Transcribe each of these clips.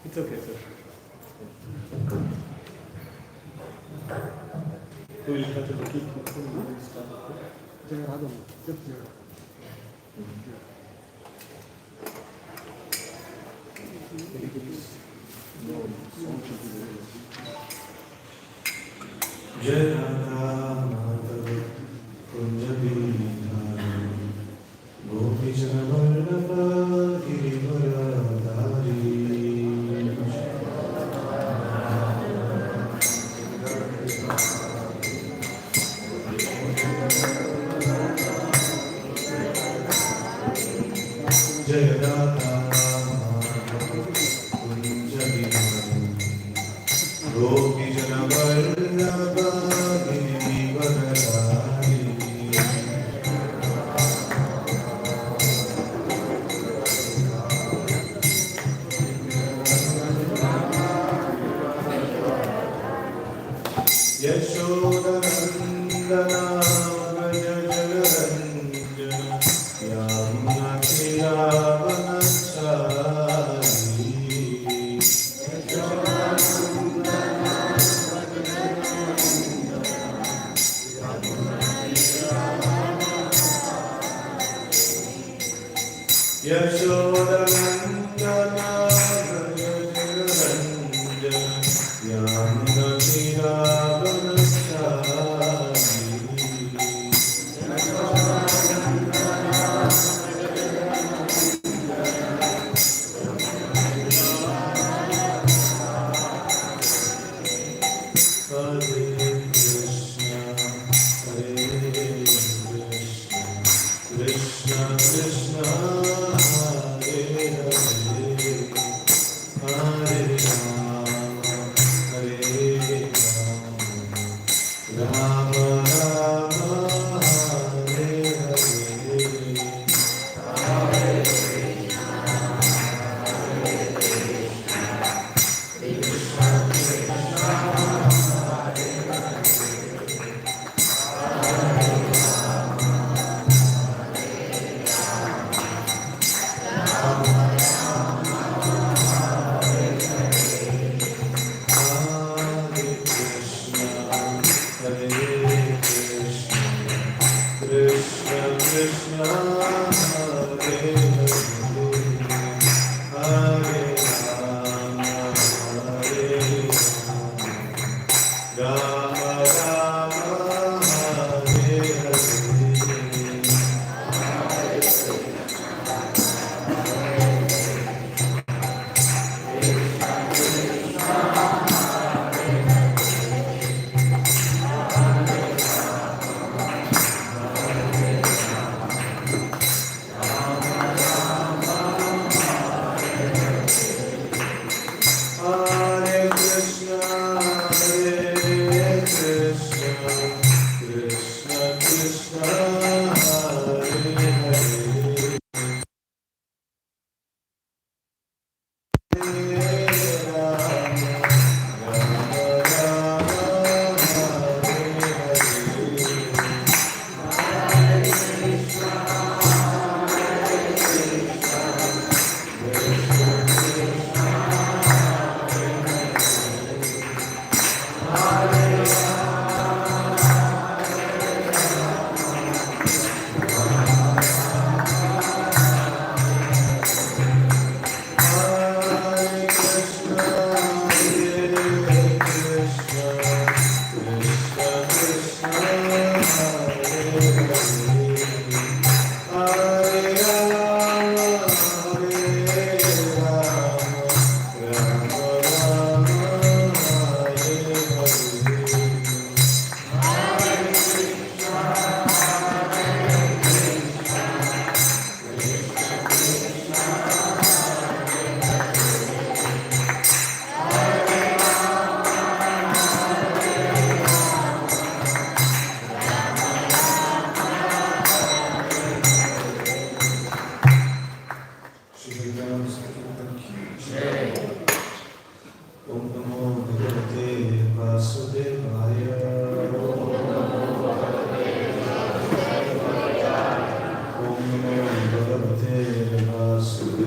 It's okay, sir. Who will cut the key? Jai Radha Madhava Kunja Bindhari Gopi Jana Vallabha Girivaradhari Jai Radha Madhava Kunja Bindhari Gopi Jana Vallabha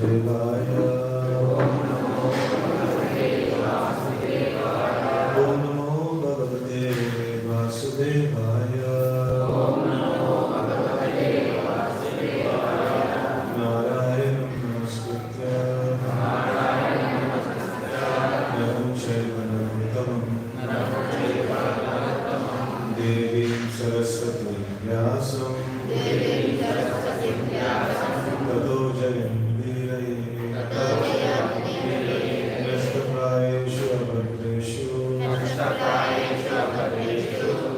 Vasudevaya. Om Namo Bhagavate Vasudevaya. Narayanam Namaskritya Naram Chaiva Narotamam Devim Saraswati Vyasam Tato Jayamdiraye Nastapayeshu Abhadreshu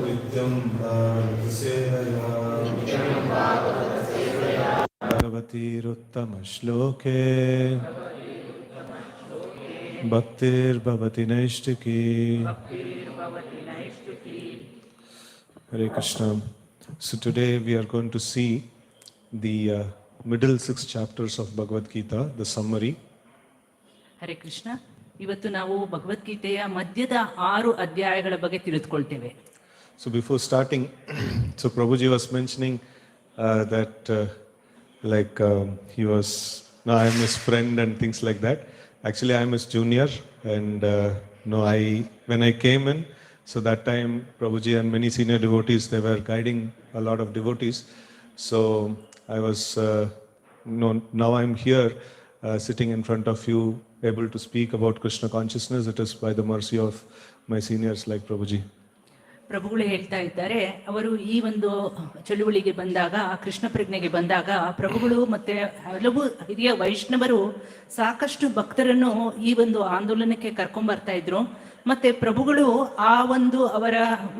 Nityam Bhagavata Sevaya Bhagavatiruttama Shloke Bhaktir Bhavati Naishtiki. Hare Krishna. So today we are going to see the middle 6 chapters of Bhagavad Gita, the summary. Hare Krishna. ಇವತ್ತು ನಾವು ಭಗವದ್ಗೀತೆಯ ಮಧ್ಯದ 6 ಅಧ್ಯಾಯಗಳ ಬಗ್ಗೆ ತಿಳಿದುಕೊಳ್ತೇವೆ. So before starting, so Prabhuji was mentioning that he was, no, I am his friend and things like that. Actually, I am his junior, and when I came in, so that time Prabhuji and many senior devotees, they were guiding a lot of devotees. So I was, now I am here sitting in front of you, able to speak about Krishna consciousness. It is by the mercy of my seniors like Prabhuji. ಪ್ರಭುಗಳು ಹೇಳ್ತಾ ಇದ್ದಾರೆ, ಅವರು ಈ ಒಂದು ಚಳುವಳಿಗೆ ಬಂದಾಗ, ಕೃಷ್ಣ ಪ್ರಜ್ಞೆಗೆ ಬಂದಾಗ, ಪ್ರಭುಗಳು ಮತ್ತೆ ಹಲವು ಹಿರಿಯ ವೈಷ್ಣವರು ಸಾಕಷ್ಟು ಭಕ್ತರನ್ನು ಈ ಒಂದು ಆಂದೋಲನಕ್ಕೆ ಕರ್ಕೊಂಡ್ ಬರ್ತಾ ಇದ್ರು. ಮತ್ತೆ ಪ್ರಭುಗಳು ಆ ಒಂದು ಅವರ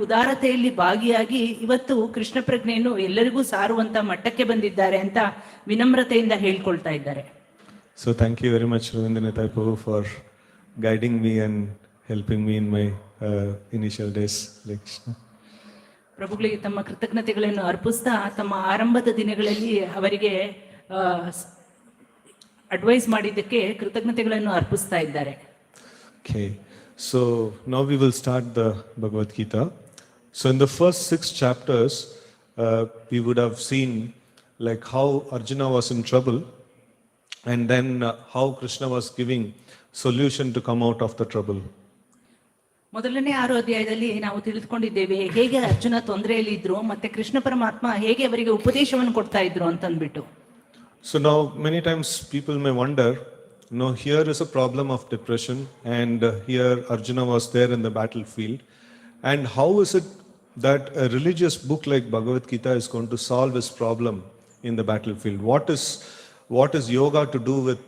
ಉದಾರತೆಯಲ್ಲಿ ಭಾಗಿಯಾಗಿ ಇವತ್ತು ಕೃಷ್ಣ ಪ್ರಜ್ಞೆಯನ್ನು ಎಲ್ಲರಿಗೂ ಸಾರುವಂತ ಮಟ್ಟಕ್ಕೆ ಬಂದಿದ್ದಾರೆ ಅಂತ ವಿನಮ್ರತೆಯಿಂದ ಹೇಳ್ಕೊಳ್ತಾ ಇದ್ದಾರೆ. So thank you very much, Ravindra Prabhu, for guiding me and helping me in my initial days. ಪ್ರಭುಗಳಿಗೆ ತಮ್ಮ ಕೃತಜ್ಞತೆಗಳನ್ನು ಅರ್ಪಿಸ್ತಾ ತಮ್ಮ ಆರಂಭದ ದಿನಗಳಲ್ಲಿ ಅವರಿಗೆ ಅಡ್ವೈಸ್ ಮಾಡಿದ್ದಕ್ಕೆ ಕೃತಜ್ಞತೆಗಳನ್ನು ಅರ್ಪಿಸ್ತಾ ಇದ್ದಾರೆ. Okay, so now we will start the Bhagavad Gita. So in the first 6 chapters, we would have seen like how Arjuna was in trouble, and then how Krishna was giving solution to come out of the trouble. ಮೊದಲನೇ 6 ಅಧ್ಯಾಯದಲ್ಲಿ ನಾವು ತಿಳಿದುಕೊಂಡಿದ್ದೇವೆ ಹೇಗೆ ಅರ್ಜುನ ತೊಂದರೆಯಲ್ಲಿ ಇದ್ರು, ಮತ್ತೆ ಕೃಷ್ಣ ಪರಮಾತ್ಮ ಹೇಗೆ ಅವರಿಗೆ ಉಪದೇಶವನ್ನು ಕೊಡ್ತಾ ಇದ್ರು ಅಂತ ಅಂದ್ಬಿಟ್ಟು. So now many times people may wonder, here is a problem of depression, and here Arjuna was there in the battlefield, and how is it that a religious book like Bhagavad Gita is going to solve his problem in the battlefield? What is yoga to do with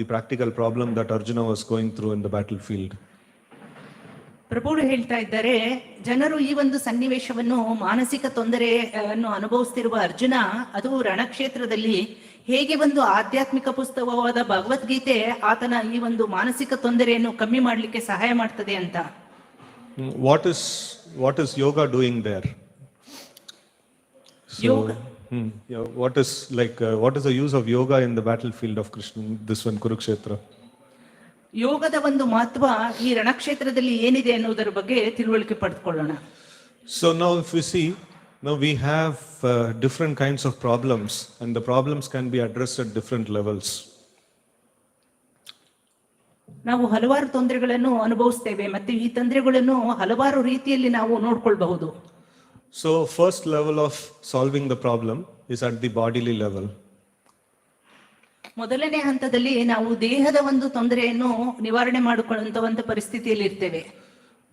the practical problem that Arjuna was going through in the battlefield? ಪ್ರಭುಗಳು ಹೇಳ್ತಾ ಇದ್ದಾರೆ, ಜನರು ಈ ಒಂದು ಸನ್ನಿವೇಶವನ್ನು, ಮಾನಸಿಕ ತೊಂದರೆಯನ್ನು ಅನುಭವಿಸ್ತಿರುವ ಅರ್ಜುನ ಅದು ರಣಕ್ಷೇತ್ರದಲ್ಲಿ ಹೇಗೆ ಒಂದು ಆಧ್ಯಾತ್ಮಿಕ ಪುಸ್ತಕವಾದ ಭಗವದ್ಗೀತೆ ಆತನ ಈ ಒಂದು ಮಾನಸಿಕ ತೊಂದರೆಯನ್ನು ಕಮ್ಮಿ ಮಾಡಲಿಕ್ಕೆ ಸಹಾಯ ಮಾಡ್ತದೆ ಅಂತ. What is yoga doing there? Yoga. What is the use of yoga in the battlefield of Krishna, this one Kurukshetra? ಯೋಗದ ಒಂದು ಮಹತ್ವ ಈ ರಣಕ್ಷೇತ್ರದಲ್ಲಿ ಏನಿದೆ ಅನ್ನೋದರ ಬಗ್ಗೆ ತಿಳುವಳಿಕೆ ಪಡೆದುಕೊಳ್ಳೋಣ. So now if we see, now we have different kinds of problems, and the problems can be addressed at different levels. ನಾವು ಹಲವಾರು ತೊಂದರೆಗಳನ್ನು ಅನುಭವಿಸ್ತೇವೆ, ಮತ್ತೆ ಈ ತೊಂದರೆಗಳನ್ನು ಹಲವಾರು ರೀತಿಯಲ್ಲಿ ನಾವು ನೋಡ್ಕೊಳ್ಬಹುದು. So first level of solving the problem is at the bodily level. ಮೊದಲನೇ ಹಂತದಲ್ಲಿ ನಾವು ದೇಹದ ಒಂದು ತೊಂದರೆಯನ್ನು ನಿವಾರಣೆ ಮಾಡಿಕೊಳ್ಳುವಂತ ಪರಿಸ್ಥಿತಿಯಲ್ಲಿ ಇರ್ತೇವೆ.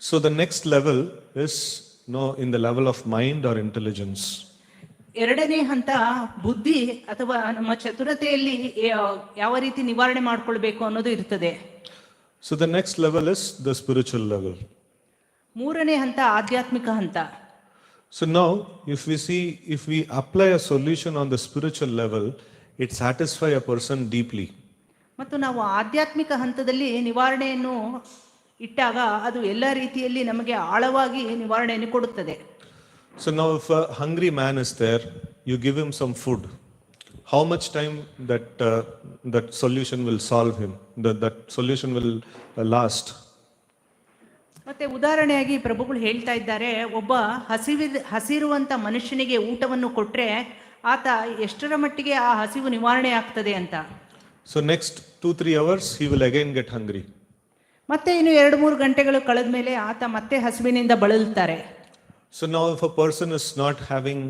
So the next level is in the level of mind or intelligence. ಎರಡನೇ ಹಂತ ಬುದ್ಧಿ ಅಥವಾ ನಮ್ಮ ಚತುರತೆಯಲ್ಲಿ ಯಾವ ರೀತಿ ನಿವಾರಣೆ ಮಾಡಿಕೊಳ್ಬೇಕು ಅನ್ನೋದು ಇರ್ತದೆ. So the next level is the spiritual level. ಮೂರನೇ ಹಂತ ಆಧ್ಯಾತ್ಮಿಕ ಹಂತ. So now if we apply a solution on the spiritual level, it satisfies a person deeply. ಮತ್ತು ನಾವು ಆಧ್ಯಾತ್ಮಿಕ ಹಂತದಲ್ಲಿ ನಿವಾರಣೆಯನ್ನು ಇಟ್ಟಾಗ ಅದು ಎಲ್ಲ ರೀತಿಯಲ್ಲಿ ನಮಗೆ ಆಳವಾಗಿ ನಿವಾರಣೆಯನ್ನು ಕೊಡುತ್ತದೆ. So now if a hungry man is there, you give him some food. How much time that solution will solve him? That solution will last. ಮತ್ತೆ ಉದಾಹರಣೆಯಾಗಿ ಪ್ರಭುಗಳು ಹೇಳ್ತಾ ಇದ್ದಾರೆ, ಒಬ್ಬ ಹಸಿರುವಂತ ಮನುಷ್ಯನಿಗೆ ಊಟವನ್ನು ಕೊಟ್ರೆ ಆತ ಎಷ್ಟರ ಮಟ್ಟಿಗೆ ಆ ಹಸಿವು ನಿವಾರಣೆ ಆಗ್ತದೆ ಅಂತ. So next 2-3 hours, he will again get hungry. ಮತ್ತೆ ಇನ್ನು 2-3 ಗಂಟೆಗಳು ಕಳೆದ ಮೇಲೆ ಆತ ಮತ್ತೆ ಹಸಿವಿನಿಂದ ಬಳಲ್ತಾರೆ. So now if a person is not having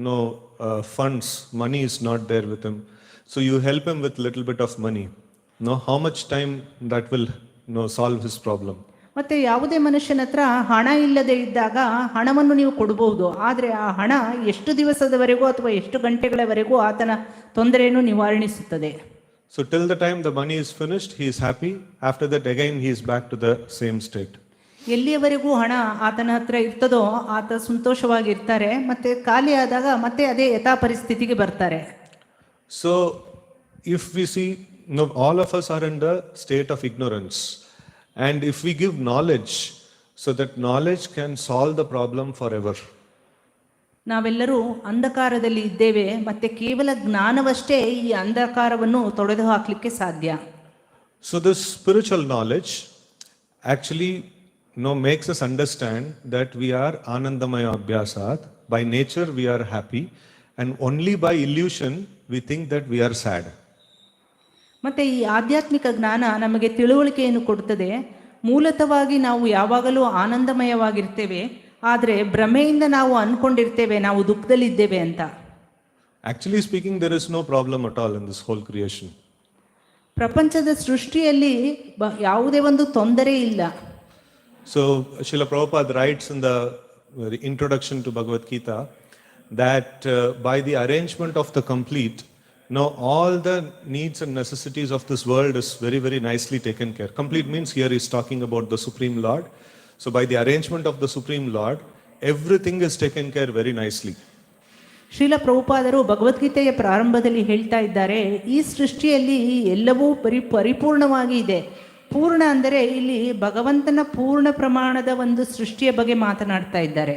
no funds, money is not there with him, so you help him with little bit of money. No, how much time that will solve his problem? ಮತ್ತೆ ಯಾವುದೇ ಮನುಷ್ಯನ ಹತ್ರ ಹಣ ಇಲ್ಲದೆ ಇದ್ದಾಗ ಹಣವನ್ನು ನೀವು ಕೊಡಬಹುದು, ಆದರೆ ಆ ಹಣ ಎಷ್ಟು ದಿವಸದವರೆಗೂ ಅಥವಾ ಎಷ್ಟು ಗಂಟೆಗಳವರೆಗೂ ಆತನ ತೊಂದರೆಯನ್ನು ನಿವಾರಿಸುತ್ತದೆ. So till the time the money is finished, he is happy. After that again he is back to the same state. ಎಲ್ಲಿಯವರೆಗೂ ಹಣ ಆತನ ಹತ್ರ ಇರ್ತದೋ ಆತ ಸಂತೋಷವಾಗಿರ್ತಾರೆ, ಮತ್ತೆ ಖಾಲಿ ಆದಾಗ ಮತ್ತೆ ಅದೇ ಯಥಾ ಪರಿಸ್ಥಿತಿಗೆ ಬರ್ತಾರೆ. So if we see, all of us are in the state of ignorance, and if we give knowledge, so that knowledge can solve the problem forever. ನಾವೆಲ್ಲರೂ ಅಂಧಕಾರದಲ್ಲಿ ಇದ್ದೇವೆ, ಮತ್ತೆ ಕೇವಲ ಜ್ಞಾನವಷ್ಟೇ ಈ ಅಂಧಕಾರವನ್ನು ತೊಡೆದು ಹಾಕಲಿಕ್ಕೆ ಸಾಧ್ಯ. So this spiritual knowledge actually makes us understand that we are Anandamaya Abhyasat. By nature we are happy, and only by illusion we think that we are sad. ಮತ್ತೆ ಈ ಆಧ್ಯಾತ್ಮಿಕ ಜ್ಞಾನ ನಮಗೆ ತಿಳುವಳಿಕೆಯನ್ನು ಕೊಡುತ್ತದೆ. ಮೂಲತಃವಾಗಿ ನಾವು ಯಾವಾಗಲೂ ಆನಂದಮಯವಾಗಿರ್ತೇವೆ, ಆದರೆ ಭ್ರಮೆಯಿಂದ ನಾವು ಅನ್ಕೊಂಡಿರ್ತೇವೆ ನಾವು ದುಃಖದಲ್ಲಿದ್ದೇವೆ ಅಂತ. Actually speaking, there is no problem at all in this whole creation. ಪ್ರಪಂಚದ ಸೃಷ್ಟಿಯಲ್ಲಿ ಯಾವುದೇ ಒಂದು ತೊಂದರೆ ಇಲ್ಲ. So Srila Prabhupada writes in the introduction to Bhagavad Gita that by the arrangement of the complete, all the needs and necessities of this world is very, very nicely taken care. Complete means here is talking about the Supreme Lord. So by the arrangement of the Supreme Lord, everything is taken care very nicely. Srila ಪ್ರಭುಪಾದರು ಭಗವದ್ಗೀತೆಯ ಪ್ರಾರಂಭದಲ್ಲಿ ಹೇಳ್ತಾ ಇದ್ದಾರೆ, ಈ ಸೃಷ್ಟಿಯಲ್ಲಿ ಎಲ್ಲವೂ ಪರಿಪೂರ್ಣವಾಗಿ ಇದೆ. ಪೂರ್ಣ ಅಂದರೆ ಇಲ್ಲಿ ಭಗವಂತನ ಪೂರ್ಣ ಪ್ರಮಾಣದ ಒಂದು ಸೃಷ್ಟಿಯ ಬಗ್ಗೆ ಮಾತನಾಡ್ತಾ ಇದ್ದಾರೆ.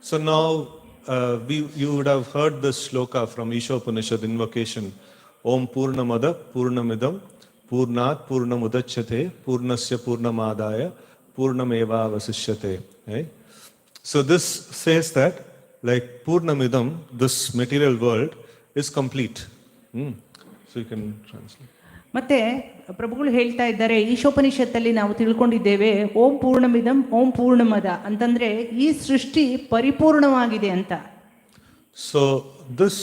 So now you would have heard this shloka from Ishopanishad invocation, Om Purnamada Purnamidam Purnat Purnamudachyate Purnasya Purnamadaya Purnameva Vasishyate. Right? So this says that like Purnamidam, this material world is complete. So you can translate. ಮತ್ತೆ ಪ್ರಭುಗಳು ಹೇಳ್ತಾ ಇದ್ದಾರೆ, ಈಶೋಪನಿಷತ್ತಲ್ಲಿ ನಾವು ತಿಳ್ಕೊಂಡಿದ್ದೇವೆ ಓಂ ಪೂರ್ಣಮಿದಂ ಓಂ ಪೂರ್ಣಮದ ಅಂತಂದ್ರೆ ಈ ಸೃಷ್ಟಿ ಪರಿಪೂರ್ಣವಾಗಿದೆ ಅಂತ. ಸೊ ದಿಸ್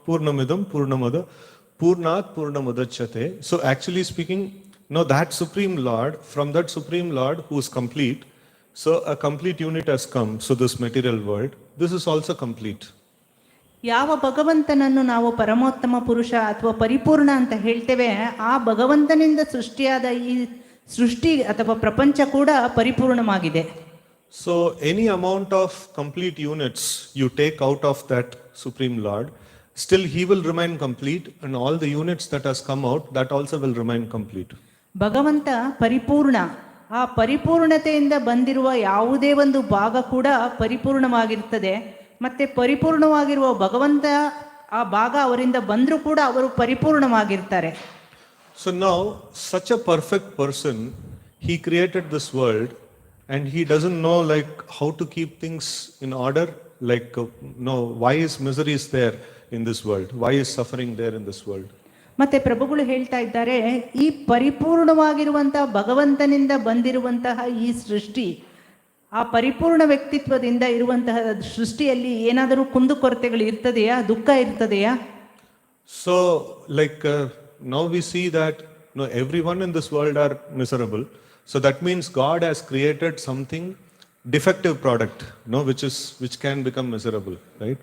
ಪೂರ್ಣಮಿದಂ ಪೂರ್ಣಮದ ಪೂರ್ಣಾತ್ ಪೂರ್ಣಮುದಚ್ಯತೆ. So actually speaking that Supreme Lord, from that Supreme Lord who is complete, so a complete unit has come. So this material world, this is also complete. ಯಾವ ಭಗವಂತನನ್ನು ನಾವು ಪರಮೋತ್ತಮ ಪುರುಷ ಅಥವಾ ಪರಿಪೂರ್ಣ ಅಂತ ಹೇಳ್ತೇವೆ, ಆ ಭಗವಂತನಿಂದ ಸೃಷ್ಟಿಯಾದ ಈ ಸೃಷ್ಟಿ ಅಥವಾ ಪ್ರಪಂಚ ಕೂಡ ಪರಿಪೂರ್ಣವಾಗಿದೆ. So any amount of complete units you take out of that Supreme Lord, still he will remain complete, and all the units that has come out, that also will remain complete. ಭಗವಂತ ಪರಿಪೂರ್ಣ, ಆ ಪರಿಪೂರ್ಣತೆಯಿಂದ ಬಂದಿರುವ ಯಾವುದೇ ಒಂದು ಭಾಗ ಕೂಡ ಪರಿಪೂರ್ಣವಾಗಿರ್ತದೆ. ಮತ್ತೆ ಪರಿಪೂರ್ಣವಾಗಿರುವ ಭಗವಂತ ಆ ಭಾಗ ಅವರಿಂದ ಬಂದರೂ ಕೂಡ ಅವರು ಪರಿಪೂರ್ಣವಾಗಿರ್ತಾರೆ. So now such a perfect person, he created this world, and he doesn't know like how to keep things in order, like why is misery is there in this world, why is suffering there in this world. ಮತ್ತೆ ಪ್ರಭುಗಳು ಹೇಳ್ತಾ ಇದ್ದಾರೆ, ಈ ಪರಿಪೂರ್ಣವಾಗಿರುವಂತಹ ಭಗವಂತನಿಂದ ಬಂದಿರುವಂತಹ ಈ ಸೃಷ್ಟಿ, ಆ ಪರಿಪೂರ್ಣ ವ್ಯಕ್ತಿತ್ವದಿಂದ ಇರುವಂತಹ ಸೃಷ್ಟಿಯಲ್ಲಿ ಏನಾದರೂ ಕುಂದುಕೊರತೆಗಳು ಇರ್ತದೆಯಾ, ದುಃಖ ಇರ್ತದೆಯಾ? So like now we see that everyone in this world are miserable. So that means God has created something defective product, which can become miserable, right?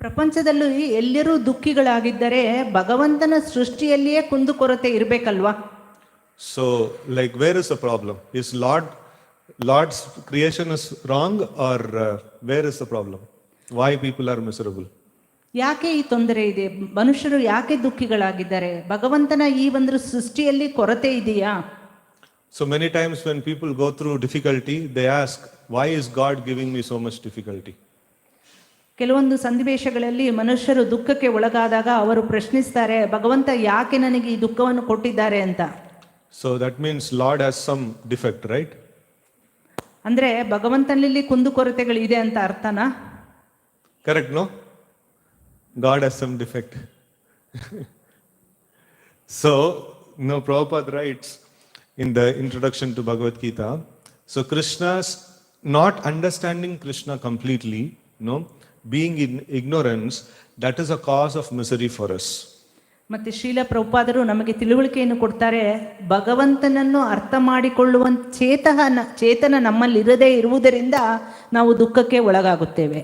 ಪ್ರಪಂಚದಲ್ಲಿ ಎಲ್ಲರೂ ದುಃಖಿಗಳಾಗಿದ್ದರೆ ಭಗವಂತನ ಸೃಷ್ಟಿಯಲ್ಲಿಯೇ ಕುಂದುಕೊರತೆ ಇರಬೇಕಲ್ವಾ? So like where is the problem? Is Lord's creation is wrong, or where is the problem? Why people are miserable? ಯಾಕೆ ಈ ತೊಂದರೆ ಇದೆ? ಮನುಷ್ಯರು ಯಾಕೆ ದುಃಖಿಗಳಾಗಿದ್ದಾರೆ? ಭಗವಂತನ ಈ ಒಂದು ಸೃಷ್ಟಿಯಲ್ಲಿ ಕೊರತೆ ಇದೆಯಾ? So many times when people go through difficulty, they ask, why is God giving me so much difficulty? ಕೆಲವೊಂದು ಸನ್ನಿವೇಶಗಳಲ್ಲಿ ಮನುಷ್ಯರು ದುಃಖಕ್ಕೆ ಒಳಗಾದಾಗ ಅವರು ಪ್ರಶ್ನಿಸ್ತಾರೆ, ಭಗವಂತ ಯಾಕೆ ನನಗೆ ಈ ದುಃಖವನ್ನು ಕೊಟ್ಟಿದ್ದಾರೆ ಅಂತ. So that means Lord has some defect, right? ಅಂದ್ರೆ ಭಗವಂತನಲ್ಲಿ ಕುಂದುಕೊರತೆಗಳು ಇದೆ ಅಂತ ಅರ್ಥನಾ? Correct, no? God has some defect. So, Prabhupada writes in the introduction to Bhagavad Gita, so Krishna's not understanding Krishna completely, being in ignorance, that is a cause of misery for us. ಮತ್ತೆ ಶ್ರೀಲ ಪ್ರಭುಪಾದರು ನಮಗೆ ತಿಳುವಳಿಕೆಯನ್ನು ಕೊಡ್ತಾರೆ, ಭಗವಂತನನ್ನು ಅರ್ಥ ಮಾಡಿಕೊಳ್ಳುವ ಚೇತನ ನಮ್ಮಲ್ಲಿರದೇ ಇರುವುದರಿಂದ ನಾವು ದುಃಖಕ್ಕೆ ಒಳಗಾಗುತ್ತೇವೆ.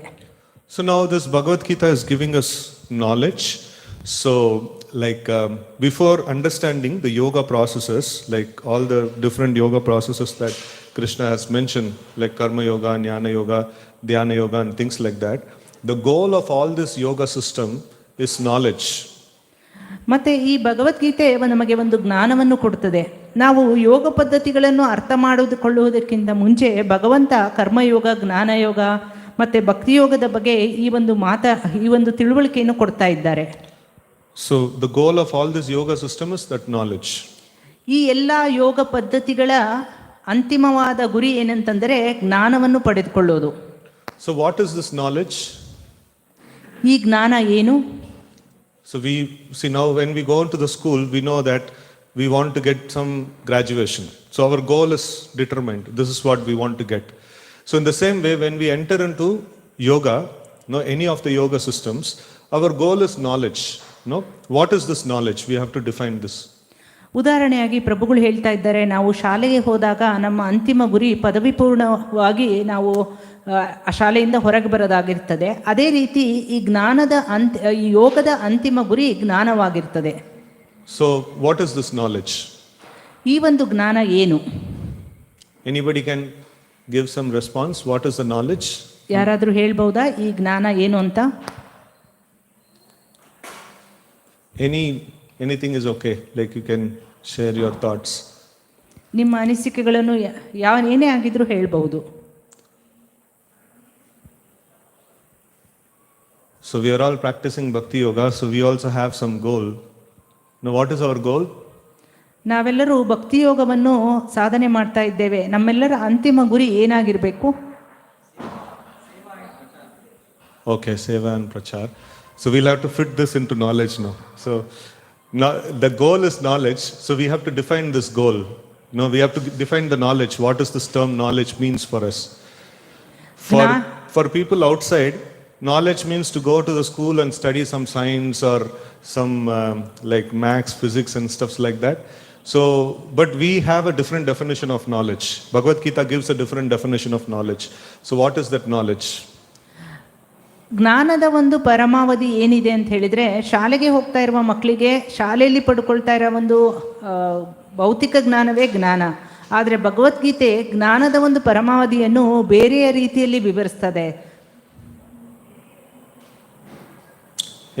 So now this Bhagavad Gita is giving us knowledge. So before understanding the yoga processes, like all the different yoga processes that Krishna has mentioned, like karma yoga, jnana yoga, dhyana yoga and things like that, the goal of all this yoga system is knowledge. ಮತ್ತೆ ಈ ಭಗವದ್ಗೀತೆ ನಮಗೆ ಒಂದು ಜ್ಞಾನವನ್ನು ಕೊಡುತ್ತದೆ. ನಾವು ಯೋಗ ಪದ್ಧತಿಗಳನ್ನು ಅರ್ಥ ಮಾಡಿಕೊಳ್ಳುವುದಕ್ಕಿಂತ ಮುಂಚೆ ಭಗವಂತ ಕರ್ಮಯೋಗ, ಜ್ಞಾನಯೋಗ ಮತ್ತೆ ಭಕ್ತಿಯೋಗದ ಬಗ್ಗೆ ಈ ಒಂದು ತಿಳುವಳಿಕೆಯನ್ನು ಕೊಡ್ತಾ ಇದ್ದಾರೆ. So the goal of all this yoga system is that knowledge. ಈ ಎಲ್ಲ ಯೋಗ ಪದ್ಧತಿಗಳ ಅಂತಿಮವಾದ ಗುರಿ ಏನಂತಂದರೆ ಜ್ಞಾನವನ್ನು ಪಡೆದುಕೊಳ್ಳೋದು. So what is this knowledge? ಈ ಜ್ಞಾನ ಏನು? So we see now when we go into the school, we know that we want to get some graduation. So our goal is determined. This is what we want to get. So in the same way, when we enter into yoga, any of the yoga systems, our goal is knowledge. What is this knowledge? We have to define this. ಉದಾಹರಣೆಯಾಗಿ ಪ್ರಭುಗಳು ಹೇಳ್ತಾ ಇದ್ದಾರೆ, ನಾವು ಶಾಲೆಗೆ ಹೋದಾಗ ನಮ್ಮ ಅಂತಿಮ ಗುರಿ ಪದವಿ ಪೂರ್ಣವಾಗಿ ನಾವು ಆ ಶಾಲೆಯಿಂದ ಹೊರಗೆ ಬರೋದಾಗಿರ್ತದೆ. ಅದೇ ರೀತಿ ಈ ಈ ಯೋಗದ ಅಂತಿಮ ಗುರಿ ಜ್ಞಾನವಾಗಿರ್ತದೆ. So what is this knowledge? ಈ ಒಂದು ಜ್ಞಾನ ಏನು? Anybody can give some response. What is the knowledge? ಯಾರಾದರೂ ಹೇಳ್ಬಹುದಾ ಈ ಜ್ಞಾನ ಏನು ಅಂತ? Anything is okay. Like you can share your thoughts. ನಿಮ್ಮ ಅನಿಸಿಕೆಗಳನ್ನು ಏನೇ ಆಗಿದ್ರೂ ಹೇಳ್ಬಹುದು. So we are all practicing bhakti yoga, so we also have some goal. Now what is our goal? ನಾವೆಲ್ಲರೂ ಭಕ್ತಿ ಯೋಗವನ್ನು ಸಾಧನೆ ಮಾಡ್ತಾ ಇದ್ದೇವೆ. ನಮ್ಮೆಲ್ಲರ ಅಂತಿಮ ಗುರಿ ಏನಾಗಿರಬೇಕು? Okay, seva and prachar. So we'll have to fit this into knowledge now. So the goal is knowledge, so we have to define this goal. We have to define the knowledge. What does this term knowledge means for us? For people outside, knowledge means to go to the school and study some science or some like maths, physics and stuff like that. So, but we have a different definition of knowledge. Bhagavad Gita gives a different definition of knowledge. So what is that knowledge? ಜ್ಞಾನದ ಒಂದು ಪರಮಾವಧಿ ಏನಿದೆ ಅಂತ ಹೇಳಿದರೆ, ಶಾಲೆಗೆ ಹೋಗ್ತಾ ಇರುವ ಮಕ್ಕಳಿಗೆ ಶಾಲೆಯಲ್ಲಿ ಪಡ್ಕೊಳ್ತಾ ಇರೋ ಒಂದು ಭೌತಿಕ ಜ್ಞಾನವೇ ಜ್ಞಾನ. ಆದರೆ ಭಗವದ್ಗೀತೆ ಜ್ಞಾನದ ಒಂದು ಪರಮಾವಧಿಯನ್ನು ಬೇರೆಯ ರೀತಿಯಲ್ಲಿ ವಿವರಿಸ್ತದೆ.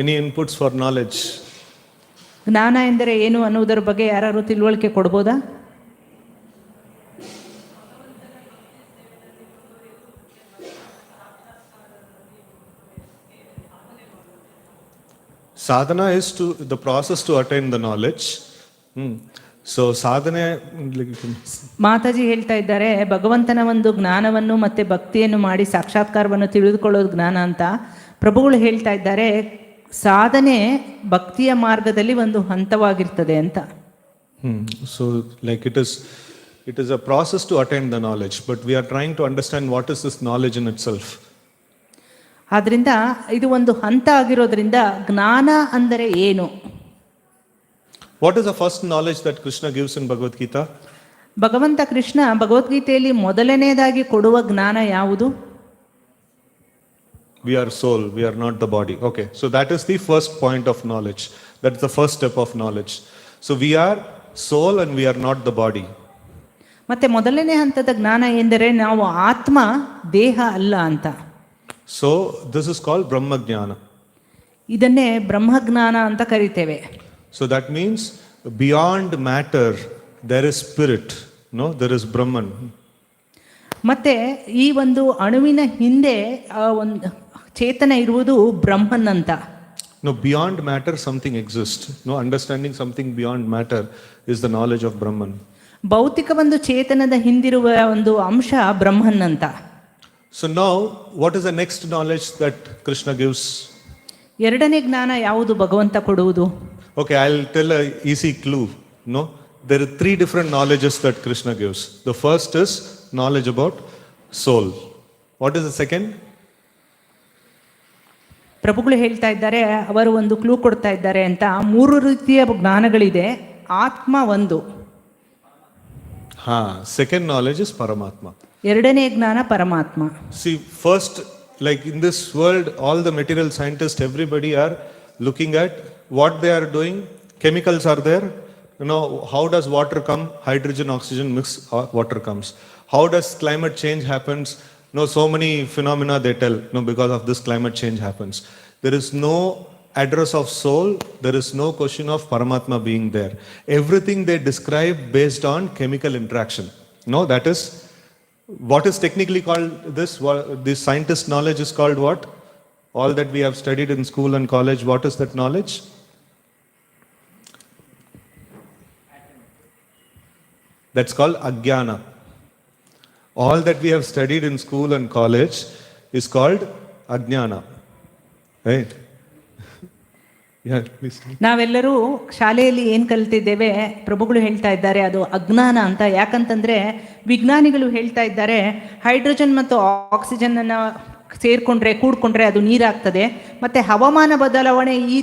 Any inputs for knowledge? ಜ್ಞಾನ ಎಂದರೆ ಏನು ಅನ್ನುವುದರ ಬಗ್ಗೆ ಯಾರು ತಿಳುವಳಿಕೆ ಕೊಡ್ಬೋದಾ? Sadhana is the process to attain the knowledge. So sadhana, Mataji ಹೇಳ್ತಾ ಇದ್ದಾರೆ, ಭಗವಂತನ ಒಂದು ಜ್ಞಾನವನ್ನು ಮತ್ತೆ ಭಕ್ತಿಯನ್ನು ಮಾಡಿ ಸಾಕ್ಷಾತ್ಕಾರವನ್ನು ತಿಳಿದುಕೊಳ್ಳೋದು ಜ್ಞಾನ ಅಂತ. ಪ್ರಭುಗಳು ಹೇಳ್ತಾ ಇದ್ದಾರೆ, ಸಾಧನೆ ಭಕ್ತಿಯ ಮಾರ್ಗದಲ್ಲಿ ಒಂದು ಹಂತವಾಗಿರ್ತದೆ ಅಂತ. So like it is a process to attain the knowledge, but we are trying to understand what is this knowledge in itself. ಆದ್ರಿಂದ ಇದು ಒಂದು ಹಂತ ಆಗಿರೋದ್ರಿಂದ ಜ್ಞಾನ ಅಂದರೆ ಏನು? What is the first knowledge that Krishna gives in Bhagavad Gita? ಭಗವಂತ ಕೃಷ್ಣ ಭಗವದ್ಗೀತೆಯಲ್ಲಿ ಮೊದಲನೇದಾಗಿ ಕೊಡುವ ಜ್ಞಾನ ಯಾವುದು? We are soul, we are not the body. Okay, so that is the first point of knowledge. That is the first step of knowledge. So we are soul and we are not the body. ಮತ್ತೆ ಮೊದಲನೇ ಹಂತದ ಜ್ಞಾನ ಎಂದರೆ ನಾವು ಆತ್ಮ, ದೇಹ ಅಲ್ಲ ಅಂತ. So this is called Brahma Jnana. ಇದನ್ನೇ ಬ್ರಹ್ಮಜ್ಞಾನ ಅಂತ ಕರೀತೇವೆ. So that means beyond matter there is spirit, there is Brahman. ಮತ್ತೆ ಈ ಒಂದು ಅಣುವಿನ ಹಿಂದೆ ಒಂದು ಚೇತನ ಇರುವುದು ಬ್ರಹ್ಮನ್ ಅಂತ. No, beyond matter something exists. Understanding something beyond matter is the knowledge of Brahman. ಭೌತಿಕ ಒಂದು ಚೇತನದ ಹಿಂದಿರುವ ಒಂದು ಅಂಶ ಬ್ರಹ್ಮನ್ ಅಂತ. So now what is the next knowledge that Krishna gives? ಎರಡನೇ ಜ್ಞಾನ ಯಾವುದು ಭಗವಂತ ಕೊಡುವುದು? Okay, I'll tell a easy clue. No, there are 3 different knowledges that Krishna gives. The first is knowledge about soul. What is the second? ಪ್ರಭುಗಳು ಹೇಳ್ತಾ ಇದ್ದಾರೆ, ಅವರು ಒಂದು ಕ್ಲೂ ಕೊಡ್ತಾ ಇದ್ದಾರೆ ಅಂತ, 3 ರೀತಿಯ ಜ್ಞಾನಗಳಿದೆ, ಆತ್ಮ ಒಂದು. Second knowledge is Paramatma. ಎರಡನೇ ಜ್ಞಾನ ಪರಮಾತ್ಮ. See, first, like in this world, all the material scientists, everybody are looking at what they are doing. Chemicals are there. You know, how does water come? Hydrogen, oxygen mix, water comes. How does climate change happens? No, so many phenomena they tell. No, because of this climate change happens. There is no address of soul. There is no question of Paramatma being there. Everything they describe based on chemical interaction. No, that is what is technically called this. This scientist knowledge is called what? All that we have studied in school and college. What is that knowledge? That's called Ajnana. All that we have studied in school and college is called Ajnana. Right? Yeah, please. ನಾವೆಲ್ಲರೂ ಶಾಲೆಯಲ್ಲಿ ಏನು ಕಲಿತಿದ್ದೇವೆ, ಪ್ರಭುಗಳು ಹೇಳ್ತಾ ಇದ್ದಾರೆ ಅದು ಅಜ್ಞಾನ ಅಂತ. ಯಾಕಂತಂದರೆ ವಿಜ್ಞಾನಿಗಳು ಹೇಳ್ತಾ ಇದ್ದಾರೆ ಹೈಡ್ರೋಜನ್ ಮತ್ತು ಆಕ್ಸಿಜನನ್ನು ಕೂಡ್ಕೊಂಡ್ರೆ ಅದು ನೀರಾಗ್ತದೆ, ಮತ್ತು ಹವಾಮಾನ ಬದಲಾವಣೆ ಈ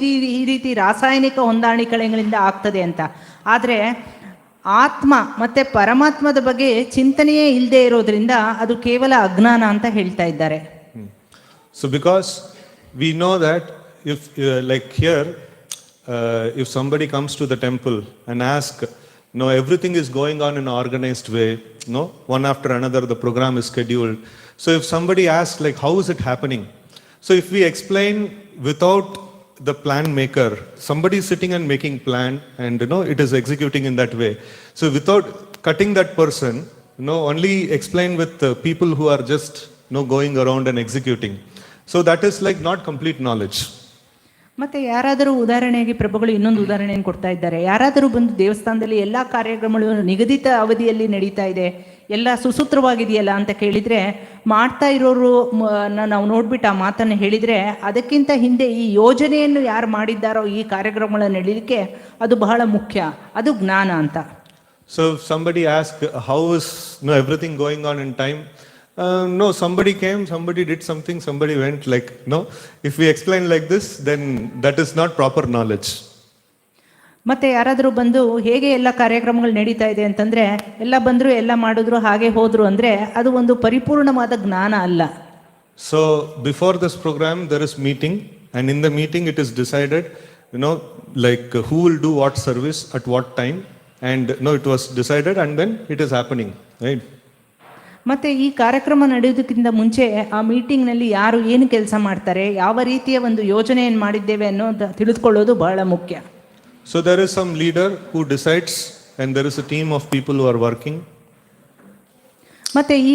ರೀತಿ ರಾಸಾಯನಿಕ ಹೊಂದಾಣಿಕೆಗಳಿಂದ ಆಗ್ತದೆ ಅಂತ. ಆದರೆ ಆತ್ಮ ಮತ್ತು ಪರಮಾತ್ಮದ ಬಗ್ಗೆ ಚಿಂತನೆಯೇ ಇಲ್ಲದೆ ಇರೋದ್ರಿಂದ ಅದು ಕೇವಲ ಅಜ್ಞಾನ ಅಂತ ಹೇಳ್ತಾ ಇದ್ದಾರೆ. So because we know that if like here, if somebody comes to the temple and ask, no, everything is going on in an organized way, no, one after another the program is scheduled. So if somebody asks like how is it happening, so if we explain without the plan maker, somebody is sitting and making plan and it is executing in that way. So without cutting that person, only explain with people who are just going around and executing. So that is like not complete knowledge. ಮತ್ತು ಯಾರಾದರೂ ಉದಾಹರಣೆಗೆ ಪ್ರಭುಗಳು ಇನ್ನೊಂದು ಉದಾಹರಣೆಯನ್ನು ಕೊಡ್ತಾ ಇದ್ದಾರೆ. ಯಾರಾದರೂ ಬಂದು ದೇವಸ್ಥಾನದಲ್ಲಿ ಎಲ್ಲ ಕಾರ್ಯಕ್ರಮಗಳು ನಿಗದಿತ ಅವಧಿಯಲ್ಲಿ ನಡೀತಾ ಇದೆ, ಎಲ್ಲ ಸುಸೂತ್ರವಾಗಿದೆಯಲ್ಲ ಅಂತ ಕೇಳಿದರೆ, ಮಾಡ್ತಾ ಇರೋರು ನಾವು ನೋಡ್ಬಿಟ್ಟು ಆ ಮಾತನ್ನು ಹೇಳಿದರೆ, ಅದಕ್ಕಿಂತ ಹಿಂದೆ ಈ ಯೋಜನೆಯನ್ನು ಯಾರು ಮಾಡಿದ್ದಾರೋ ಈ ಕಾರ್ಯಕ್ರಮಗಳನ್ನು ನಡೀಲಿಕ್ಕೆ ಅದು ಬಹಳ ಮುಖ್ಯ, ಅದು ಜ್ಞಾನ ಅಂತ. So if somebody asks how is everything going on in time, no, somebody came, somebody did something, somebody went, like, no. If we explain like this, then that is not proper knowledge. ಮತ್ತೆ ಯಾರಾದರೂ ಬಂದು ಹೇಗೆ ಎಲ್ಲ ಕಾರ್ಯಕ್ರಮಗಳು ನಡೀತಾ ಇದೆ ಅಂತಂದರೆ, ಎಲ್ಲ ಬಂದರು ಎಲ್ಲ ಮಾಡಿದ್ರು ಹಾಗೆ ಹೋದರು ಅಂದರೆ ಅದು ಒಂದು ಪರಿಪೂರ್ಣವಾದ ಜ್ಞಾನ ಅಲ್ಲ. So before this program there is meeting, and in the meeting it is decided, like who will do what service at what time, and it was decided and then it is happening, right? ಮತ್ತು ಈ ಕಾರ್ಯಕ್ರಮ ನಡೆಯೋದಕ್ಕಿಂತ ಮುಂಚೆ ಆ ಮೀಟಿಂಗ್ನಲ್ಲಿ ಯಾರು ಏನು ಕೆಲಸ ಮಾಡ್ತಾರೆ, ಯಾವ ರೀತಿಯ ಒಂದು ಯೋಜನೆಯನ್ನು ಮಾಡಿದ್ದೇವೆ ಅನ್ನೋದು ತಿಳಿದುಕೊಳ್ಳೋದು ಬಹಳ ಮುಖ್ಯ. So there is some leader who decides and there is a team of people who are working. ಮತ್ತು ಈ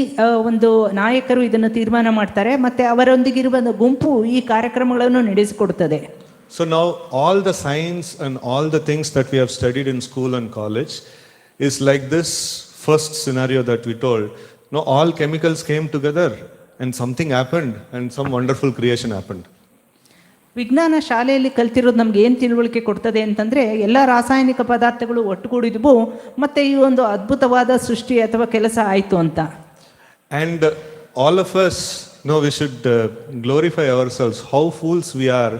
ಒಂದು ನಾಯಕರು ಇದನ್ನು ತೀರ್ಮಾನ ಮಾಡ್ತಾರೆ, ಮತ್ತು ಅವರೊಂದಿಗಿರುವ ಗುಂಪು ಈ ಕಾರ್ಯಕ್ರಮಗಳನ್ನು ನಡೆಸಿಕೊಡುತ್ತದೆ. So now all the science and all the things that we have studied in school and college is like this first scenario that we told. No, all chemicals came together and something happened and some wonderful creation happened. ವಿಜ್ಞಾನ ಶಾಲೆಯಲ್ಲಿ ಕಲ್ತಿರೋದು ನಮ್ಗೆ ಏನು ತಿಳುವಳಿಕೆ ಕೊಡ್ತದೆ ಅಂತಂದರೆ, ಎಲ್ಲ ರಾಸಾಯನಿಕ ಪದಾರ್ಥಗಳು ಒಟ್ಟುಗೂಡಿದ್ವು ಮತ್ತು ಈ ಒಂದು ಅದ್ಭುತವಾದ ಸೃಷ್ಟಿ ಅಥವಾ ಕೆಲಸ ಆಯಿತು ಅಂತ. And all of us, we should glorify ourselves. How fools we are.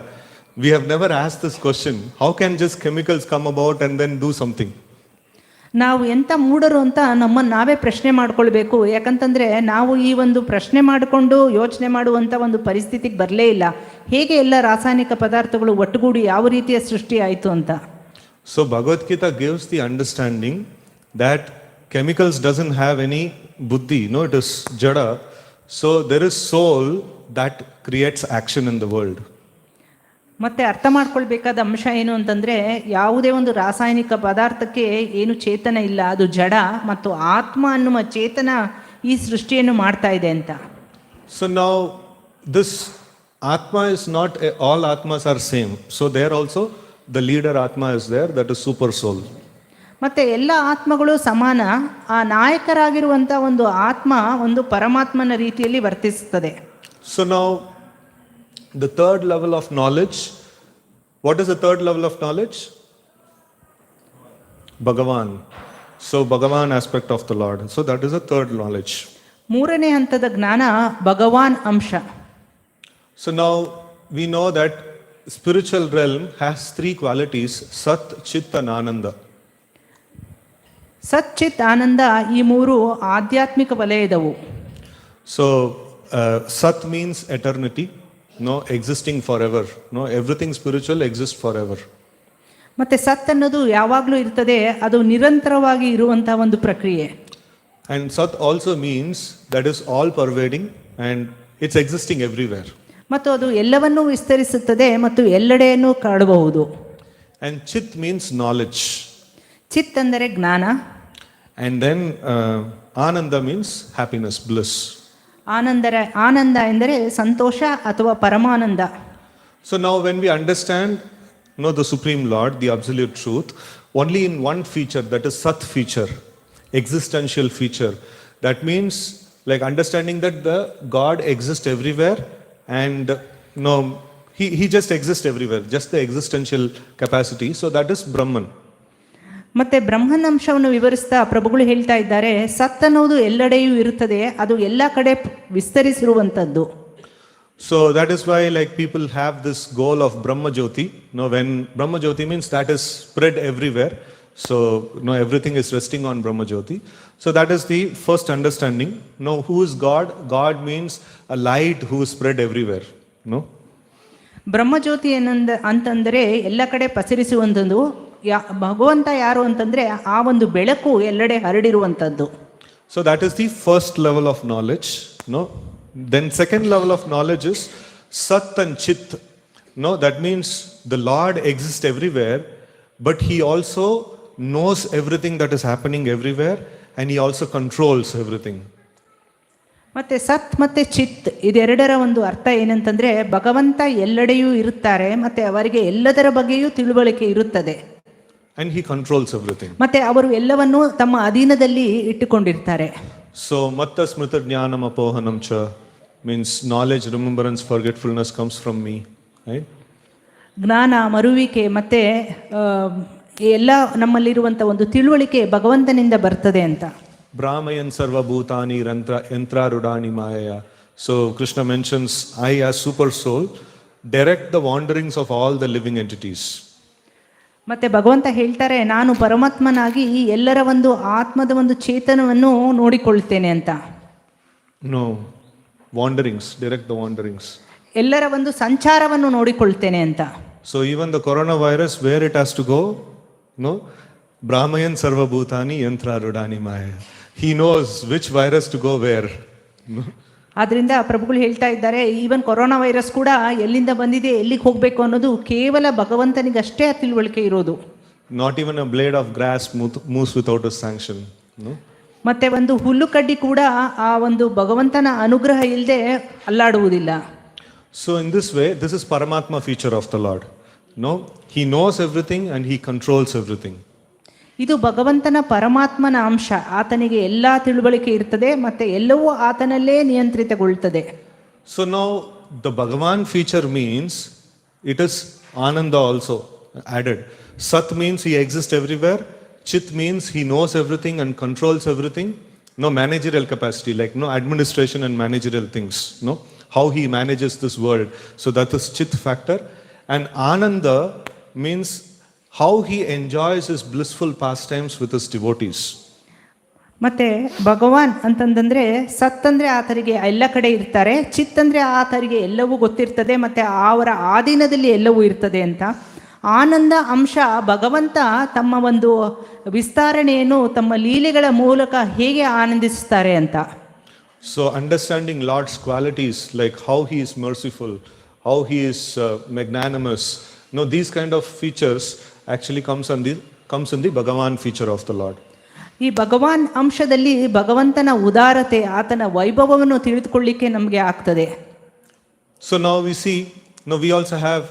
We have never asked this question. How can just chemicals come about and then do something? ನಾವು ಎಂಥ ಮೂಢರು ಅಂತ ನಮ್ಮನ್ನು ನಾವೇ ಪ್ರಶ್ನೆ ಮಾಡ್ಕೊಳ್ಬೇಕು. ಯಾಕಂತಂದರೆ ನಾವು ಈ ಒಂದು ಪ್ರಶ್ನೆ ಮಾಡಿಕೊಂಡು ಯೋಚನೆ ಮಾಡುವಂಥ ಒಂದು ಪರಿಸ್ಥಿತಿಗೆ ಬರಲೇ ಇಲ್ಲ. ಹೇಗೆ ಎಲ್ಲ ರಾಸಾಯನಿಕ ಪದಾರ್ಥಗಳು ಒಟ್ಟುಗೂಡಿ ಯಾವ ರೀತಿಯ ಸೃಷ್ಟಿ ಆಯಿತು ಅಂತ. So Bhagavad Gita gives the understanding that chemicals doesn't have any buddhi. It is jada. So there is soul that creates action in the world. ಮತ್ತು ಅರ್ಥ ಮಾಡ್ಕೊಳ್ಬೇಕಾದ ಅಂಶ ಏನು ಅಂತಂದರೆ, ಯಾವುದೇ ಒಂದು ರಾಸಾಯನಿಕ ಪದಾರ್ಥಕ್ಕೆ ಏನು ಚೇತನ ಇಲ್ಲ, ಅದು ಜಡ, ಮತ್ತು ಆತ್ಮ ಅನ್ನುವ ಚೇತನ ಈ ಸೃಷ್ಟಿಯನ್ನು ಮಾಡ್ತಾ ಇದೆ ಅಂತ. So now this Atma is not, all Atmas are same. So there also the leader Atma is there, that is super soul. ಮತ್ತು ಎಲ್ಲ ಆತ್ಮಗಳು ಸಮಾನ. ಆ ನಾಯಕರಾಗಿರುವಂಥ ಒಂದು ಆತ್ಮ ಒಂದು ಪರಮಾತ್ಮನ ರೀತಿಯಲ್ಲಿ ವರ್ತಿಸುತ್ತದೆ. So now the third level of knowledge, what is the third level of knowledge? Bhagavan. So Bhagavan aspect of the Lord. So that is a third knowledge. ಮೂರನೇ ಹಂತದ ಜ್ಞಾನ ಭಗವಾನ್ ಅಂಶ. So now we know that spiritual realm has three qualities: Sat, Chit and Ananda. ಸತ್ ಚಿತ್ ಆನಂದ ಈ ಮೂರು ಆಧ್ಯಾತ್ಮಿಕ ವಲಯದವು. So Sat means eternity, no, existing forever. No, everything spiritual exists forever. ಮತ್ತೆ ಸತ್ ಅನ್ನೋದು ಯಾವಾಗಲೂ ಇರ್ತದೆ, ಅದು ನಿರಂತರವಾಗಿ ಇರುವಂತಹ ಒಂದು ಪ್ರಕ್ರಿಯೆ. And Sat also means that is all pervading and it's existing everywhere. ಮತ್ತು ಅದು ಎಲ್ಲವನ್ನೂ ವಿಸ್ತರಿಸುತ್ತದೆ ಮತ್ತು ಎಲ್ಲೆಡೆಯನ್ನು ಕಾಣಬಹುದು. And Chit means knowledge. ಚಿತ್ ಅಂದರೆ ಜ್ಞಾನ. And then Ananda means happiness, bliss. ಆನಂದ ಎಂದರೆ ಸಂತೋಷ ಅಥವಾ ಪರಮಾನಂದ. So now when we understand, the Supreme Lord, the absolute truth, only in one feature, that is Sat feature, existential feature. That means like understanding that the God exists everywhere and he just exists everywhere, just the existential capacity. So that is Brahman. ಮತ್ತೆ ಬ್ರಹ್ಮನ ಅಂಶವನ್ನು ವಿವರಿಸ್ತಾ ಪ್ರಭುಗಳು ಹೇಳ್ತಾ ಇದ್ದಾರೆ, ಸತ್ ಅನ್ನೋದು ಎಲ್ಲೆಡೆಯೂ ಇರುತ್ತದೆ, ಅದು ಎಲ್ಲ ಕಡೆ ವಿಸ್ತರಿಸಿರುವಂಥದ್ದು. So that is why like people have this goal of Brahma Jyoti. When Brahma Jyoti means that is spread everywhere. So everything is resting on Brahma Jyoti. So that is the first understanding. Who is God? God means a light who is spread everywhere. ಬ್ರಹ್ಮಜ್ಯೋತಿ ಅಂತಂದರೆ ಎಲ್ಲ ಕಡೆ ಪಸರಿಸುವಂಥದ್ದು. ಭಗವಂತ ಯಾರು ಅಂತಂದ್ರೆ ಆ ಒಂದು ಬೆಳಕು ಎಲ್ಲೆಡೆ ಹರಡಿರುವಂಥದ್ದು. So that is the first level of knowledge. Then second level of knowledge is Sat and Chit. That means the Lord exists everywhere, but he also knows everything that is happening everywhere and he also controls everything. ಮತ್ತೆ ಸತ್ ಮತ್ತೆ ಚಿತ್ ಇದೆರಡರ ಒಂದು ಅರ್ಥ ಏನಂತಂದ್ರೆ ಭಗವಂತ ಎಲ್ಲೆಡೆಯೂ ಇರುತ್ತಾರೆ ಮತ್ತೆ ಅವರಿಗೆ ಎಲ್ಲದರ ಬಗ್ಗೆಯೂ ತಿಳುವಳಿಕೆ ಇರುತ್ತದೆ. And he controls everything. ಮತ್ತೆ ಅವರು ಎಲ್ಲವನ್ನೂ ತಮ್ಮ ಅಧೀನದಲ್ಲಿ ಇಟ್ಟುಕೊಂಡಿರ್ತಾರೆ. So matta smrita jnanam apohanam cha means knowledge, remembrance, forgetfulness comes from me, right? ಜ್ಞಾನ, ಮರುವಿಕೆ ಮತ್ತೆ ಎಲ್ಲ ನಮ್ಮಲ್ಲಿರುವಂಥ ಒಂದು ತಿಳುವಳಿಕೆ ಭಗವಂತನಿಂದ ಬರ್ತದೆ ಅಂತ. Brahmayan sarva bhutani yantra rudani maya. So Krishna mentions I as super soul direct the wanderings of all the living entities. ಮತ್ತೆ ಭಗವಂತ ಹೇಳ್ತಾರೆ, ನಾನು ಪರಮಾತ್ಮನಾಗಿ ಈ ಎಲ್ಲರ ಒಂದು ಆತ್ಮದ ಒಂದು ಚೇತನವನ್ನು ನೋಡಿಕೊಳ್ತೇನೆ ಅಂತ. Wanderings, direct the wanderings. ಎಲ್ಲರ ಒಂದು ಸಂಚಾರವನ್ನು ನೋಡಿಕೊಳ್ತೇನೆ ಅಂತ. So even the coronavirus, where it has to go, Brahmayan sarva bhutani yantra rudani maya. He knows which virus to go where. ಆದ್ರಿಂದ ಪ್ರಭುಗಳು ಹೇಳ್ತಾ ಇದ್ದಾರೆ, ಈವನ್ ಕೊರೋನಾ ವೈರಸ್ ಕೂಡ ಎಲ್ಲಿಂದ ಬಂದಿದೆ, ಎಲ್ಲಿಗೆ ಹೋಗಬೇಕು ಅನ್ನೋದು ಕೇವಲ ಭಗವಂತನಿಗಷ್ಟೇ ಆ ತಿಳುವಳಿಕೆ ಇರೋದು. Not even a blade of grass moves without a sanction. ಮತ್ತೆ ಒಂದು ಹುಲ್ಲು ಕಡ್ಡಿ ಕೂಡ ಆ ಒಂದು ಭಗವಂತನ ಅನುಗ್ರಹ ಇಲ್ಲದೆ ಅಲ್ಲಾಡುವುದಿಲ್ಲ. So in this way, this is Paramatma feature of the Lord. He knows everything and he controls everything. ಇದು ಭಗವಂತನ ಪರಮಾತ್ಮನ ಅಂಶ. ಆತನಿಗೆ ಎಲ್ಲ ತಿಳುವಳಿಕೆ ಇರ್ತದೆ ಮತ್ತೆ ಎಲ್ಲವೂ ಆತನಲ್ಲೇ ನಿಯಂತ್ರಿತಗೊಳ್ತದೆ. So now the Bhagavan feature means it is Ananda also added. Sat means he exists everywhere. Chit means he knows everything and controls everything. Managerial capacity, like administration and managerial things. How he manages this world. So that is Chit factor. And Ananda means how he enjoys his blissful pastimes with his devotees. ಮತ್ತೆ ಭಗವಾನ್ ಅಂತಂದ್ರೆ ಸತ್ ಅಂದ್ರೆ ಆತರಿಗೆ ಎಲ್ಲ ಕಡೆ ಇರ್ತಾರೆ, ಚಿತ್ ಅಂದ್ರೆ ಆತರಿಗೆ ಎಲ್ಲವೂ ಗೊತ್ತಿರ್ತದೆ ಮತ್ತೆ ಅವರ ಆಧೀನದಲ್ಲಿ ಎಲ್ಲವೂ ಇರ್ತದೆ ಅಂತ. ಆನಂದ ಅಂಶ ಭಗವಂತ ತಮ್ಮ ಒಂದು ವಿಸ್ತರಣೆಯನ್ನು ತಮ್ಮ ಲೀಲೆಗಳ ಮೂಲಕ ಹೇಗೆ ಆನಂದಿಸುತ್ತಾರೆ ಅಂತ. So understanding Lord's qualities, like how he is merciful, how he is magnanimous, these kind of features actually comes in the Bhagavan feature of the Lord. ಈ ಭಗವಾನ್ ಅಂಶದಲ್ಲಿ ಭಗವಂತನ ಉದಾರತೆ, ಆತನ ವೈಭವವನ್ನು ತಿಳಿದುಕೊಳ್ಳಿಕ್ಕೆ ನಮಗೆ ಆಗ್ತದೆ. So now we see, we also have,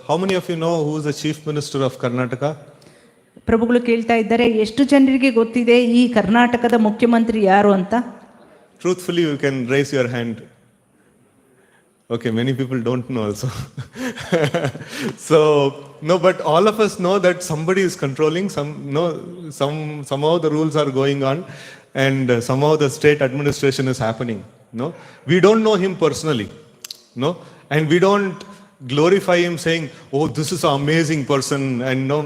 how many of you know who is the Chief Minister of Karnataka? ಪ್ರಭುಗಳು ಕೇಳ್ತಾ ಇದ್ದಾರೆ, ಎಷ್ಟು ಜನರಿಗೆ ಗೊತ್ತಿದೆ ಈ ಕರ್ನಾಟಕದ ಮುಖ್ಯಮಂತ್ರಿ ಯಾರು ಅಂತ? Truthfully, you can raise your hand. Okay, many people don't know also. So, no, but all of us know that somebody is controlling, somehow the rules are going on, and somehow the state administration is happening. No, we don't know him personally, no, and we don't glorify him saying, oh, this is an amazing person, and no,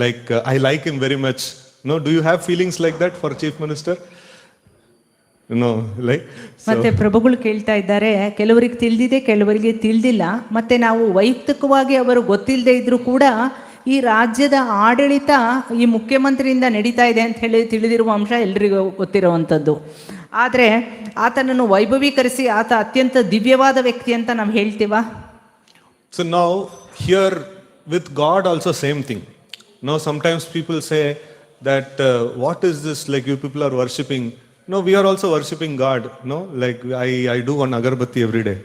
like I like him very much. No, do you have feelings like that for Chief Minister? No, like so. ಮತ್ತೆ ಪ್ರಭುಗಳು ಕೇಳ್ತಾ ಇದ್ದಾರೆ, ಕೆಲವರಿಗೆ ತಿಳಿದಿದೆ, ಕೆಲವರಿಗೆ ತಿಳಿದಿಲ್ಲ. ಮತ್ತೆ ನಾವು ವೈಯಕ್ತಿಕವಾಗಿ ಅವರು ಗೊತ್ತಿಲ್ಲದೆ ಇದ್ರೂ ಕೂಡ ಈ ರಾಜ್ಯದ ಆಡಳಿತ ಈ ಮುಖ್ಯಮಂತ್ರಿಯಿಂದ ನಡೀತಾ ಇದೆ ಅಂತ ಹೇಳಿ ತಿಳಿದಿರುವ ಅಂಶ ಎಲ್ರಿಗೂ ಗೊತ್ತಿರುವಂಥದ್ದು. ಆದರೆ ಆತನನ್ನು ವೈಭವೀಕರಿಸಿ ಆತ ಅತ್ಯಂತ ದಿವ್ಯವಾದ ವ್ಯಕ್ತಿ ಅಂತ ನಾವು ಹೇಳ್ತೀವ. So now here with God also same thing. Now sometimes people say that what is this, like you people are worshipping. No, we are also worshipping God. No, like I do one Nagarabhavi every day.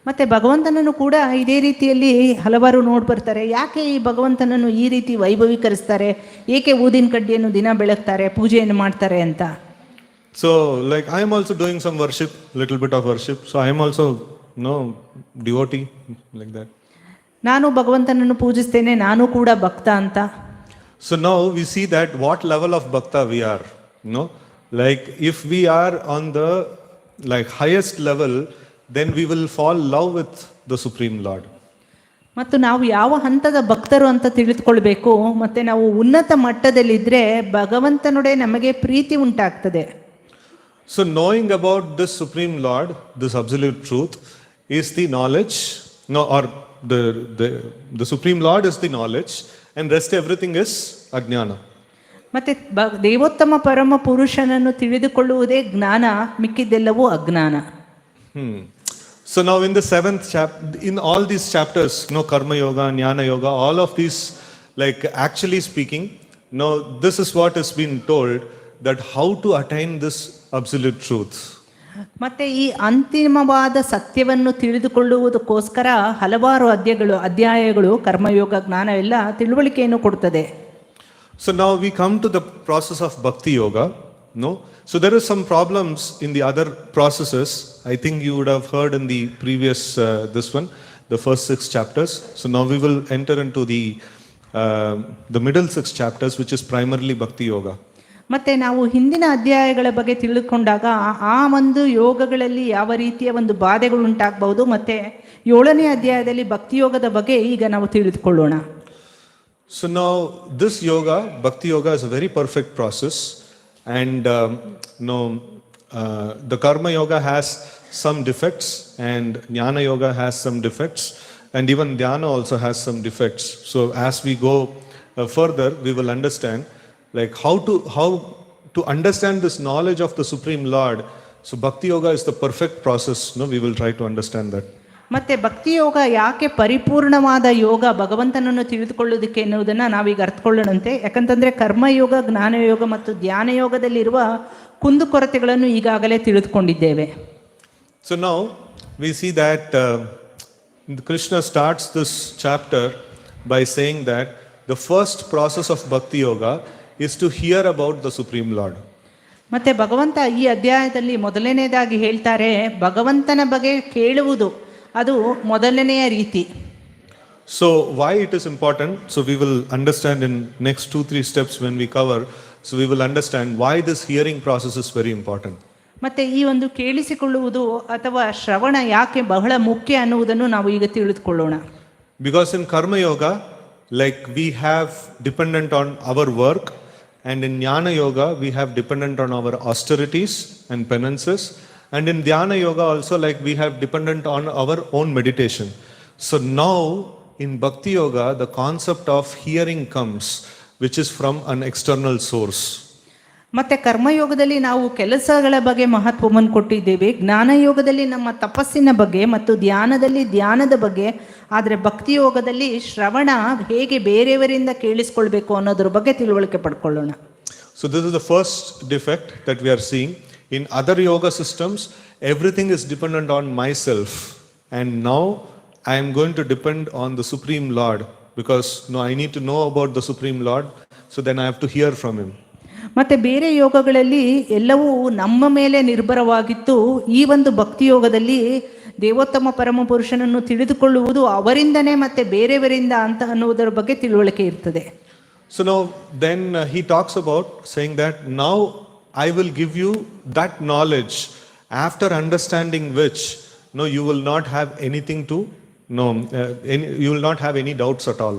ಮತ್ತೆ ಭಗವಂತನನ್ನು ಕೂಡ ಇದೇ ರೀತಿಯಲ್ಲಿ ಹಲವಾರು ನೋಡಿ ಬರ್ತಾರೆ. ಯಾಕೆ ಈ ಭಗವಂತನನ್ನು ಈ ರೀತಿ ವೈಭವೀಕರಿಸ್ತಾರೆ, ಏಕೆ ಊದಿನ ಕಡ್ಡಿಯನ್ನು ದಿನ ಬೆಳಗ್ತಾರೆ, ಪೂಜೆಯನ್ನು ಮಾಡ್ತಾರೆ ಅಂತ. So like I am also doing some worship, little bit of worship. So I am also devotee like that. ನಾನು ಭಗವಂತನನ್ನು ಪೂಜಿಸ್ತೇನೆ, ನಾನು ಕೂಡ ಭಕ್ತ ಅಂತ. So now we see that what level of bhakta we are. No, like if we are on the like highest level, then we will fall in love with the Supreme Lord. ಮತ್ತು ನಾವು ಯಾವ ಹಂತದ ಭಕ್ತರು ಅಂತ ತಿಳಿದುಕೊಳ್ಬೇಕು. ಮತ್ತೆ ನಾವು ಉನ್ನತ ಮಟ್ಟದಲ್ಲಿದ್ದರೆ ಭಗವಂತನೊಡೆ ನಮಗೆ ಪ್ರೀತಿ ಉಂಟಾಗ್ತದೆ. So knowing about this Supreme Lord, this absolute truth, is the knowledge. No, or the Supreme Lord is the knowledge, and rest everything is ajnana. ಮತ್ತೆ ದೇವೋತ್ತಮ ಪರಮ ಪುರುಷನನ್ನು ತಿಳಿದುಕೊಳ್ಳುವುದೇ ಜ್ಞಾನ, ಮಿಕ್ಕಿದ್ದೆಲ್ಲವೂ ಅಜ್ಞಾನ. So now in the 7th chapter, in all these chapters, karma yoga, jnana yoga, all of these, like actually speaking, this is what has been told, that how to attain this absolute truth. ಮತ್ತೆ ಈ ಅಂತಿಮವಾದ ಸತ್ಯವನ್ನು ತಿಳಿದುಕೊಳ್ಳುವುದಕ್ಕೋಸ್ಕರ ಹಲವಾರು ಅಧ್ಯಾಯಗಳು ಕರ್ಮಯೋಗ, ಜ್ಞಾನ ಎಲ್ಲ ತಿಳುವಳಿಕೆಯನ್ನು ಕೊಡುತ್ತದೆ. So now we come to the process of bhakti yoga. So there is some problems in the other processes. I think you would have heard in the previous this one, the first 6 chapters. So now we will enter into the middle 6 chapters, which is primarily bhakti yoga. ಮತ್ತೆ ನಾವು ಹಿಂದಿನ ಅಧ್ಯಾಯಗಳ ಬಗ್ಗೆ ತಿಳಿದುಕೊಂಡಾಗ ಆ ಒಂದು ಯೋಗಗಳಲ್ಲಿ ಯಾವ ರೀತಿಯ ಒಂದು ಬಾಧೆಗಳು ಉಂಟಾಗಬಹುದು, ಮತ್ತೆ 7ನೇ ಅಧ್ಯಾಯದಲ್ಲಿ ಭಕ್ತಿ ಯೋಗದ ಬಗ್ಗೆ ಈಗ ನಾವು ತಿಳಿದುಕೊಳ್ಳೋಣ. So now this yoga, bhakti yoga, is a very perfect process, and the karma yoga has some defects, and jnana yoga has some defects, and even dhyana also has some defects. So as we go further, we will understand like how to understand this knowledge of the Supreme Lord. So bhakti yoga is the perfect process. We will try to understand that. ಮತ್ತೆ ಭಕ್ತಿ ಯೋಗ ಯಾಕೆ ಪರಿಪೂರ್ಣವಾದ ಯೋಗ ಭಗವಂತನನ್ನು ತಿಳಿದುಕೊಳ್ಳೋದಕ್ಕೆ ಎನ್ನುವುದನ್ನು ನಾವೀಗ ಅರ್ಥಕೊಳ್ಳೋಣಂತೆ. ಯಾಕಂತಂದರೆ ಕರ್ಮಯೋಗ, ಜ್ಞಾನಯೋಗ ಮತ್ತು ಧ್ಯಾನ ಯೋಗದಲ್ಲಿರುವ ಕುಂದುಕೊರತೆಗಳನ್ನು ಈಗಾಗಲೇ ತಿಳಿದುಕೊಂಡಿದ್ದೇವೆ. So now we see that Krishna starts this chapter by saying that the first process of bhakti yoga is to hear about the Supreme Lord. ಮತ್ತೆ ಭಗವಂತ ಈ ಅಧ್ಯಾಯದಲ್ಲಿ ಮೊದಲನೇದಾಗಿ ಹೇಳ್ತಾರೆ, ಭಗವಂತನ ಬಗ್ಗೆ ಕೇಳುವುದು ಅದು ಮೊದಲನೆಯ ರೀತಿ. So why it is important? So we will understand in next 2-3 steps when we cover. So we will understand why this hearing process is very important. ಮತ್ತೆ ಈ ಒಂದು ಕೇಳಿಸಿಕೊಳ್ಳುವುದು ಅಥವಾ ಶ್ರವಣ ಯಾಕೆ ಬಹಳ ಮುಖ್ಯ ಅನ್ನುವುದನ್ನು ನಾವು ಈಗ ತಿಳಿದುಕೊಳ್ಳೋಣ. Because in karma yoga, like we have dependent on our work, and in jnana yoga we have dependent on our austerities and penances, and in dhyana yoga also, like we have dependent on our own meditation. So now in bhakti yoga the concept of hearing comes, which is from an external source. ಮತ್ತೆ ಕರ್ಮಯೋಗದಲ್ಲಿ ನಾವು ಕೆಲಸಗಳ ಬಗ್ಗೆ ಮಹತ್ವವನ್ನು ಕೊಟ್ಟಿದ್ದೇವೆ, ಜ್ಞಾನಯೋಗದಲ್ಲಿ ನಮ್ಮ ತಪಸ್ಸಿನ ಬಗ್ಗೆ ಮತ್ತು ಧ್ಯಾನದಲ್ಲಿ ಧ್ಯಾನದ ಬಗ್ಗೆ. ಆದರೆ ಭಕ್ತಿ ಯೋಗದಲ್ಲಿ ಶ್ರವಣ ಹೇಗೆ ಬೇರೆಯವರಿಂದ ಕೇಳಿಸ್ಕೊಳ್ಬೇಕು ಅನ್ನೋದ್ರ ಬಗ್ಗೆ ತಿಳುವಳಿಕೆ ಪಡ್ಕೊಳ್ಳೋಣ. So this is the first defect that we are seeing. In other yoga systems, everything is dependent on myself, and now I am going to depend on the Supreme Lord, because I need to know about the Supreme Lord, so then I have to hear from him. ಮತ್ತೆ ಬೇರೆ ಯೋಗಗಳಲ್ಲಿ ಎಲ್ಲವೂ ನಮ್ಮ ಮೇಲೆ ನಿರ್ಭರವಾಗಿತ್ತು. ಈ ಒಂದು ಭಕ್ತಿ ಯೋಗದಲ್ಲಿ ದೇವೋತ್ತಮ ಪರಮ ಪುರುಷನನ್ನು ತಿಳಿದುಕೊಳ್ಳುವುದು ಅವರಿಂದನೇ ಮತ್ತೆ ಬೇರೆಯವರಿಂದ ಅಂತ ಅನ್ನುವುದರ ಬಗ್ಗೆ ತಿಳುವಳಿಕೆ ಇರ್ತದೆ. So now then he talks about saying that now I will give you that knowledge after understanding which no you will not have anything to no you will not have any doubts at all.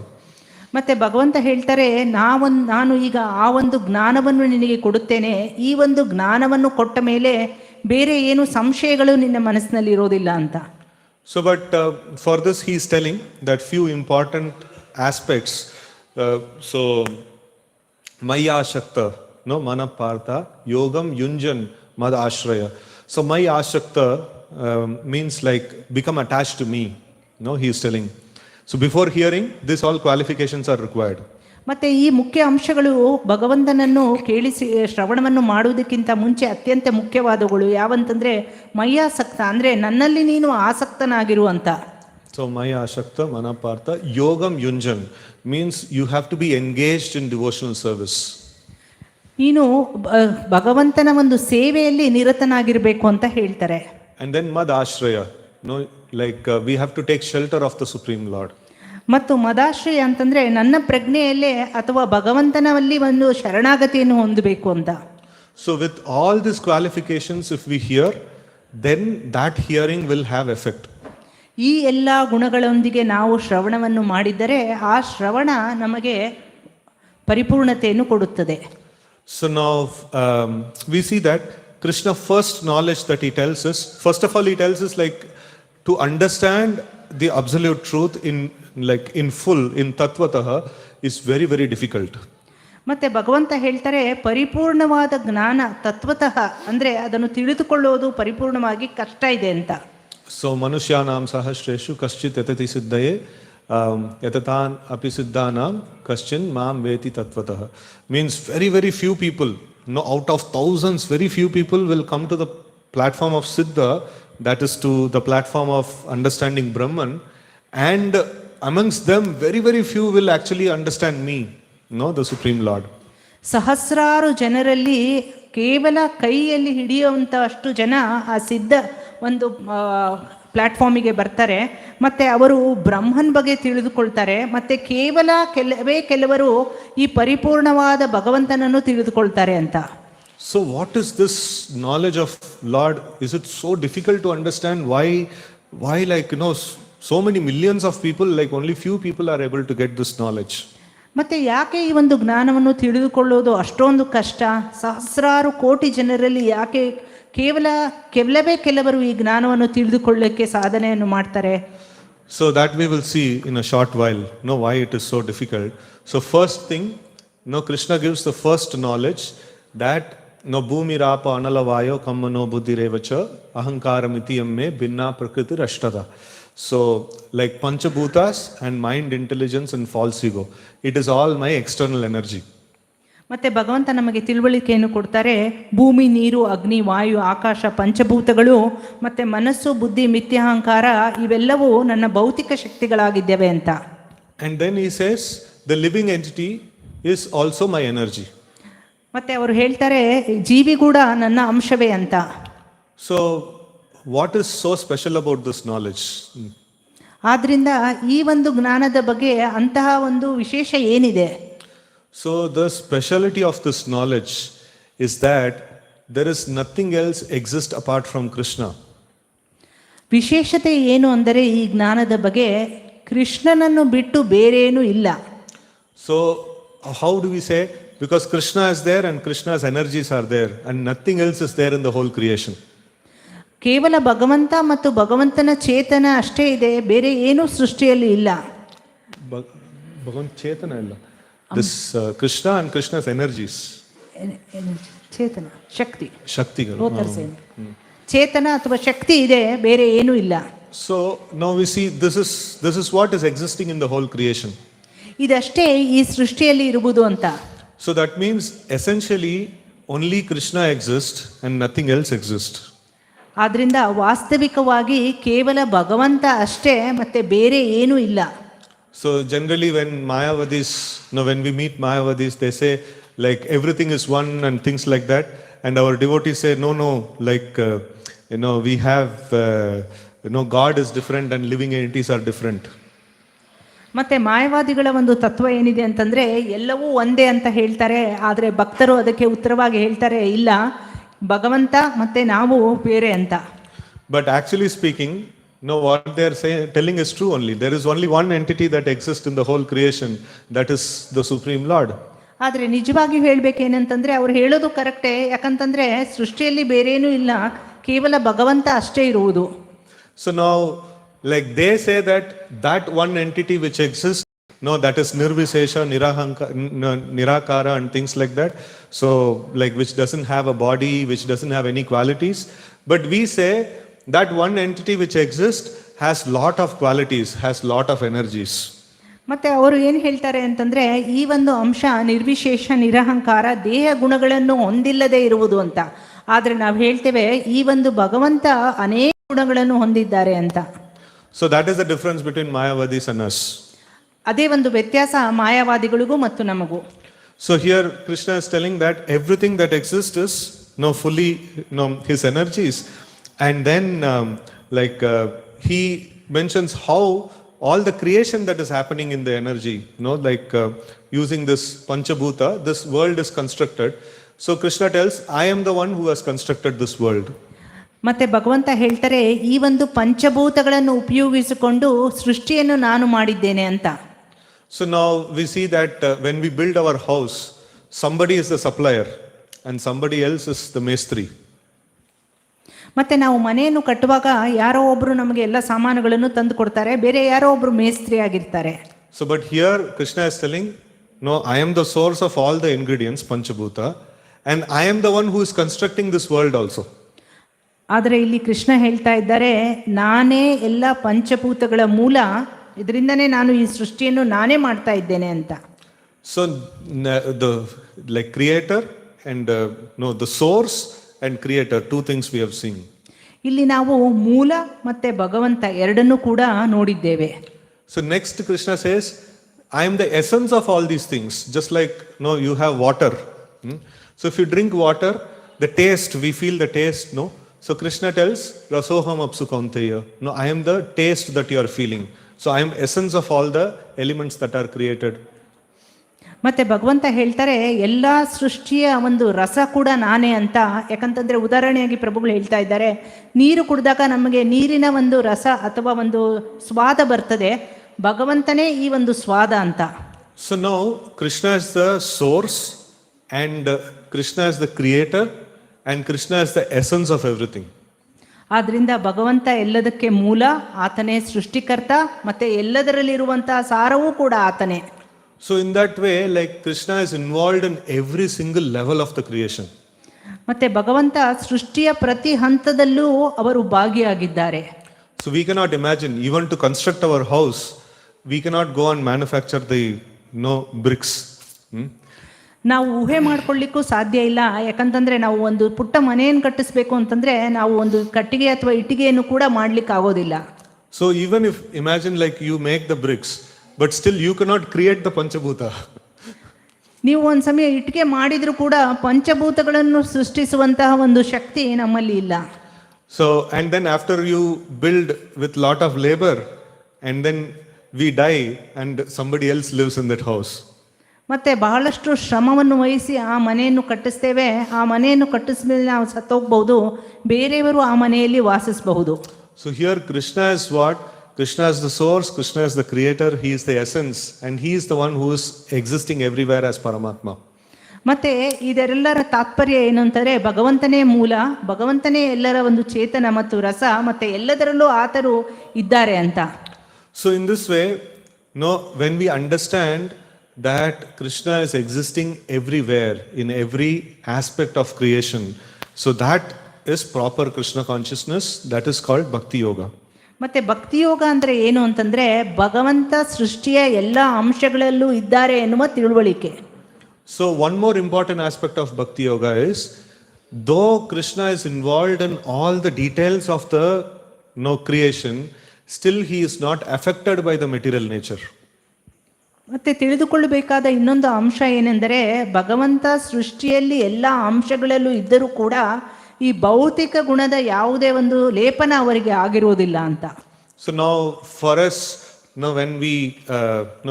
ಮತ್ತೆ ಭಗವಂತ ಹೇಳ್ತಾರೆ, ನಾನು ಈಗ ಆ ಒಂದು ಜ್ಞಾನವನ್ನು ನಿನಗೆ ಕೊಡುತ್ತೇನೆ, ಈ ಒಂದು ಜ್ಞಾನವನ್ನು ಕೊಟ್ಟ ಮೇಲೆ ಬೇರೆ ಏನು ಸಂಶಯಗಳು ನಿನ್ನ ಮನಸ್ಸಿನಲ್ಲಿ ಇರೋದಿಲ್ಲ ಅಂತ. So but for this he is telling that few important aspects. So maya shakta no manapartha yogam yunjan mad ashraya. So maya shakta means like become attached to me, no he is telling. So before hearing this all qualifications are required. ಮತ್ತೆ ಈ ಮುಖ್ಯ ಅಂಶಗಳು ಭಗವಂತನನ್ನು ಕೇಳಿಸಿ ಶ್ರವಣವನ್ನು ಮಾಡುವುದಕ್ಕಿಂತ ಮುಂಚೆ ಅತ್ಯಂತ ಮುಖ್ಯವಾದವುಗಳು ಯಾವಂತಂದ್ರೆ ಮಯ್ಯಾಸಕ್ತ ಅಂದ್ರೆ ನನ್ನಲ್ಲಿ ನೀನು ಆಸಕ್ತನಾಗಿರುವಂತ. So maya ashakta manapartha yogam yunjan means you have to be engaged in devotional service. ನೀನು ಭಗವಂತನ ಒಂದು ಸೇವೆಯಲ್ಲಿ ನಿರತನಾಗಿರಬೇಕು ಅಂತ ಹೇಳ್ತಾರೆ. And then mad ashraya, no like we have to take shelter of the supreme lord. ಮತ್ತು ಮದಾಶ್ರಯ ಅಂತಂದ್ರೆ ನನ್ನ ಪ್ರಜ್ಞೆಯಲ್ಲೇ ಅಥವಾ ಭಗವಂತನಲ್ಲಿ ಒಂದು ಶರಣಾಗತಿಯನ್ನು ಹೊಂದಬೇಕು ಅಂತ. So with all these qualifications if we hear, then that hearing will have effect. ಈ ಎಲ್ಲ ಗುಣಗಳೊಂದಿಗೆ ನಾವು ಶ್ರವಣವನ್ನು ಮಾಡಿದರೆ ಆ ಶ್ರವಣ ನಮಗೆ ಪರಿಪೂರ್ಣತೆಯನ್ನು ಕೊಡುತ್ತದೆ. So now we see that Krishna first knowledge that he tells us, first of all he tells us like to understand the absolute truth in full in tatvatah is very very difficult. ಮತ್ತೆ ಭಗವಂತ ಹೇಳ್ತಾರೆ ಪರಿಪೂರ್ಣವಾದ ಜ್ಞಾನ ತತ್ವತಃ ಅಂದ್ರೆ ಅದನ್ನು ತಿಳಿದುಕೊಳ್ಳುವುದು ಪರಿಪೂರ್ಣವಾಗಿ ಕಷ್ಟ ಇದೆ ಅಂತ. So manushyanam sahasreshu kaschit yatati siddhaye yatatan api siddhanam kaschin mam veti tatvatah means very very few people, no out of thousands very few people will come to the platform of siddha, that is to the platform of understanding Brahman, and amongst them very very few will actually understand me, no the supreme lord. ಸಹಸ್ರಾರು ಜನರಲ್ಲಿ ಕೇವಲ ಕೈಯಲ್ಲಿ ಹಿಡಿಯುವಂಥ ಅಷ್ಟು ಜನ ಆ ಸಿದ್ಧ ಒಂದು ಪ್ಲಾಟ್ಫಾರ್ಮಿಗೆ ಬರ್ತಾರೆ, ಮತ್ತೆ ಅವರು ಬ್ರಹ್ಮನ್ ಬಗ್ಗೆ ತಿಳಿದುಕೊಳ್ತಾರೆ, ಮತ್ತೆ ಕೇವಲ ಕೆಲವರು ಈ ಪರಿಪೂರ್ಣವಾದ ಭಗವಂತನನ್ನು ತಿಳಿದುಕೊಳ್ತಾರೆ ಅಂತ. So what is this knowledge of Lord? Is it so difficult to understand? Why like so many millions of people, like only few people are able to get this knowledge? ಮತ್ತೆ ಯಾಕೆ ಈ ಒಂದು ಜ್ಞಾನವನ್ನು ತಿಳಿದುಕೊಳ್ಳೋದು ಅಷ್ಟೊಂದು ಕಷ್ಟ? ಸಹಸ್ರಾರು ಕೋಟಿ ಜನರಲ್ಲಿ ಯಾಕೆ ಕೆಲವೇ ಕೆಲವರು ಈ ಜ್ಞಾನವನ್ನು ತಿಳಿದುಕೊಳ್ಳಕ್ಕೆ ಸಾಧನೆಯನ್ನು ಮಾಡ್ತಾರೆ? So that we will see in a short while, why it is so difficult. So first thing, Krishna gives the first knowledge that bhumi rapa anala vayo kammano buddhirevacha ahankaramiti yamme binna prakriti rashtada. So like panchabhutas and mind, intelligence and false ego, it is all my external energy. ಮತ್ತೆ ಭಗವಂತ ನಮಗೆ ತಿಳುವಳಿಕೆಯನ್ನು ಕೊಡ್ತಾರೆ, ಭೂಮಿ, ನೀರು, ಅಗ್ನಿ, ವಾಯು, ಆಕಾಶ, ಪಂಚಭೂತಗಳು ಮತ್ತೆ ಮನಸ್ಸು, ಬುದ್ಧಿ, ಮಿಥ್ಯಾಹಂಕಾರ ಇವೆಲ್ಲವೂ ನನ್ನ ಭೌತಿಕ ಶಕ್ತಿಗಳಾಗಿದ್ದೇವೆ ಅಂತ. And then he says the living entity is also my energy. ಮತ್ತೆ ಅವರು ಹೇಳ್ತಾರೆ ಜೀವಿ ಕೂಡ ನನ್ನ ಅಂಶವೇ ಅಂತ. So what is so special about this knowledge? ಆದ್ರಿಂದ ಈ ಒಂದು ಜ್ಞಾನದ ಬಗ್ಗೆ ಅಂತಹ ಒಂದು ವಿಶೇಷ ಏನಿದೆ? So the speciality of this knowledge is that there is nothing else exist apart from Krishna. ವಿಶೇಷತೆ ಏನು ಅಂದರೆ ಈ ಜ್ಞಾನದ ಬಗ್ಗೆ ಕೃಷ್ಣನನ್ನು ಬಿಟ್ಟು ಬೇರೇನೂ ಇಲ್ಲ. So how do we say? Because Krishna is there and Krishna's energies are there and nothing else is there in the whole creation. ಕೇವಲ ಭಗವಂತ ಮತ್ತು ಭಗವಂತನ ಚೇತನ ಅಷ್ಟೇ ಇದೆ, ಬೇರೆ ಏನೂ ಸೃಷ್ಟಿಯಲ್ಲಿ ಇಲ್ಲ. ಭಗವಂತ ಚೇತನ ಇಲ್ಲ. This Krishna and Krishna's energies. ಚೇತನ ಶಕ್ತಿಗಳು. ಚೇತನ ಅಥವಾ ಶಕ್ತಿ ಇದೆ, ಬೇರೆ ಏನೂ ಇಲ್ಲ. So now we see this is what is existing in the whole creation. ಇದಷ್ಟೇ ಈ ಸೃಷ್ಟಿಯಲ್ಲಿ ಇರುವುದು ಅಂತ. So that means essentially only Krishna exists and nothing else exists. ಆದ್ರಿಂದ ವಾಸ್ತವಿಕವಾಗಿ ಕೇವಲ ಭಗವಂತ ಅಷ್ಟೇ, ಮತ್ತೆ ಬೇರೆ ಏನೂ ಇಲ್ಲ. So generally when Mayavadis, when we meet Mayavadis, they say like everything is one and things like that, and our devotees say no, like we have God is different and living entities are different. ಮತ್ತೆ ಮಾಯವಾದಿಗಳ ಒಂದು ತತ್ವ ಏನಿದೆ ಅಂತಂದ್ರೆ ಎಲ್ಲವೂ ಒಂದೇ ಅಂತ ಹೇಳ್ತಾರೆ, ಆದರೆ ಭಕ್ತರು ಅದಕ್ಕೆ ಉತ್ತರವಾಗಿ ಹೇಳ್ತಾರೆ ಇಲ್ಲ, ಭಗವಂತ ಮತ್ತೆ ನಾವು ಬೇರೆ ಅಂತ. But actually speaking, no, what they are saying, telling is true only. There is only one entity that exists in the whole creation, that is the Supreme Lord. ಆದರೆ ನಿಜವಾಗಿ ಹೇಳ್ಬೇಕೇನಂತಂದ್ರೆ ಅವ್ರು ಹೇಳೋದು ಕರೆಕ್ಟೇ, ಯಾಕಂತಂದ್ರೆ ಸೃಷ್ಟಿಯಲ್ಲಿ ಬೇರೇನೂ ಇಲ್ಲ, ಕೇವಲ ಭಗವಂತ ಅಷ್ಟೇ ಇರುವುದು. So now, like they say that one entity which exists, no, that is Nirvisesha, Nirakara and things like that. So like which doesn't have a body, which doesn't have any qualities. But we say that one entity which exists has lot of qualities, has lot of energies. ಮತ್ತೆ ಅವರು ಏನು ಹೇಳ್ತಾರೆ ಅಂತಂದ್ರೆ ಈ ಒಂದು ಅಂಶ ನಿರ್ವಿಶೇಷ ನಿರಹಂಕಾರ ದೇಹ ಗುಣಗಳನ್ನು ಹೊಂದಿಲ್ಲದೆ ಇರುವುದು ಅಂತ. ಆದರೆ ನಾವು ಹೇಳ್ತೇವೆ ಈ ಒಂದು ಭಗವಂತ ಅನೇಕ ಗುಣಗಳನ್ನು ಹೊಂದಿದ್ದಾರೆ ಅಂತ. So that is the difference between Mayavadis and us. ಅದೇ ಒಂದು ವ್ಯತ್ಯಾಸ ಮಾಯಾವಾದಿಗಳಿಗೂ ಮತ್ತು ನಮಗೂ. So here Krishna is telling that everything that exists is fully his energies. And then he mentions how all the creation that is happening in the energy, using this Panchabhuta, this world is constructed. So Krishna tells, I am the one who has constructed this world. ಮತ್ತೆ ಭಗವಂತ ಹೇಳ್ತಾರೆ ಈ ಒಂದು ಪಂಚಭೂತಗಳನ್ನು ಉಪಯೋಗಿಸಿಕೊಂಡು ಸೃಷ್ಟಿಯನ್ನು ನಾನು ಮಾಡಿದ್ದೇನೆ ಅಂತ. So now we see that when we build our house, somebody is the supplier and somebody else is the mestri. ಮತ್ತೆ ನಾವು ಮನೆಯನ್ನು ಕಟ್ಟುವಾಗ ಯಾರೋ ಒಬ್ರು ನಮಗೆ ಎಲ್ಲ ಸಾಮಾನುಗಳನ್ನು ತಂದು ಕೊಡ್ತಾರೆ, ಬೇರೆ ಯಾರೋ ಒಬ್ರು ಮೇಸ್ತ್ರಿ ಆಗಿರ್ತಾರೆ. So but here Krishna is telling, no, I am the source of all the ingredients, Panchabhuta, and I am the one who is constructing this world also. ಆದರೆ ಇಲ್ಲಿ ಕೃಷ್ಣ ಹೇಳ್ತಾ ಇದ್ದಾರೆ ನಾನೇ ಎಲ್ಲ ಪಂಚಭೂತಗಳ ಮೂಲ, ಇದರಿಂದನೇ ನಾನು ಈ ಸೃಷ್ಟಿಯನ್ನು ನಾನೇ ಮಾಡ್ತಾ ಇದ್ದೇನೆ ಅಂತ. So the creator and the source and creator, two things we have seen. ಇಲ್ಲಿ ನಾವು ಮೂಲ ಮತ್ತೆ ಭಗವಂತ ಎರಡನ್ನೂ ಕೂಡ ನೋಡಿದ್ದೇವೆ. So next Krishna says, I am the essence of all these things. Just like you have water. So if you drink water, the taste, we feel the taste, no? So Krishna tells, Rasoham apsu kaunteya. No, I am the taste that you are feeling. So I am essence of all the elements that are created. ಮತ್ತೆ ಭಗವಂತ ಹೇಳ್ತಾರೆ ಎಲ್ಲ ಸೃಷ್ಟಿಯ ಒಂದು ರಸ ಕೂಡ ನಾನೇ ಅಂತ. ಯಾಕಂತಂದ್ರೆ ಉದಾಹರಣೆಯಾಗಿ ಪ್ರಭುಗಳು ಹೇಳ್ತಾ ಇದ್ದಾರೆ, ನೀರು ಕುಡಿದಾಗ ನಮಗೆ ನೀರಿನ ಒಂದು ರಸ ಅಥವಾ ಒಂದು ಸ್ವಾದ ಬರ್ತದೆ, ಭಗವಂತನೇ ಈ ಒಂದು ಸ್ವಾದ ಅಂತ. So now Krishna is the source and Krishna is the creator and Krishna is the essence of everything. ಆದ್ರಿಂದ ಭಗವಂತ ಎಲ್ಲದಕ್ಕೆ ಮೂಲ, ಆತನೇ ಸೃಷ್ಟಿಕರ್ತ, ಮತ್ತೆ ಎಲ್ಲದರಲ್ಲಿರುವಂತಹ ಸಾರವೂ ಕೂಡ ಆತನೇ. So in that way, Krishna is involved in every single level of the creation. ಮತ್ತೆ ಭಗವಂತ ಸೃಷ್ಟಿಯ ಪ್ರತಿ ಹಂತದಲ್ಲೂ ಅವರು ಭಾಗಿಯಾಗಿದ್ದಾರೆ. So we cannot imagine, even to construct our house, we cannot go and manufacture the bricks. ನಾವು ಊಹೆ ಮಾಡ್ಕೊಳ್ಳಿಕ್ಕೂ ಸಾಧ್ಯ ಇಲ್ಲ. ಯಾಕಂತಂದ್ರೆ ನಾವು ಒಂದು ಪುಟ್ಟ ಮನೆಯನ್ನು ಕಟ್ಟಿಸ್ಬೇಕು ಅಂತಂದ್ರೆ ನಾವು ಒಂದು ಕಟ್ಟಿಗೆ ಅಥವಾ ಇಟ್ಟಿಗೆಯನ್ನು ಕೂಡ ಮಾಡ್ಲಿಕ್ಕೆ ಆಗೋದಿಲ್ಲ. So even if imagine you make the bricks, but still you cannot create the Panchabhuta. ನೀವು ಒಂದು ಸಮಯ ಇಟ್ಟಿಗೆ ಮಾಡಿದ್ರು ಕೂಡ ಪಂಚಭೂತಗಳನ್ನು ಸೃಷ್ಟಿಸುವಂತಹ ಒಂದು ಶಕ್ತಿ ನಮ್ಮಲ್ಲಿ ಇಲ್ಲ. So and then after you build with lot of labor and then we die and somebody else lives in that house. ಮತ್ತೆ ಬಹಳಷ್ಟು ಶ್ರಮವನ್ನು ವಹಿಸಿ ಆ ಮನೆಯನ್ನು ಕಟ್ಟಿಸ್ತೇವೆ, ಆ ಮನೆಯನ್ನು ಕಟ್ಟಿಸಿದ ಮೇಲೆ ನಾವು ಸತ್ತೋಗ್ಬಹುದು, ಬೇರೆಯವರು ಆ ಮನೆಯಲ್ಲಿ ವಾಸಿಸಬಹುದು. So here Krishna is what? Krishna is the source, Krishna is the creator, he is the essence and he is the one who is existing everywhere as Paramatma. ಮತ್ತೆ ಇದರೆಲ್ಲರ ತಾತ್ಪರ್ಯ ಏನು ಅಂತಾರೆ, ಭಗವಂತನೇ ಮೂಲ, ಭಗವಂತನೇ ಎಲ್ಲರ ಒಂದು ಚೇತನ ಮತ್ತು ರಸ, ಮತ್ತೆ ಎಲ್ಲದರಲ್ಲೂ ಆತರು ಇದ್ದಾರೆ ಅಂತ. So in this way, when we understand that Krishna is existing everywhere in every aspect of creation, so that is proper Krishna consciousness, that is called Bhakti Yoga. ಮತ್ತೆ ಭಕ್ತಿ ಯೋಗ ಅಂದ್ರೆ ಏನು ಅಂತಂದ್ರೆ ಭಗವಂತ ಸೃಷ್ಟಿಯ ಎಲ್ಲ ಅಂಶಗಳಲ್ಲೂ ಇದ್ದಾರೆ ಎನ್ನುವ ತಿಳುವಳಿಕೆ. So one more important aspect of Bhakti Yoga is, though Krishna is involved in all the details of the creation, still he is not affected by the material nature. ಮತ್ತೆ ತಿಳಿದುಕೊಳ್ಳಬೇಕಾದ ಇನ್ನೊಂದು ಅಂಶ ಏನೆಂದರೆ ಭಗವಂತ ಸೃಷ್ಟಿಯಲ್ಲಿ ಎಲ್ಲ ಅಂಶಗಳಲ್ಲೂ ಇದ್ದರೂ ಕೂಡ ಈ ಭೌತಿಕ ಗುಣದ ಯಾವುದೇ ಒಂದು ಲೇಪನ ಅವರಿಗೆ ಆಗಿರುವುದಿಲ್ಲ ಅಂತ. So now for us, when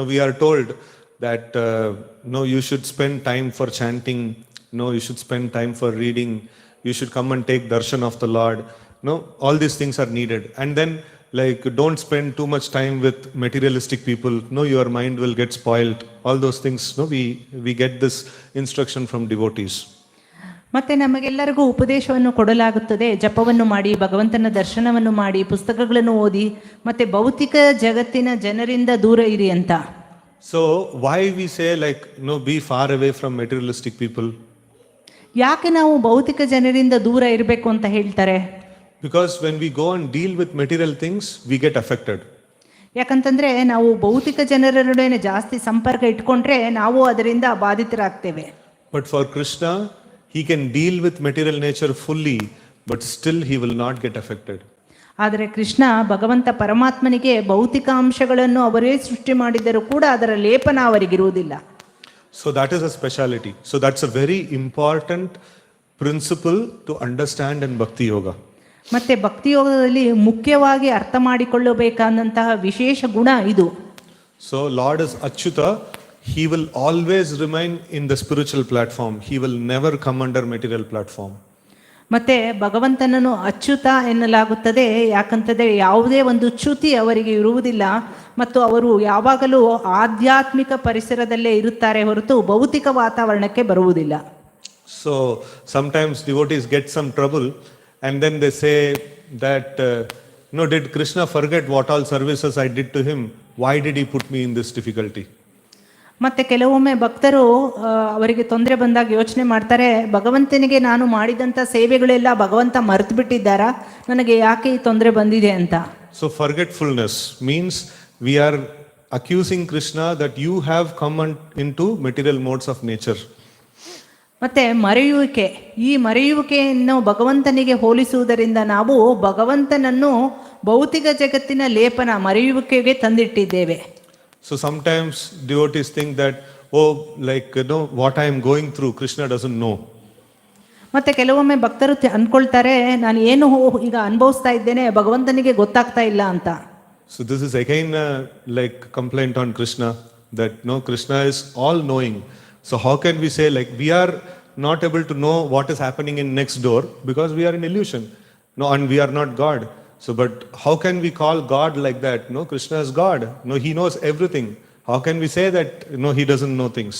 we are told that you should spend time for chanting, you should spend time for reading, you should come and take darshan of the Lord, all these things are needed. And then don't spend too much time with materialistic people, your mind will get spoiled. All those things, we get this instruction from devotees. ಮತ್ತೆ ನಮಗೆಲ್ಲರಿಗೂ ಉಪದೇಶವನ್ನು ಕೊಡಲಾಗುತ್ತದೆ, ಜಪವನ್ನು ಮಾಡಿ, ಭಗವಂತನ ದರ್ಶನವನ್ನು ಮಾಡಿ, ಪುಸ್ತಕಗಳನ್ನು ಓದಿ, ಮತ್ತೆ ಭೌತಿಕ ಜಗತ್ತಿನ ಜನರಿಂದ ದೂರ ಇರಿ ಅಂತ. So why we say be far away from materialistic people? ಯಾಕೆ ನಾವು ಭೌತಿಕ ಜನರಿಂದ ದೂರ ಇರಬೇಕು ಅಂತ ಹೇಳ್ತಾರೆ? Because when we go and deal with material things, we get affected. ಯಾಕಂತಂದ್ರೆ ನಾವು ಭೌತಿಕ ಜನರೊಡನೆ ಜಾಸ್ತಿ ಸಂಪರ್ಕ ಇಟ್ಕೊಂಡ್ರೆ ನಾವು ಅದರಿಂದ ಬಾಧಿತರಾಗ್ತೇವೆ. But for Krishna, he can deal with material nature fully, but still he will not get affected. ಆದರೆ ಕೃಷ್ಣ ಭಗವಂತ ಪರಮಾತ್ಮನಿಗೆ ಭೌತಿಕ ಅಂಶಗಳನ್ನು ಅವರೇ ಸೃಷ್ಟಿ ಮಾಡಿದರೂ ಕೂಡ ಅದರ ಲೇಪನ ಅವರಿಗಿರುವುದಿಲ್ಲ. So that is a speciality. So that's a very important principle to understand in Bhakti Yoga. ಮತ್ತೆ ಭಕ್ತಿ ಯೋಗದಲ್ಲಿ ಮುಖ್ಯವಾಗಿ ಅರ್ಥ ಮಾಡಿಕೊಳ್ಳಬೇಕಾದಂತಹ ವಿಶೇಷ ಗುಣ ಇದು. So Lord is Achyuta. He will always remain in the spiritual platform. He will never come under material platform. ಮತ್ತೆ ಭಗವಂತನನ್ನು ಅಚ್ಯುತ ಎನ್ನಲಾಗುತ್ತದೆ. ಯಾಕಂತಂದ್ರೆ ಯಾವುದೇ ಒಂದು ಚ್ಯುತಿ ಅವರಿಗೆ ಇರುವುದಿಲ್ಲ ಮತ್ತು ಅವರು ಯಾವಾಗಲೂ ಆಧ್ಯಾತ್ಮಿಕ ಪರಿಸರದಲ್ಲೇ ಇರುತ್ತಾರೆ ಹೊರತು ಭೌತಿಕ ವಾತಾವರಣಕ್ಕೆ ಬರುವುದಿಲ್ಲ. So sometimes devotees get some trouble and then they say that did Krishna forget what all services I did to him? Why did he put me in this difficulty? ಮತ್ತೆ ಕೆಲವೊಮ್ಮೆ ಭಕ್ತರು ಅವರಿಗೆ ತೊಂದರೆ ಬಂದಾಗ ಯೋಚನೆ ಮಾಡ್ತಾರೆ, ಭಗವಂತನಿಗೆ ನಾನು ಮಾಡಿದಂಥ ಸೇವೆಗಳೆಲ್ಲ ಭಗವಂತ ಮರೆತು ಬಿಟ್ಟಿದ್ದಾರಾ, ನನಗೆ ಯಾಕೆ ಈ ತೊಂದರೆ ಬಂದಿದೆ ಅಂತ. So forgetfulness means we are accusing Krishna that you have come into material modes of nature. ಮತ್ತೆ ಮರೆಯುವಿಕೆ, ಈ ಮರೆಯುವಿಕೆಯನ್ನು ಭಗವಂತನಿಗೆ ಹೋಲಿಸುವುದರಿಂದ ನಾವು ಭಗವಂತನನ್ನು ಭೌತಿಕ ಜಗತ್ತಿನ ಲೇಪನ ಮರೆಯುವಿಕೆಗೆ ತಂದಿಟ್ಟಿದ್ದೇವೆ. So sometimes devotees think that what I am going through Krishna doesn't know. ಮತ್ತೆ ಕೆಲವೊಮ್ಮೆ ಭಕ್ತರು ಅನ್ಕೊಳ್ತಾರೆ, ನಾನು ಏನು ಈಗ ಅನುಭವಿಸ್ತಾ ಇದ್ದೇನೆ ಭಗವಂತನಿಗೆ ಗೊತ್ತಾಗ್ತಾ ಇಲ್ಲ ಅಂತ. So this is again complaint on Krishna that Krishna is all knowing. So how can we say we are not able to know what is happening in next door because we are in illusion, and we are not God. So but how can we call God like that? Krishna is God. He knows everything. How can we say that he doesn't know things?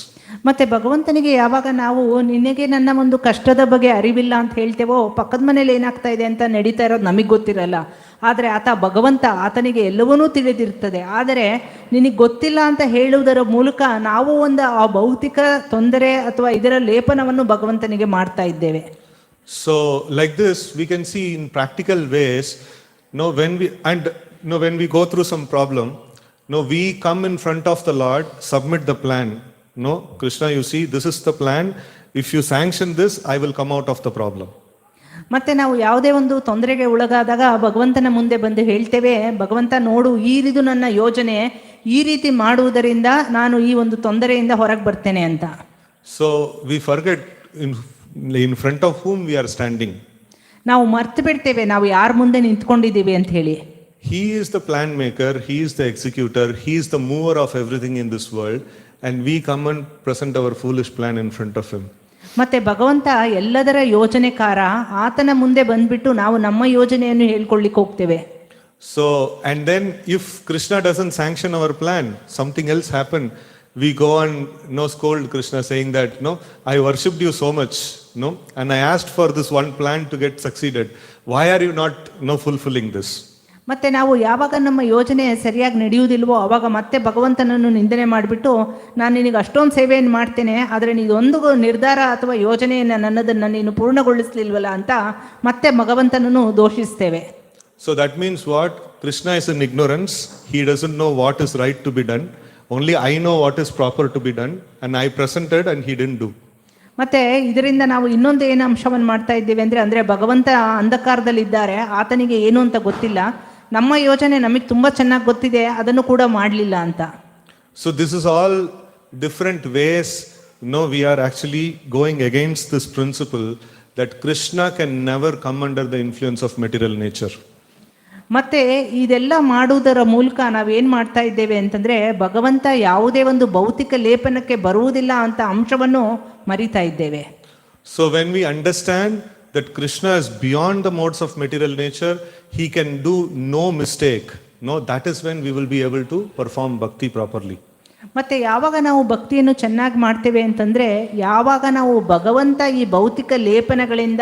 ಮತ್ತೆ ಭಗವಂತನಿಗೆ ಯಾವಾಗ ನಾವು ನಿನಗೆ ನನ್ನ ಒಂದು ಕಷ್ಟದ ಬಗ್ಗೆ ಅರಿವಿಲ್ಲ ಅಂತ ಹೇಳ್ತೇವೋ, ಪಕ್ಕದ ಮನೇಲಿ ಏನಾಗ್ತಾ ಇದೆ ಅಂತ ನಡೀತಾ ಇರೋದು ನಮಗೆ ಗೊತ್ತಿರಲ್ಲ. ಆದರೆ ಭಗವಂತ ಆತನಿಗೆ ಎಲ್ಲವನ್ನೂ ತಿಳಿದಿರ್ತದೆ. ಆದರೆ ನಿನಗೆ ಗೊತ್ತಿಲ್ಲ ಅಂತ ಹೇಳುವುದರ ಮೂಲಕ ನಾವು ಒಂದು ಆ ಭೌತಿಕ ತೊಂದರೆ ಅಥವಾ ಇದರ ಲೇಪನವನ್ನು ಭಗವಂತನಿಗೆ ಮಾಡ್ತಾ ಇದ್ದೇವೆ. So like this we can see in practical ways, when we go through some problem, we come in front of the Lord, submit the plan. Krishna, you see, this is the plan. If you sanction this, I will come out of the problem. ಮತ್ತೆ ನಾವು ಯಾವುದೇ ಒಂದು ತೊಂದರೆಗೆ ಒಳಗಾದಾಗ ಭಗವಂತನ ಮುಂದೆ ಬಂದು ಹೇಳ್ತೇವೆ, ಭಗವಂತ ನೋಡು, ಇದು ನನ್ನ ಯೋಜನೆ, ಈ ರೀತಿ ಮಾಡುವುದರಿಂದ ನಾನು ಈ ಒಂದು ತೊಂದರೆಯಿಂದ ಹೊರಗೆ ಬರ್ತೇನೆ ಅಂತ. So we forget in front of whom we are standing. ನಾವು ಮರ್ತು ಬಿಡ್ತೇವೆ ನಾವು ಯಾರ ಮುಂದೆ ನಿಂತ್ಕೊಂಡಿದ್ದೀವಿ ಅಂತ ಹೇಳಿ. He is the plan maker, he is the executor, he is the mover of everything in this world, and we come and present our foolish plan in front of him. ಮತ್ತೆ ಭಗವಂತ ಎಲ್ಲದರ ಯೋಜನೆಕಾರ, ಆತನ ಮುಂದೆ ಬಂದ್ಬಿಟ್ಟು ನಾವು ನಮ್ಮ ಯೋಜನೆಯನ್ನು ಹೇಳ್ಕೊಳ್ಳಿಕ್ಕೆ ಹೋಗ್ತೇವೆ. So and then if Krishna doesn't sanction our plan, something else happened, we go and scold Krishna saying that I worshipped you so much, and I asked for this one plan to get succeeded. Why are you not fulfilling this? ಮತ್ತೆ ನಾವು ಯಾವಾಗ ನಮ್ಮ ಯೋಜನೆ ಸರಿಯಾಗಿ ನಡೆಯುವುದಿಲ್ವೋ ಅವಾಗ ಮತ್ತೆ ಭಗವಂತನನ್ನು ನಿಂದನೆ ಮಾಡಿಬಿಟ್ಟು, ನಾನು ನಿನಗೆ ಅಷ್ಟೊಂದು ಸೇವೆಯನ್ನು ಮಾಡ್ತೇನೆ, ಆದರೆ ನೀನೊಂದು ನಿರ್ಧಾರ ಅಥವಾ ಯೋಜನೆಯನ್ನು ನನ್ನದನ್ನು ನೀನು ಪೂರ್ಣಗೊಳಿಸಲಿಲ್ವಲ್ಲ ಅಂತ ಮತ್ತೆ ಭಗವಂತನನ್ನು ದೋಷಿಸ್ತೇವೆ. So that means what? Krishna is in ignorance. He doesn't know what is right to be done. Only I know what is proper to be done, and I presented and he didn't do. ಮತ್ತೆ ಇದರಿಂದ ನಾವು ಇನ್ನೊಂದು ಏನು ಅಂಶವನ್ನು ಮಾಡ್ತಾ ಇದ್ದೇವೆ ಅಂದರೆ ಭಗವಂತ ಅಂಧಕಾರದಲ್ಲಿದ್ದಾರೆ, ಆತನಿಗೆ ಏನು ಅಂತ ಗೊತ್ತಿಲ್ಲ, ನಮ್ಮ ಯೋಜನೆ ನಮಗೆ ತುಂಬ ಚೆನ್ನಾಗಿ ಗೊತ್ತಿದೆ, ಅದನ್ನು ಕೂಡ ಮಾಡಲಿಲ್ಲ ಅಂತ. So this is all different ways we are actually going against this principle that Krishna can never come under the influence of material nature. ಮತ್ತೆ ಇದೆಲ್ಲ ಮಾಡುವುದರ ಮೂಲಕ ನಾವೇನು ಮಾಡ್ತಾ ಇದ್ದೇವೆ ಅಂತಂದರೆ ಭಗವಂತ ಯಾವುದೇ ಒಂದು ಭೌತಿಕ ಲೇಪನಕ್ಕೆ ಬರುವುದಿಲ್ಲ ಅಂತ ಅಂಶವನ್ನು ಮರಿತಾ ಇದ್ದೇವೆ. So when we understand that Krishna is beyond the modes of material nature, he can do no mistake. No, that is when we will be able to perform bhakti properly. ಮತ್ತು ಯಾವಾಗ ನಾವು ಭಕ್ತಿಯನ್ನು ಚೆನ್ನಾಗಿ ಮಾಡ್ತೇವೆ ಅಂತಂದರೆ ಯಾವಾಗ ನಾವು ಭಗವಂತ ಈ ಭೌತಿಕ ಲೇಪನಗಳಿಂದ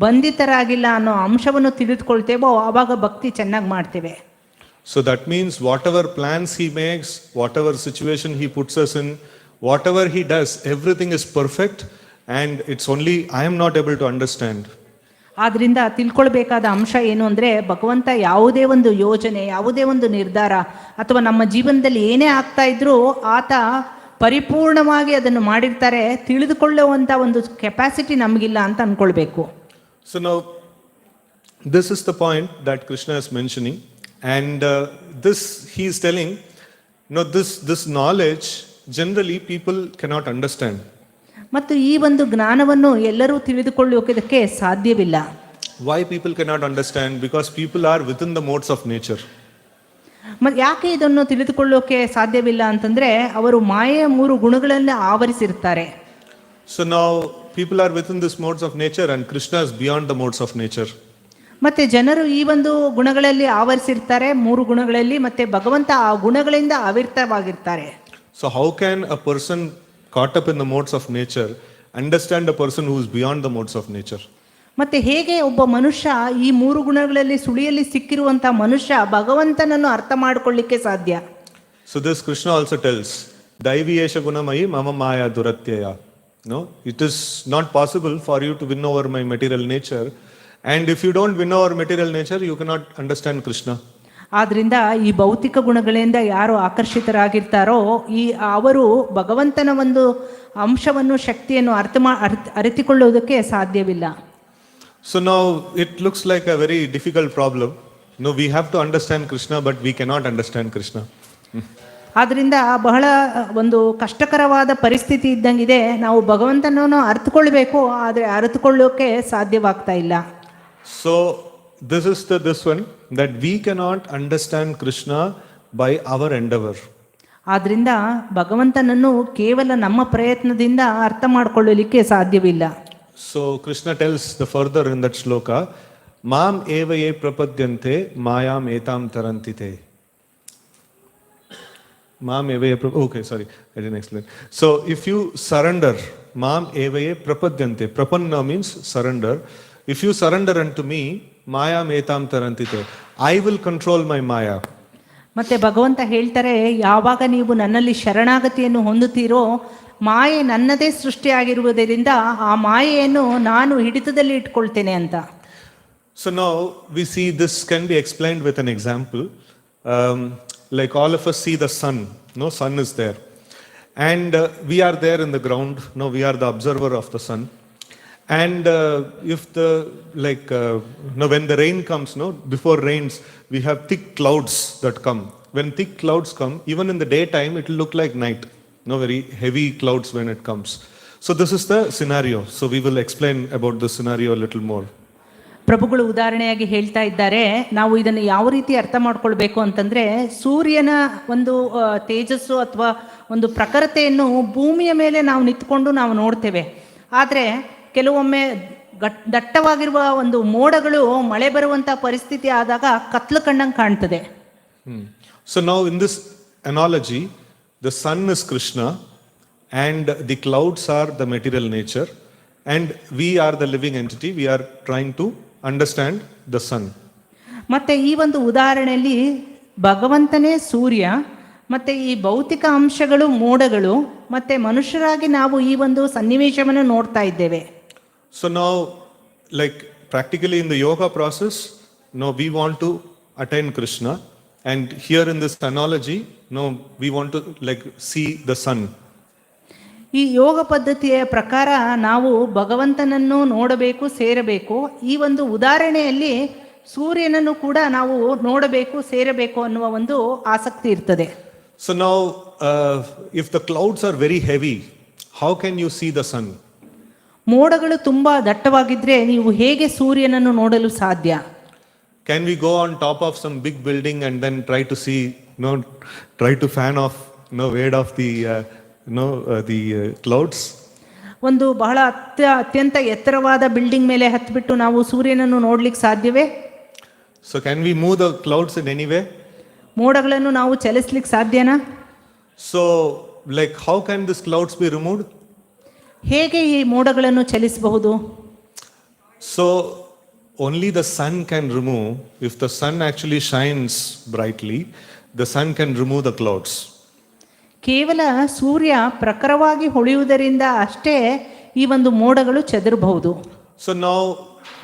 ಬಂಧಿತರಾಗಿಲ್ಲ ಅನ್ನೋ ಅಂಶವನ್ನು ತಿಳಿದುಕೊಳ್ತೇವೋ ಆವಾಗ ಭಕ್ತಿ ಚೆನ್ನಾಗಿ ಮಾಡ್ತೇವೆ. So that means whatever plans he makes, whatever situation he puts us in, whatever he does, everything is perfect and it's only I am not able to understand. ಆದ್ದರಿಂದ ತಿಳ್ಕೊಳ್ಬೇಕಾದ ಅಂಶ ಏನು ಅಂದರೆ ಭಗವಂತ ಯಾವುದೇ ಒಂದು ಯೋಜನೆ, ಯಾವುದೇ ಒಂದು ನಿರ್ಧಾರ ಅಥವಾ ನಮ್ಮ ಜೀವನದಲ್ಲಿ ಏನೇ ಆಗ್ತಾ ಇದ್ರೂ ಆತ ಪರಿಪೂರ್ಣವಾಗಿ ಅದನ್ನು ಮಾಡಿರ್ತಾರೆ. ತಿಳಿದುಕೊಳ್ಳುವಂಥ ಒಂದು ಕೆಪಾಸಿಟಿ ನಮಗಿಲ್ಲ ಅಂತ ಅಂದ್ಕೊಳ್ಬೇಕು. So now, this is the point that Krishna is mentioning, and this he is telling, this knowledge generally people cannot understand. ಮತ್ತು ಈ ಒಂದು ಜ್ಞಾನವನ್ನು ಎಲ್ಲರೂ ತಿಳಿದುಕೊಳ್ಳುವುದಕ್ಕೆ ಸಾಧ್ಯವಿಲ್ಲ. Why people cannot understand? Because people are within the modes of nature. ಮತ್ತು ಯಾಕೆ ಇದನ್ನು ತಿಳಿದುಕೊಳ್ಳೋಕೆ ಸಾಧ್ಯವಿಲ್ಲ ಅಂತಂದರೆ ಅವರು ಮಾಯೆಯ 3 ಗುಣಗಳನ್ನು ಆವರಿಸಿರ್ತಾರೆ. So now people are within this modes of nature and Krishna is beyond the modes of nature. ಮತ್ತೆ ಜನರು ಈ ಒಂದು ಗುಣಗಳಲ್ಲಿ ಆವರಿಸಿರ್ತಾರೆ, 3 ಗುಣಗಳಲ್ಲಿ, ಮತ್ತೆ ಭಗವಂತ ಆ ಗುಣಗಳಿಂದ ಆವೃತವಾಗಿರ್ತಾರೆ. So how can a person caught up in the modes of nature understand a person who is beyond the modes of nature? ಮತ್ತೆ ಹೇಗೆ ಒಬ್ಬ ಮನುಷ್ಯ ಈ 3 ಗುಣಗಳಲ್ಲಿ ಸುಳಿಯಲ್ಲಿ ಸಿಕ್ಕಿರುವಂತಹ ಮನುಷ್ಯ ಭಗವಂತನನ್ನು ಅರ್ಥ ಮಾಡಿಕೊಳ್ಳಿಕ್ಕೆ ಸಾಧ್ಯ? So this Krishna also tells, Daiviyesha gunamayi mama maya duratyaya. No, it is not possible for you to win over my material nature, and if you don't win over material nature, you cannot understand Krishna. ಆದ್ರಿಂದ ಈ ಭೌತಿಕ ಗುಣಗಳಿಂದ ಯಾರು ಆಕರ್ಷಿತರಾಗಿರ್ತಾರೋ ಅವರು ಭಗವಂತನ ಒಂದು ಅಂಶವನ್ನು, ಶಕ್ತಿಯನ್ನು ಅರಿತುಕೊಳ್ಳುವುದಕ್ಕೆ ಸಾಧ್ಯವಿಲ್ಲ. So now it looks like a very difficult problem. No, we have to understand Krishna, but we cannot understand Krishna. ಆದ್ರಿಂದ ಬಹಳ ಒಂದು ಕಷ್ಟಕರವಾದ ಪರಿಸ್ಥಿತಿ ಇದ್ದಂಗಿದೆ. ನಾವು ಭಗವಂತನನ್ನು ಅರ್ಥಕೊಳ್ಬೇಕು, ಆದರೆ ಅರ್ಥಕೊಳ್ಳೋಕೆ ಸಾಧ್ಯವಾಗ್ತಾ ಇಲ್ಲ. So this is this one, that we cannot understand Krishna by our endeavor. ಆದ್ರಿಂದ ಭಗವಂತನನ್ನು ಕೇವಲ ನಮ್ಮ ಪ್ರಯತ್ನದಿಂದ ಅರ್ಥ ಮಾಡಿಕೊಳ್ಳಲಿಕ್ಕೆ ಸಾಧ್ಯವಿಲ್ಲ. So Krishna tells the further in that shloka, Mam eva ye prapadyante mayam etam tarantite. Mam eva ye okay, sorry, I didn't explain. So if you surrender, Mam eva ye prapadyante, prapanna means surrender. If you surrender unto me, mayam etam tarantite, I will control my maya. ಮತ್ತೆ ಭಗವಂತ ಹೇಳ್ತಾರೆ, ಯಾವಾಗ ನೀವು ನನ್ನಲ್ಲಿ ಶರಣಾಗತಿಯನ್ನು ಹೊಂದುತ್ತೀರೋ ಮಾಯೆ ನನ್ನದೇ ಸೃಷ್ಟಿಯಾಗಿರುವುದರಿಂದ ಆ ಮಾಯೆಯನ್ನು ನಾನು ಹಿಡಿತದಲ್ಲಿ ಇಟ್ಕೊಳ್ತೇನೆ ಅಂತ. So now we see this can be explained with an example. Like all of us see the sun. No, sun is there, and we are there in the ground. No, we are the observer of the sun. And if the when the rain comes, no, before rains we have thick clouds that come. When thick clouds come, even in the daytime it will look like night. No, very heavy clouds when it comes. So this is the scenario. So we will explain about the scenario a little more. ಪ್ರಭುಗಳು ಉದಾಹರಣೆಯಾಗಿ ಹೇಳ್ತಾ ಇದ್ದಾರೆ, ನಾವು ಇದನ್ನು ಯಾವ ರೀತಿ ಅರ್ಥ ಮಾಡ್ಕೊಳ್ಬೇಕು ಅಂತಂದ್ರೆ, ಸೂರ್ಯನ ಒಂದು ತೇಜಸ್ಸು ಅಥವಾ ಒಂದು ಪ್ರಖರತೆಯನ್ನು ಭೂಮಿಯ ಮೇಲೆ ನಾವು ನಿಂತ್ಕೊಂಡು ನಾವು ನೋಡ್ತೇವೆ. ಆದರೆ ಕೆಲವೊಮ್ಮೆ ದಟ್ಟವಾಗಿರುವ ಒಂದು ಮೋಡಗಳು ಮಳೆ ಬರುವಂತ ಪರಿಸ್ಥಿತಿ ಆದಾಗ ಕತ್ಲು ಕಣ್ಣಂಗೆ ಕಾಣ್ತದೆ. So now in this analogy, the sun is Krishna and the clouds are the material nature, and we are the living entity. We are trying to understand the sun. ಮತ್ತೆ ಈ ಒಂದು ಉದಾಹರಣೆಯಲ್ಲಿ ಭಗವಂತನೇ ಸೂರ್ಯ, ಮತ್ತೆ ಈ ಭೌತಿಕ ಅಂಶಗಳು ಮೋಡಗಳು, ಮತ್ತೆ ಮನುಷ್ಯರಾಗಿ ನಾವು ಈ ಒಂದು ಸನ್ನಿವೇಶವನ್ನು ನೋಡ್ತಾ ಇದ್ದೇವೆ. So now, like practically in the yoga process, no, we want to attain Krishna, and here in this analogy, no, we want to see the sun. ಈ ಯೋಗ ಪದ್ಧತಿಯ ಪ್ರಕಾರ ನಾವು ಭಗವಂತನನ್ನು ನೋಡಬೇಕು, ಸೇರಬೇಕು. ಈ ಒಂದು ಉದಾಹರಣೆಯಲ್ಲಿ ಸೂರ್ಯನನ್ನು ಕೂಡ ನಾವು ನೋಡಬೇಕು, ಸೇರಬೇಕು ಅನ್ನುವ ಒಂದು ಆಸಕ್ತಿ ಇರ್ತದೆ. So now, if the clouds are very heavy, how can you see the sun? ಮೋಡಗಳು ತುಂಬಾ ದಟ್ಟವಾಗಿದ್ರೆ ನೀವು ಹೇಗೆ ಸೂರ್ಯನನ್ನು ನೋಡಲು ಸಾಧ್ಯ? Can we go on top of some big building and then try to see, try to fan off, weight of the, clouds? ಒಂದು ಬಹಳ ಅತ್ಯಂತ ಎತ್ತರವಾದ ಬಿಲ್ಡಿಂಗ್ ಮೇಲೆ ಹತ್ತಿಬಿಟ್ಟು ನಾವು ಸೂರ್ಯನನ್ನು ನೋಡ್ಲಿಕ್ಕೆ ಸಾಧ್ಯವೇ? So can we move the clouds in any way? ಮೋಡಗಳನ್ನು ನಾವು ಚಲಿಸ್ಲಿಕ್ಕೆ ಸಾಧ್ಯನಾ? So like how can these clouds be removed? ಹೇಗೆ ಈ ಮೋಡಗಳನ್ನು ಚಲಿಸಬಹುದು? So only the sun can remove. If the sun actually shines brightly, the sun can remove the clouds. ಕೇವಲ ಸೂರ್ಯ ಪ್ರಖರವಾಗಿ ಹೊಳೆಯುವುದರಿಂದ ಅಷ್ಟೇ ಈ ಒಂದು ಮೋಡಗಳು ಚದುರಬಹುದು. So now,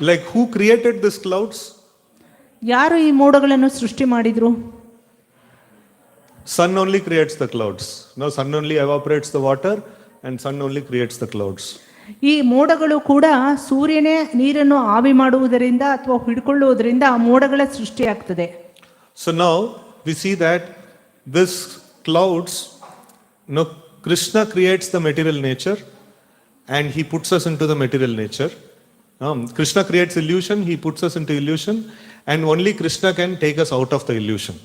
like who created these clouds? ಯಾರು ಈ ಮೋಡಗಳನ್ನು ಸೃಷ್ಟಿ ಮಾಡಿದ್ರು? Sun only creates the clouds. No, sun only evaporates the water and sun only creates the clouds. ಈ ಮೋಡಗಳು ಕೂಡ ಸೂರ್ಯನೇ ನೀರನ್ನು ಆವಿ ಮಾಡುವುದರಿಂದ ಅಥವಾ ಹಿಡ್ಕೊಳ್ಳುವುದರಿಂದ ಆ ಮೋಡಗಳ ಸೃಷ್ಟಿಯಾಗ್ತದೆ. So now we see that this clouds, Krishna creates the material nature and he puts us into the material nature. Krishna creates illusion, he puts us into illusion, and only Krishna can take us out of the illusion.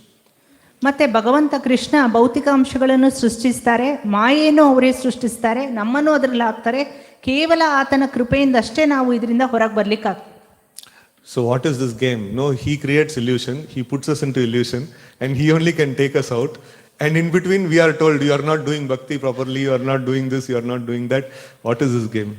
ಮತ್ತೆ ಭಗವಂತ ಕೃಷ್ಣ ಭೌತಿಕ ಅಂಶಗಳನ್ನು ಸೃಷ್ಟಿಸ್ತಾರೆ, ಮಾಯೆಯನ್ನು ಅವರೇ ಸೃಷ್ಟಿಸ್ತಾರೆ, ನಮ್ಮನ್ನು ಅದರಲ್ಲಿ ಹಾಕ್ತಾರೆ. ಕೇವಲ ಆತನ ಕೃಪೆಯಿಂದ ಅಷ್ಟೇ ನಾವು ಇದರಿಂದ ಹೊರಗೆ ಬರ್ಲಿಕ್ಕೆ ಆಗ್ತದೆ. So what is this game? No, he creates illusion, he puts us into illusion, and he only can take us out. And in between we are told you are not doing bhakti properly, you are not doing this, you are not doing that. What is this game?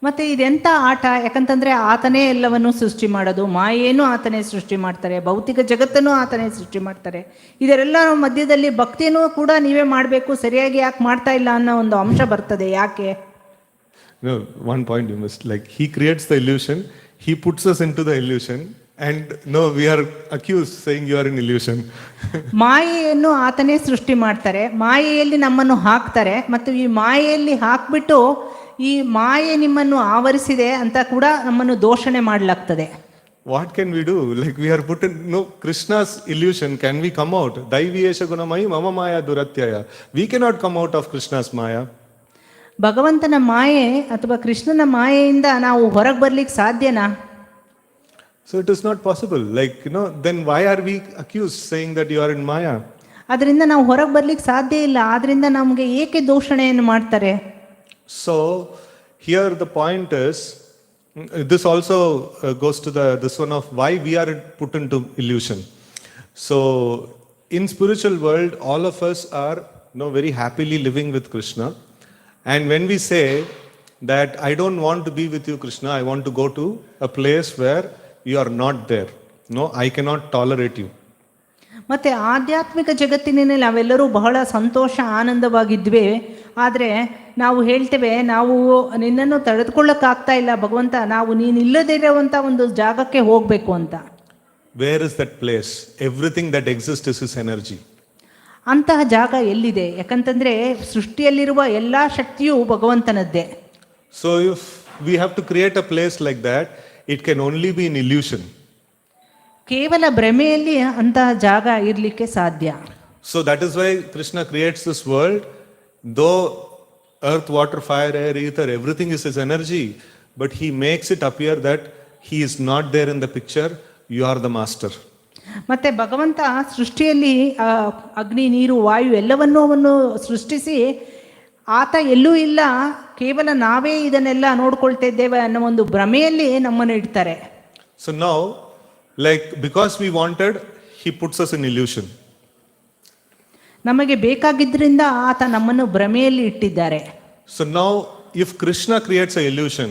ಮತ್ತೆ ಇದೆಂಥ ಆಟ? ಯಾಕಂತಂದ್ರೆ ಆತನೇ ಎಲ್ಲವನ್ನು ಸೃಷ್ಟಿ ಮಾಡೋದು, ಮಾಯೇನು ಆತನೇ ಸೃಷ್ಟಿ ಮಾಡ್ತಾರೆ, ಭೌತಿಕ ಜಗತ್ತನ್ನು ಆತನೇ ಸೃಷ್ಟಿ ಮಾಡ್ತಾರೆ. ಇದರೆಲ್ಲ ಮಧ್ಯದಲ್ಲಿ ಭಕ್ತಿನೂ ಕೂಡ ನೀವೇ ಮಾಡಬೇಕು, ಸರಿಯಾಗಿ ಯಾಕೆ ಮಾಡ್ತಾ ಇಲ್ಲ ಅನ್ನೋ ಒಂದು ಅಂಶ ಬರ್ತದೆ. ಯಾಕೆ? No, one point you must, like he creates the illusion, he puts us into the illusion, and we are accused saying you are in illusion. ಮಾಯೆಯನ್ನು ಆತನೇ ಸೃಷ್ಟಿ ಮಾಡ್ತಾರೆ, ಮಾಯೆಯಲ್ಲಿ ನಮ್ಮನ್ನು ಹಾಕ್ತಾರೆ, ಮತ್ತು ಈ ಮಾಯೆಯಲ್ಲಿ ಹಾಕ್ಬಿಟ್ಟು ಈ ಮಾಯೆ ನಿಮ್ಮನ್ನು ಆವರಿಸಿದೆ ಅಂತ ಕೂಡ ನಮ್ಮನ್ನು ದೋಷಣೆ ಮಾಡಲಾಗ್ತದೆ. What can we do? Like we are put in Krishna's illusion. Can we come out? Daiviyesha gunamayi mama maya duratyaya. We cannot come out of Krishna's maya. ಭಗವಂತನ ಮಾಯೆ ಅಥವಾ ಕೃಷ್ಣನ ಮಾಯೆಯಿಂದ ನಾವು ಹೊರಗೆ ಬರ್ಲಿಕ್ಕೆ ಸಾಧ್ಯನಾ? So it is not possible. Like then why are we accused saying that you are in maya? ಅದರಿಂದ ನಾವು ಹೊರಗೆ ಬರ್ಲಿಕ್ಕೆ ಸಾಧ್ಯ ಇಲ್ಲ. ಆದ್ರಿಂದ ನಮಗೆ ಏಕೆ ದೂಷಣೆಯನ್ನು ಮಾಡ್ತಾರೆ? So here the point is, this also goes to this one of why we are put into illusion. So in spiritual world, all of us are very happily living with Krishna, and when we say that I don't want to be with you Krishna, I want to go to a place where you are not there, I cannot tolerate you. ಮತ್ತೆ ಆಧ್ಯಾತ್ಮಿಕ ಜಗತ್ತಿನಲ್ಲಿ ನಾವೆಲ್ಲರೂ ಬಹಳ ಸಂತೋಷ ಆನಂದವಾಗಿದ್ವಿ. ಆದರೆ ನಾವು ಹೇಳ್ತೇವೆ, ನಾವು ನಿನ್ನನ್ನು ತಡೆದುಕೊಳ್ಳಕ್ಕಾಗ್ತಾ ಇಲ್ಲ ಭಗವಂತ, ನಾವು ನೀನು ಇಲ್ಲದೇ ಇರುವಂಥ ಒಂದು ಜಾಗಕ್ಕೆ ಹೋಗಬೇಕು ಅಂತ. Where is that place? Everything that exists is his energy. ಅಂತಹ ಜಾಗ ಎಲ್ಲಿದೆ? ಯಾಕಂತಂದ್ರೆ ಸೃಷ್ಟಿಯಲ್ಲಿರುವ ಎಲ್ಲ ಶಕ್ತಿಯು ಭಗವಂತನದ್ದೇ. So if we have to create a place like that, it can only be an illusion. ಕೇವಲ ಭ್ರಮೆಯಲ್ಲಿ ಅಂತಹ ಜಾಗ ಇರಲಿಕ್ಕೆ ಸಾಧ್ಯ. So that is why Krishna creates this world. Though earth, water, fire, air, ether, everything is his energy, but he makes it appear that he is not there in the picture, you are the master. ಮತ್ತೆ ಭಗವಂತ ಸೃಷ್ಟಿಯಲ್ಲಿ ಅಗ್ನಿ, ನೀರು, ವಾಯು ಎಲ್ಲವನ್ನೂ ಅವನು ಸೃಷ್ಟಿಸಿ ಆತ ಎಲ್ಲೂ ಇಲ್ಲ, ಕೇವಲ ನಾವೇ ಇದನ್ನೆಲ್ಲ ನೋಡ್ಕೊಳ್ತಾ ಇದ್ದೇವೆ ಅನ್ನೋ ಒಂದು ಭ್ರಮೆಯಲ್ಲಿ ನಮ್ಮನ್ನು ಇಡ್ತಾರೆ. So now, like because we wanted, he puts us in illusion. ನಮಗೆ ಬೇಕಾಗಿದ್ದರಿಂದ ಆತ ನಮ್ಮನ್ನು ಭ್ರಮೆಯಲ್ಲಿ ಇಟ್ಟಿದ್ದಾರೆ. So now if Krishna creates an illusion,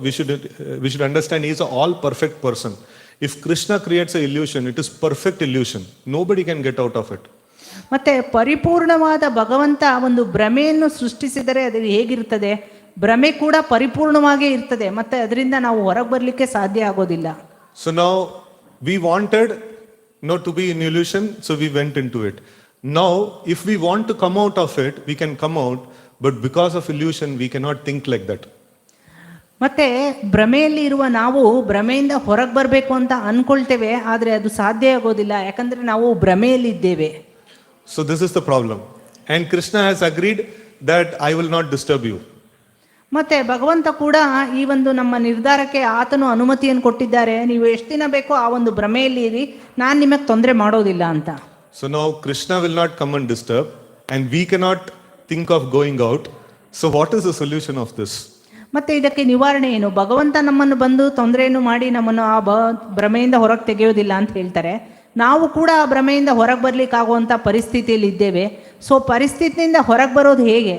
we should understand he is an all perfect person. If Krishna creates an illusion, it is perfect illusion. Nobody can get out of it. ಮತ್ತೆ ಪರಿಪೂರ್ಣವಾದ ಭಗವಂತ ಒಂದು ಭ್ರಮೆಯನ್ನು ಸೃಷ್ಟಿಸಿದರೆ ಅದು ಹೇಗಿರ್ತದೆ? ಭ್ರಮೆ ಕೂಡ ಪರಿಪೂರ್ಣವಾಗೇ ಇರ್ತದೆ, ಮತ್ತೆ ಅದರಿಂದ ನಾವು ಹೊರಗೆ ಬರಲಿಕ್ಕೆ ಸಾಧ್ಯ ಆಗೋದಿಲ್ಲ. So now we wanted not to be in illusion, so we went into it. Now if we want to come out of it, we can come out, but because of illusion we cannot think like that. ಮತ್ತೆ ಭ್ರಮೆಯಲ್ಲಿ ಇರುವ ನಾವು ಭ್ರಮೆಯಿಂದ ಹೊರಗೆ ಬರಬೇಕು ಅಂತ ಅನ್ಕೊಳ್ತೇವೆ, ಆದರೆ ಅದು ಸಾಧ್ಯ ಆಗೋದಿಲ್ಲ, ಯಾಕಂದ್ರೆ ನಾವು ಭ್ರಮೆಯಲ್ಲಿ ಇದ್ದೇವೆ. So this is the problem, and Krishna has agreed that I will not disturb you. ಮತ್ತೆ ಭಗವಂತ ಕೂಡ ಈ ಒಂದು ನಮ್ಮ ನಿರ್ಧಾರಕ್ಕೆ ಆತನು ಅನುಮತಿಯನ್ನು ಕೊಟ್ಟಿದ್ದಾರೆ, ನೀವು ಎಷ್ಟು ದಿನ ಬೇಕೋ ಆ ಒಂದು ಭ್ರಮೆಯಲ್ಲಿ ಇರಿ, ನಾನು ನಿಮಗೆ ತೊಂದರೆ ಮಾಡೋದಿಲ್ಲ ಅಂತ. So now Krishna will not come and disturb, and we cannot think of going out. So what is the solution of this? ಮತ್ತೆ ಇದಕ್ಕೆ ನಿವಾರಣೆ ಏನು? ಭಗವಂತ ನಮ್ಮನ್ನು ಬಂದು ತೊಂದರೆಯನ್ನು ಮಾಡಿ ನಮ್ಮನ್ನು ಆ ಭ್ರಮೆಯಿಂದ ಹೊರಗೆ ತೆಗೆಯೋದಿಲ್ಲ ಅಂತ ಹೇಳ್ತಾರೆ. ನಾವು ಕೂಡ ಆ ಭ್ರಮೆಯಿಂದ ಹೊರಗೆ ಬರ್ಲಿಕ್ಕಾಗುವಂಥ ಪರಿಸ್ಥಿತಿಯಲ್ಲಿ ಇದ್ದೇವೆ. ಸೊ ಪರಿಸ್ಥಿತಿಯಿಂದ ಹೊರಗೆ ಬರೋದು ಹೇಗೆ?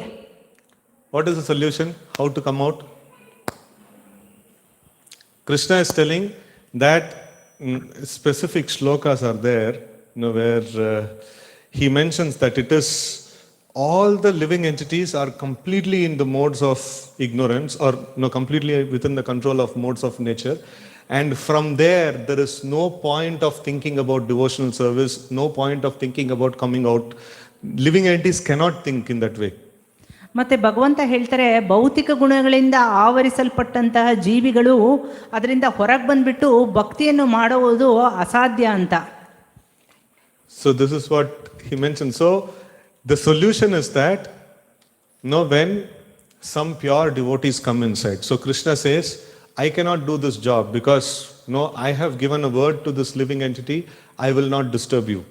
What is the solution? How to come out? Krishna is telling that specific shlokas are there, where he mentions that it is all the living entities are completely in the modes of ignorance, or completely within the control of modes of nature, and from there is no point of thinking about devotional service, no point of thinking about coming out. Living entities cannot think in that way. ಮತ್ತೆ ಭಗವಂತ ಹೇಳ್ತಾರೆ, ಭೌತಿಕ ಗುಣಗಳಿಂದ ಆವರಿಸಲ್ಪಟ್ಟಂತಹ ಜೀವಿಗಳು ಅದರಿಂದ ಹೊರಗೆ ಬಂದ್ಬಿಟ್ಟು ಭಕ್ತಿಯನ್ನು ಮಾಡುವುದು ಅಸಾಧ್ಯ ಅಂತ. So this is what he mentioned. So the solution is that when some pure devotees come inside. So Krishna says, I cannot do this job because I have given a word to this living entity, I will not disturb you.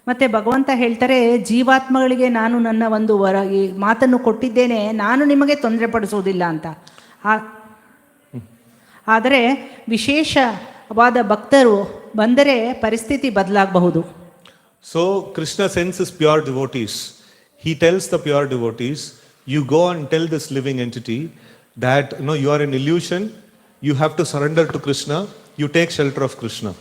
ಮತ್ತೆ ಭಗವಂತ ಹೇಳ್ತಾರೆ, ಜೀವಾತ್ಮಗಳಿಗೆ ನಾನು ನನ್ನ ಒಂದು ಮಾತನ್ನು ಕೊಟ್ಟಿದ್ದೇನೆ, ನಾನು ನಿಮಗೆ ತೊಂದರೆ ಪಡಿಸುವುದಿಲ್ಲ ಅಂತ. ಆದರೆ ವಿಶೇಷವಾದ ಭಕ್ತರು ಬಂದರೆ ಪರಿಸ್ಥಿತಿ ಬದಲಾಗಬಹುದು. So Krishna sends his pure devotees. He tells the pure devotees, you go and tell this living entity that you are an illusion, you have to surrender to Krishna, you take shelter of Krishna.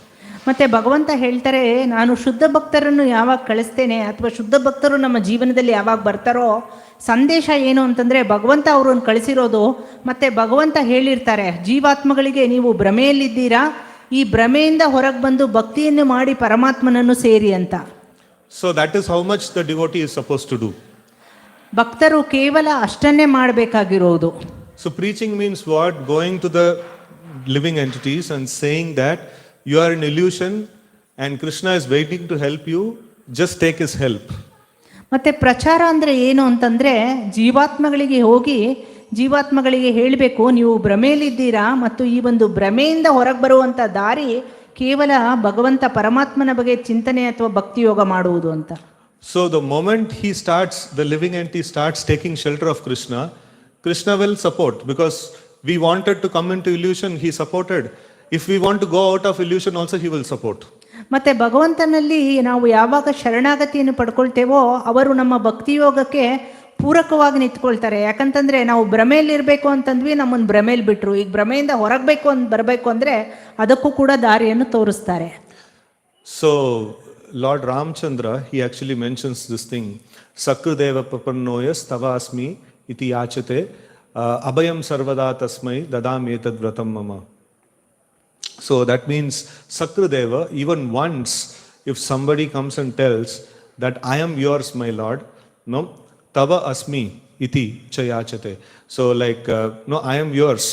ಮತ್ತೆ ಭಗವಂತ ಹೇಳ್ತಾರೆ, ನಾನು ಶುದ್ಧ ಭಕ್ತರನ್ನು ಯಾವಾಗ ಕಳಿಸ್ತೇನೆ ಅಥವಾ ಶುದ್ಧ ಭಕ್ತರು ನಮ್ಮ ಜೀವನದಲ್ಲಿ ಯಾವಾಗ ಬರ್ತಾರೋ, ಸಂದೇಶ ಏನು ಅಂತಂದರೆ ಭಗವಂತ ಅವರನ್ನು ಕಳಿಸಿರೋದು. ಮತ್ತು ಭಗವಂತ ಹೇಳಿರ್ತಾರೆ, ಜೀವಾತ್ಮಗಳಿಗೆ ನೀವು ಭ್ರಮೆಯಲ್ಲಿದ್ದೀರಾ, ಈ ಭ್ರಮೆಯಿಂದ ಹೊರಗೆ ಬಂದು ಭಕ್ತಿಯನ್ನು ಮಾಡಿ ಪರಮಾತ್ಮನನ್ನು ಸೇರಿ ಅಂತ. So that is how much the devotee is supposed to do. ಭಕ್ತರು ಕೇವಲ ಅಷ್ಟನ್ನೇ ಮಾಡಬೇಕಾಗಿರೋದು. So preaching means what? Going to the living entities and saying that you are an illusion and Krishna is waiting to help you, just take his help. ಮತ್ತೆ ಪ್ರಚಾರ ಅಂದರೆ ಏನು ಅಂತಂದರೆ, ಜೀವಾತ್ಮಗಳಿಗೆ ಹೋಗಿ ಜೀವಾತ್ಮಗಳಿಗೆ ಹೇಳಬೇಕು, ನೀವು ಭ್ರಮೆಯಲ್ಲಿದ್ದೀರಾ ಮತ್ತು ಈ ಒಂದು ಭ್ರಮೆಯಿಂದ ಹೊರಗೆ ಬರುವಂಥ ದಾರಿ ಕೇವಲ ಭಗವಂತ ಪರಮಾತ್ಮನ ಬಗ್ಗೆ ಚಿಂತನೆ ಅಥವಾ ಭಕ್ತಿ ಯೋಗ ಮಾಡುವುದು ಅಂತ. So the moment the living entity starts taking shelter of Krishna, Krishna will support, because we wanted to come into illusion, he supported. If we want to go out of illusion also, he will support. ಮತ್ತೆ ಭಗವಂತನಲ್ಲಿ ನಾವು ಯಾವಾಗ ಶರಣಾಗತಿಯನ್ನು ಪಡ್ಕೊಳ್ತೇವೋ ಅವರು ನಮ್ಮ ಭಕ್ತಿಯೋಗಕ್ಕೆ ಪೂರಕವಾಗಿ ನಿಂತ್ಕೊಳ್ತಾರೆ. ಯಾಕಂತಂದ್ರೆ ನಾವು ಭ್ರಮೆಯಲ್ಲಿರಬೇಕು ಅಂತಂದ್ವಿ, ನಮ್ಮನ್ನು ಭ್ರಮೆಯಲ್ಲಿ ಬಿಟ್ರು. ಈಗ ಭ್ರಮೆಯಿಂದ ಹೊರಗಬೇಕು ಬರಬೇಕು ಅಂದರೆ ಅದಕ್ಕೂ ಕೂಡ ದಾರಿಯನ್ನು ತೋರಿಸ್ತಾರೆ. So Lord Ramchandra, he actually mentions this thing, Sakrudeva papannoyas tavasmi iti yachate abhayam sarvada tasmai dadam etad vratam mama. So that means Sakrudeva, even once if somebody comes and tells that I am yours, my Lord, tava asmi iti chayachate. So like I am yours.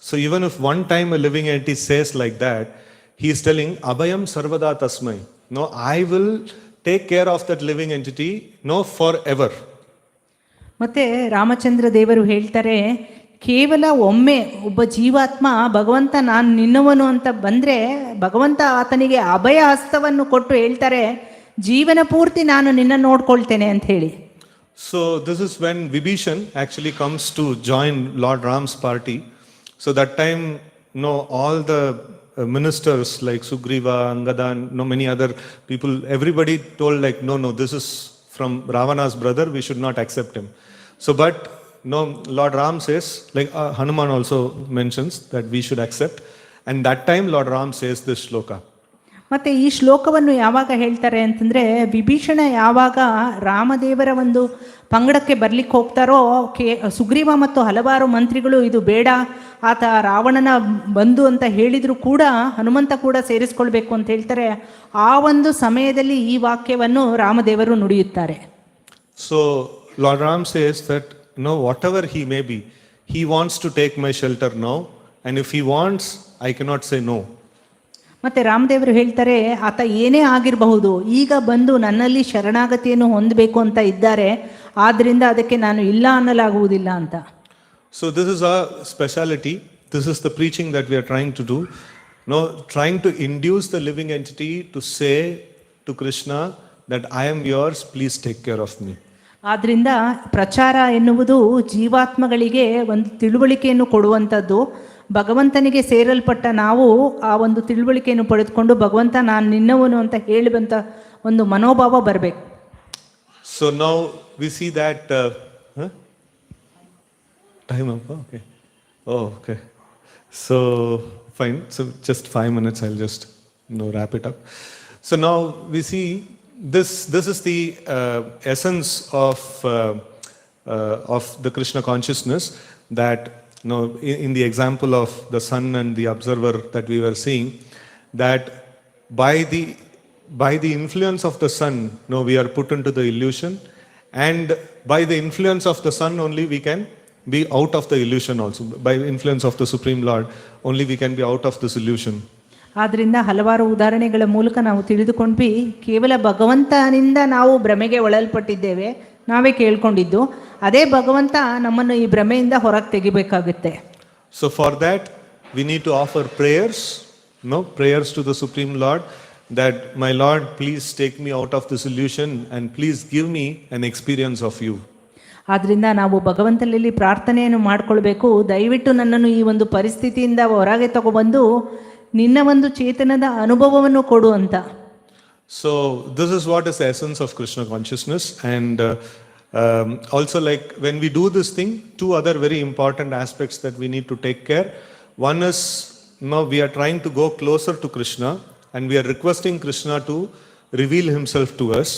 So even if one time a living entity says like that, he is telling abhayam sarvada tasmai. I will take care of that living entity forever. ಮತ್ತೆ ರಾಮಚಂದ್ರ ದೇವರು ಹೇಳ್ತಾರೆ, ಕೇವಲ ಒಮ್ಮೆ ಒಬ್ಬ ಜೀವಾತ್ಮ ಭಗವಂತ ನಾನು ನಿನ್ನವನು ಅಂತ ಬಂದರೆ ಭಗವಂತ ಆತನಿಗೆ ಅಭಯ ಹಸ್ತವನ್ನು ಕೊಟ್ಟು ಹೇಳ್ತಾರೆ, ಜೀವನ ಪೂರ್ತಿ ನಾನು ನಿನ್ನ ನೋಡ್ಕೊಳ್ತೇನೆ ಅಂತ ಹೇಳಿ. So this is when Vibhishan actually comes to join Lord Ram's party. So that time all the ministers like Sugriva, Angada, many other people, everybody told like no, this is from Ravana's brother, we should not accept him. So but Lord Ram says, like Hanuman also mentions that we should accept, and that time Lord Ram says this shloka. ಮತ್ತೆ ಈ ಶ್ಲೋಕವನ್ನು ಯಾವಾಗ ಹೇಳ್ತಾರೆ ಅಂತಂದ್ರೆ, ವಿಭೀಷಣ ಯಾವಾಗ ರಾಮದೇವರ ಒಂದು ಪಂಗಡಕ್ಕೆ ಬರ್ಲಿಕ್ಕೆ ಹೋಗ್ತಾರೋ, ಸುಗ್ರೀವ ಮತ್ತು ಹಲವಾರು ಮಂತ್ರಿಗಳು ಇದು ಬೇಡ, ಆತ ರಾವಣನ ಬಂಧು ಅಂತ ಹೇಳಿದ್ರು ಕೂಡ ಹನುಮಂತ ಕೂಡ ಸೇರಿಸ್ಕೊಳ್ಬೇಕು ಅಂತ ಹೇಳ್ತಾರೆ. ಆ ಒಂದು ಸಮಯದಲ್ಲಿ ಈ ವಾಕ್ಯವನ್ನು ರಾಮದೇವರು ನುಡಿಯುತ್ತಾರೆ. So Lord Ram says that whatever he may be, he wants to take my shelter now, and if he wants, I cannot say no. ಮತ್ತೆ ರಾಮದೇವರು ಹೇಳ್ತಾರೆ, ಆತ ಏನೇ ಆಗಿರಬಹುದು, ಈಗ ಬಂದು ನನ್ನಲ್ಲಿ ಶರಣಾಗತಿಯನ್ನು ಹೊಂದಬೇಕು ಅಂತ ಇದ್ದಾರೆ, ಆದ್ರಿಂದ ಅದಕ್ಕೆ ನಾನು ಇಲ್ಲ ಅನ್ನಲಾಗುವುದಿಲ್ಲ ಅಂತ. So this is our speciality. This is the preaching that we are trying to do. No, trying to induce the living entity to say to Krishna that I am yours, please take care of me. ಆದ್ದರಿಂದ ಪ್ರಚಾರ ಎನ್ನುವುದು ಜೀವಾತ್ಮಗಳಿಗೆ ಒಂದು ತಿಳುವಳಿಕೆಯನ್ನು ಕೊಡುವಂಥದ್ದು. ಭಗವಂತನಿಗೆ ಸೇರಲ್ಪಟ್ಟ ನಾವು ಆ ಒಂದು ತಿಳುವಳಿಕೆಯನ್ನು ಪಡೆದುಕೊಂಡು ಭಗವಂತ ನಾನು ನಿನ್ನವನು ಅಂತ ಹೇಳುವಂಥ ಒಂದು ಮನೋಭಾವ ಬರಬೇಕು. So now we see that time up. Okay. Oh, okay. So fine. So just 5 minutes. I'll just wrap it up. So now we see this is the essence of the Krishna consciousness, that in the example of the sun and the observer that we were seeing, that by the influence of the sun, we are put into the illusion, and by the influence of the sun only we can be out of the illusion also. By influence of the Supreme Lord only we can be out of this illusion. ಆದ್ದರಿಂದ ಹಲವಾರು ಉದಾಹರಣೆಗಳ ಮೂಲಕ ನಾವು ತಿಳಿದುಕೊಂಡ್ವಿ, ಕೇವಲ ಭಗವಂತನಿಂದ ನಾವು ಭ್ರಮೆಗೆ ಒಳಲ್ಪಟ್ಟಿದ್ದೇವೆ, ನಾವೇ ಕೇಳ್ಕೊಂಡಿದ್ದು. ಅದೇ ಭಗವಂತ ನಮ್ಮನ್ನು ಈ ಭ್ರಮೆಯಿಂದ ಹೊರಗೆ ತೆಗಿಬೇಕಾಗುತ್ತೆ. So for that we need to offer prayers, prayers to the Supreme Lord, that my Lord, please take me out of this illusion and please give me an experience of you. ಆದ್ದರಿಂದ ನಾವು ಭಗವಂತನಲ್ಲಿ ಪ್ರಾರ್ಥನೆಯನ್ನು ಮಾಡಿಕೊಳ್ಬೇಕು, ದಯವಿಟ್ಟು ನನ್ನನ್ನು ಈ ಒಂದು ಪರಿಸ್ಥಿತಿಯಿಂದ ಹೊರಗೆ ತಗೊಬಂದು ನಿನ್ನ ಒಂದು ಚೇತನದ ಅನುಭವವನ್ನು ಕೊಡು ಅಂತ. So this is what is the essence of Krishna consciousness. And also, like when we do this thing, two other very important aspects that we need to take care. One is, now we are trying to go closer to Krishna and we are requesting Krishna to reveal himself to us.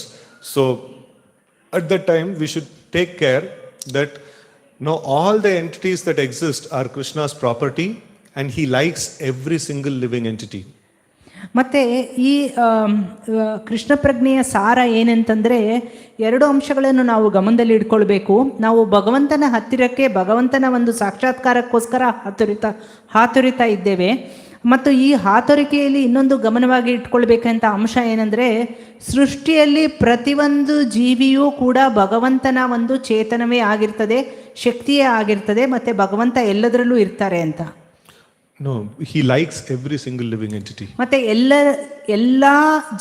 So at that time we should take care that all the entities that exist are Krishna's property and he likes every single living entity. ಮತ್ತು ಈ ಕೃಷ್ಣ ಪ್ರಜ್ಞೆಯ ಸಾರ ಏನಂತಂದರೆ, ಎರಡು ಅಂಶಗಳನ್ನು ನಾವು ಗಮನದಲ್ಲಿ ಇಟ್ಕೊಳ್ಬೇಕು. ನಾವು ಭಗವಂತನ ಹತ್ತಿರಕ್ಕೆ, ಭಗವಂತನ ಒಂದು ಸಾಕ್ಷಾತ್ಕಾರಕ್ಕೋಸ್ಕರ ಹಾತೊರಿತಾ ಇದ್ದೇವೆ. ಮತ್ತು ಈ ಹಾತೊರಿಕೆಯಲ್ಲಿ ಇನ್ನೊಂದು ಗಮನವಾಗಿ ಇಟ್ಕೊಳ್ಬೇಕಂತ ಅಂಶ ಏನಂದರೆ, ಸೃಷ್ಟಿಯಲ್ಲಿ ಪ್ರತಿಯೊಂದು ಜೀವಿಯೂ ಕೂಡ ಭಗವಂತನ ಒಂದು ಚೇತನವೇ ಆಗಿರ್ತದೆ, ಶಕ್ತಿಯೇ ಆಗಿರ್ತದೆ, ಮತ್ತು ಭಗವಂತ ಎಲ್ಲದರಲ್ಲೂ ಇರ್ತಾರೆ ಅಂತ. No, he likes every single living entity. ಮತ್ತೆ ಎಲ್ಲ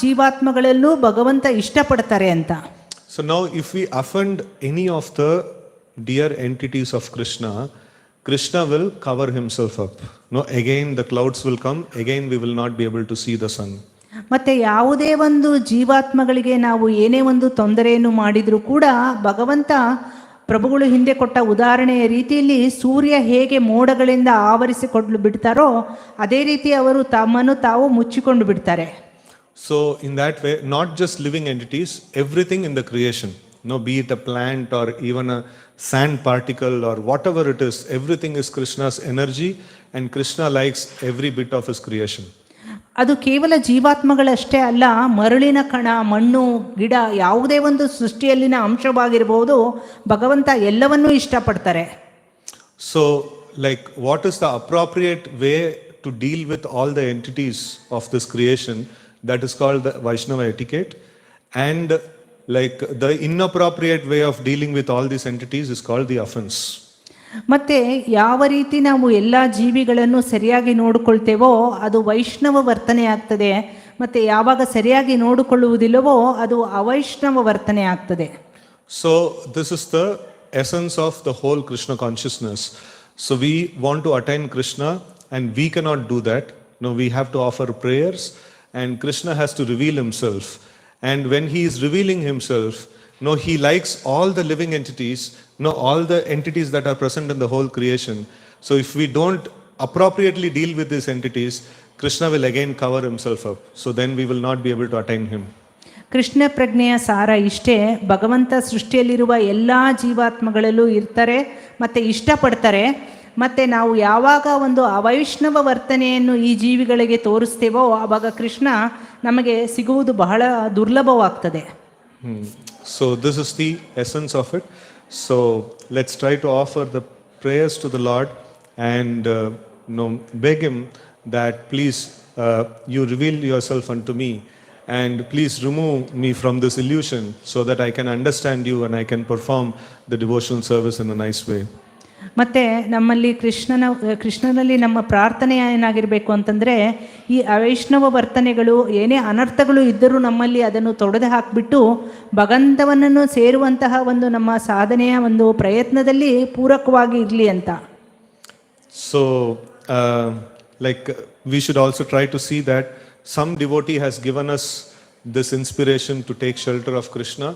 ಜೀವಾತ್ಮಗಳಲ್ಲೂ ಭಗವಂತ ಇಷ್ಟಪಡ್ತಾರೆ ಅಂತ. So now if we offend any of the dear entities of Krishna, Krishna will cover himself up. Again the clouds will come, again we will not be able to see the sun. ಮತ್ತೆ ಯಾವುದೇ ಒಂದು ಜೀವಾತ್ಮಗಳಿಗೆ ನಾವು ಏನೇ ಒಂದು ತೊಂದರೆಯನ್ನು ಮಾಡಿದರೂ ಕೂಡ ಭಗವಂತ ಪ್ರಭುಗಳು ಹಿಂದೆ ಕೊಟ್ಟ ಉದಾಹರಣೆಯ ರೀತಿಯಲ್ಲಿ ಸೂರ್ಯ ಹೇಗೆ ಮೋಡಗಳಿಂದ ಆವರಿಸಿಕೊಂಡು ಬಿಡ್ತಾರೋ ಅದೇ ರೀತಿ ಅವರು ತಮ್ಮನ್ನು ತಾವು ಮುಚ್ಚಿಕೊಂಡು ಬಿಡ್ತಾರೆ. So in that way, not just living entities, everything in the creation, be it a plant or even a sand particle or whatever it is, everything is Krishna's energy and Krishna likes every bit of his creation. ಅದು ಕೇವಲ ಜೀವಾತ್ಮಗಳಷ್ಟೇ ಅಲ್ಲ, ಮರಳಿನ ಕಣ, ಮಣ್ಣು, ಗಿಡ, ಯಾವುದೇ ಒಂದು ಸೃಷ್ಟಿಯಲ್ಲಿನ ಅಂಶವಾಗಿರಬಹುದು, ಭಗವಂತ ಎಲ್ಲವನ್ನೂ ಇಷ್ಟಪಡ್ತಾರೆ. So like what is the appropriate way to deal with all the entities of this creation? That is called the Vaishnava etiquette. And like the inappropriate way of dealing with all these entities is called the offense. ಮತ್ತೆ ಯಾವ ರೀತಿ ನಾವು ಎಲ್ಲ ಜೀವಿಗಳನ್ನು ಸರಿಯಾಗಿ ನೋಡಿಕೊಳ್ತೇವೋ ಅದು ವೈಷ್ಣವ ವರ್ತನೆ ಆಗ್ತದೆ, ಮತ್ತೆ ಯಾವಾಗ ಸರಿಯಾಗಿ ನೋಡಿಕೊಳ್ಳುವುದಿಲ್ಲವೋ ಅದು ಅವೈಷ್ಣವ ವರ್ತನೆ ಆಗ್ತದೆ. So this is the essence of the whole Krishna consciousness. So we want to attain Krishna and we cannot do that. We have to offer prayers and Krishna has to reveal himself. And when he is revealing himself, he likes all the living entities, all the entities that are present in the whole creation. So if we don't appropriately deal with these entities, Krishna will again cover himself up. So then we will not be able to attain him. Krishna ಪ್ರಜ್ಞೆಯ ಸಾರ ಇಷ್ಟೇ, ಭಗವಂತ ಸೃಷ್ಟಿಯಲ್ಲಿರುವ ಎಲ್ಲ ಜೀವಾತ್ಮಗಳಲ್ಲೂ ಇರ್ತಾರೆ ಮತ್ತು ಇಷ್ಟಪಡ್ತಾರೆ. ಮತ್ತು ನಾವು ಯಾವಾಗ ಒಂದು ಅವೈಷ್ಣವ ವರ್ತನೆಯನ್ನು ಈ ಜೀವಿಗಳಿಗೆ ತೋರಿಸ್ತೇವೋ ಆವಾಗ ಕೃಷ್ಣ ನಮಗೆ ಸಿಗುವುದು ಬಹಳ ದುರ್ಲಭವಾಗ್ತದೆ. So this is the essence of it. So let's try to offer the prayers to the Lord and beg him that please you reveal yourself unto me and please remove me from this illusion so that I can understand you and I can perform the devotional service in a nice way. ಮತ್ತು ನಮ್ಮಲ್ಲಿ ಕೃಷ್ಣನಲ್ಲಿ ನಮ್ಮ ಪ್ರಾರ್ಥನೆ ಏನಾಗಿರಬೇಕು ಅಂತಂದರೆ, ಈ ಅವೈಷ್ಣವ ವರ್ತನೆಗಳು ಏನೇ ಅನರ್ಥಗಳು ಇದ್ದರೂ ನಮ್ಮಲ್ಲಿ ಅದನ್ನು ತೊಡೆದು ಹಾಕಿಬಿಟ್ಟು ಭಗವಂತನನ್ನು ಸೇರುವಂತಹ ಒಂದು ನಮ್ಮ ಸಾಧನೆಯ ಒಂದು ಪ್ರಯತ್ನದಲ್ಲಿ ಪೂರಕವಾಗಿ ಇರಲಿ ಅಂತ. So like we should also try to see that some devotee has given us this inspiration to take shelter of Krishna,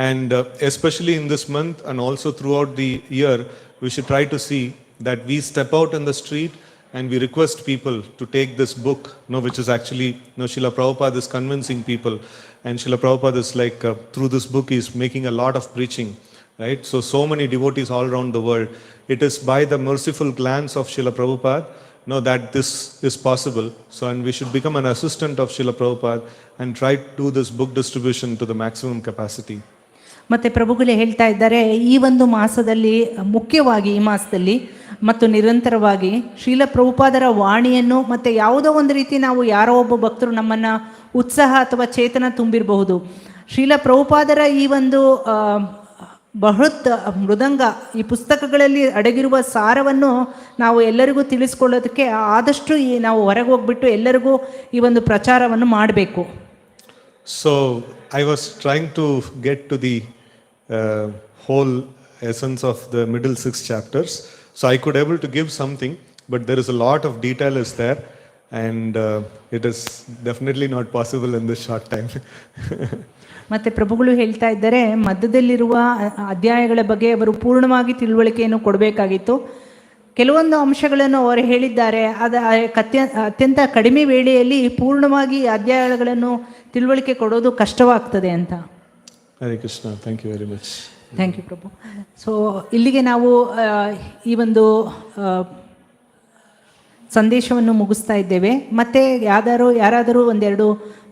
and especially in this month and also throughout the year, we should try to see that we step out in the street and we request people to take this book, which is actually, Srila Prabhupada is convincing people, and Srila Prabhupada is like through this book he is making a lot of preaching, right? So many devotees all around the world. It is by the merciful glance of Srila Prabhupada that this is possible. So, and we should become an assistant of Srila Prabhupada and try to do this book distribution to the maximum capacity. ಮತ್ತು ಪ್ರಭುಗಳೇ ಹೇಳ್ತಾ ಇದ್ದಾರೆ, ಈ ಒಂದು ಮಾಸದಲ್ಲಿ, ಮುಖ್ಯವಾಗಿ ಈ ಮಾಸದಲ್ಲಿ ಮತ್ತು ನಿರಂತರವಾಗಿ ಶ್ರೀಲ ಪ್ರಭುಪಾದರ ವಾಣಿಯನ್ನು ಮತ್ತು ಯಾವುದೋ ಒಂದು ರೀತಿ ನಾವು ಯಾರೋ ಒಬ್ಬ ಭಕ್ತರು ನಮ್ಮನ್ನು ಉತ್ಸಾಹ ಅಥವಾ ಚೇತನ ತುಂಬಿರಬಹುದು, ಶ್ರೀಲ ಪ್ರಭುಪಾದರ ಈ ಒಂದು ಬೃಹತ್ ಮೃದಂಗ, ಈ ಪುಸ್ತಕಗಳಲ್ಲಿ ಅಡಗಿರುವ ಸಾರವನ್ನು ನಾವು ಎಲ್ಲರಿಗೂ ತಿಳಿಸ್ಕೊಳ್ಳೋದಕ್ಕೆ ಆದಷ್ಟು ನಾವು ಹೊರಗೆ ಹೋಗ್ಬಿಟ್ಟು ಎಲ್ಲರಿಗೂ ಈ ಒಂದು ಪ್ರಚಾರವನ್ನು ಮಾಡಬೇಕು. So I was trying to get to the whole essence of the middle 6 chapters. So I could able to give something, but there is a lot of detail is there, and it is definitely not possible in this short time. ಮತ್ತು ಪ್ರಭುಗಳು ಹೇಳ್ತಾ ಇದ್ದಾರೆ, ಮಧ್ಯದಲ್ಲಿರುವ ಅಧ್ಯಾಯಗಳ ಬಗ್ಗೆ ಅವರು ಪೂರ್ಣವಾಗಿ ತಿಳುವಳಿಕೆಯನ್ನು ಕೊಡಬೇಕಾಗಿತ್ತು. ಕೆಲವೊಂದು ಅಂಶಗಳನ್ನು ಅವರು ಹೇಳಿದ್ದಾರೆ, ಅದು ಅತ್ಯಂತ ಕಡಿಮೆ ವೇಳೆಯಲ್ಲಿ ಪೂರ್ಣವಾಗಿ ಅಧ್ಯಾಯಗಳನ್ನು ತಿಳುವಳಿಕೆ ಕೊಡೋದು ಕಷ್ಟವಾಗ್ತದೆ ಅಂತ. Hari Krishna, thank you very much. Thank you Prabhu. So ಇಲ್ಲಿಗೆ ನಾವು ಈ ಒಂದು ಸಂದೇಶವನ್ನು ಮುಗಿಸ್ತಾ ಇದ್ದೇವೆ. ಮತ್ತು ಯಾರಾದರೂ ಒಂದೆರಡು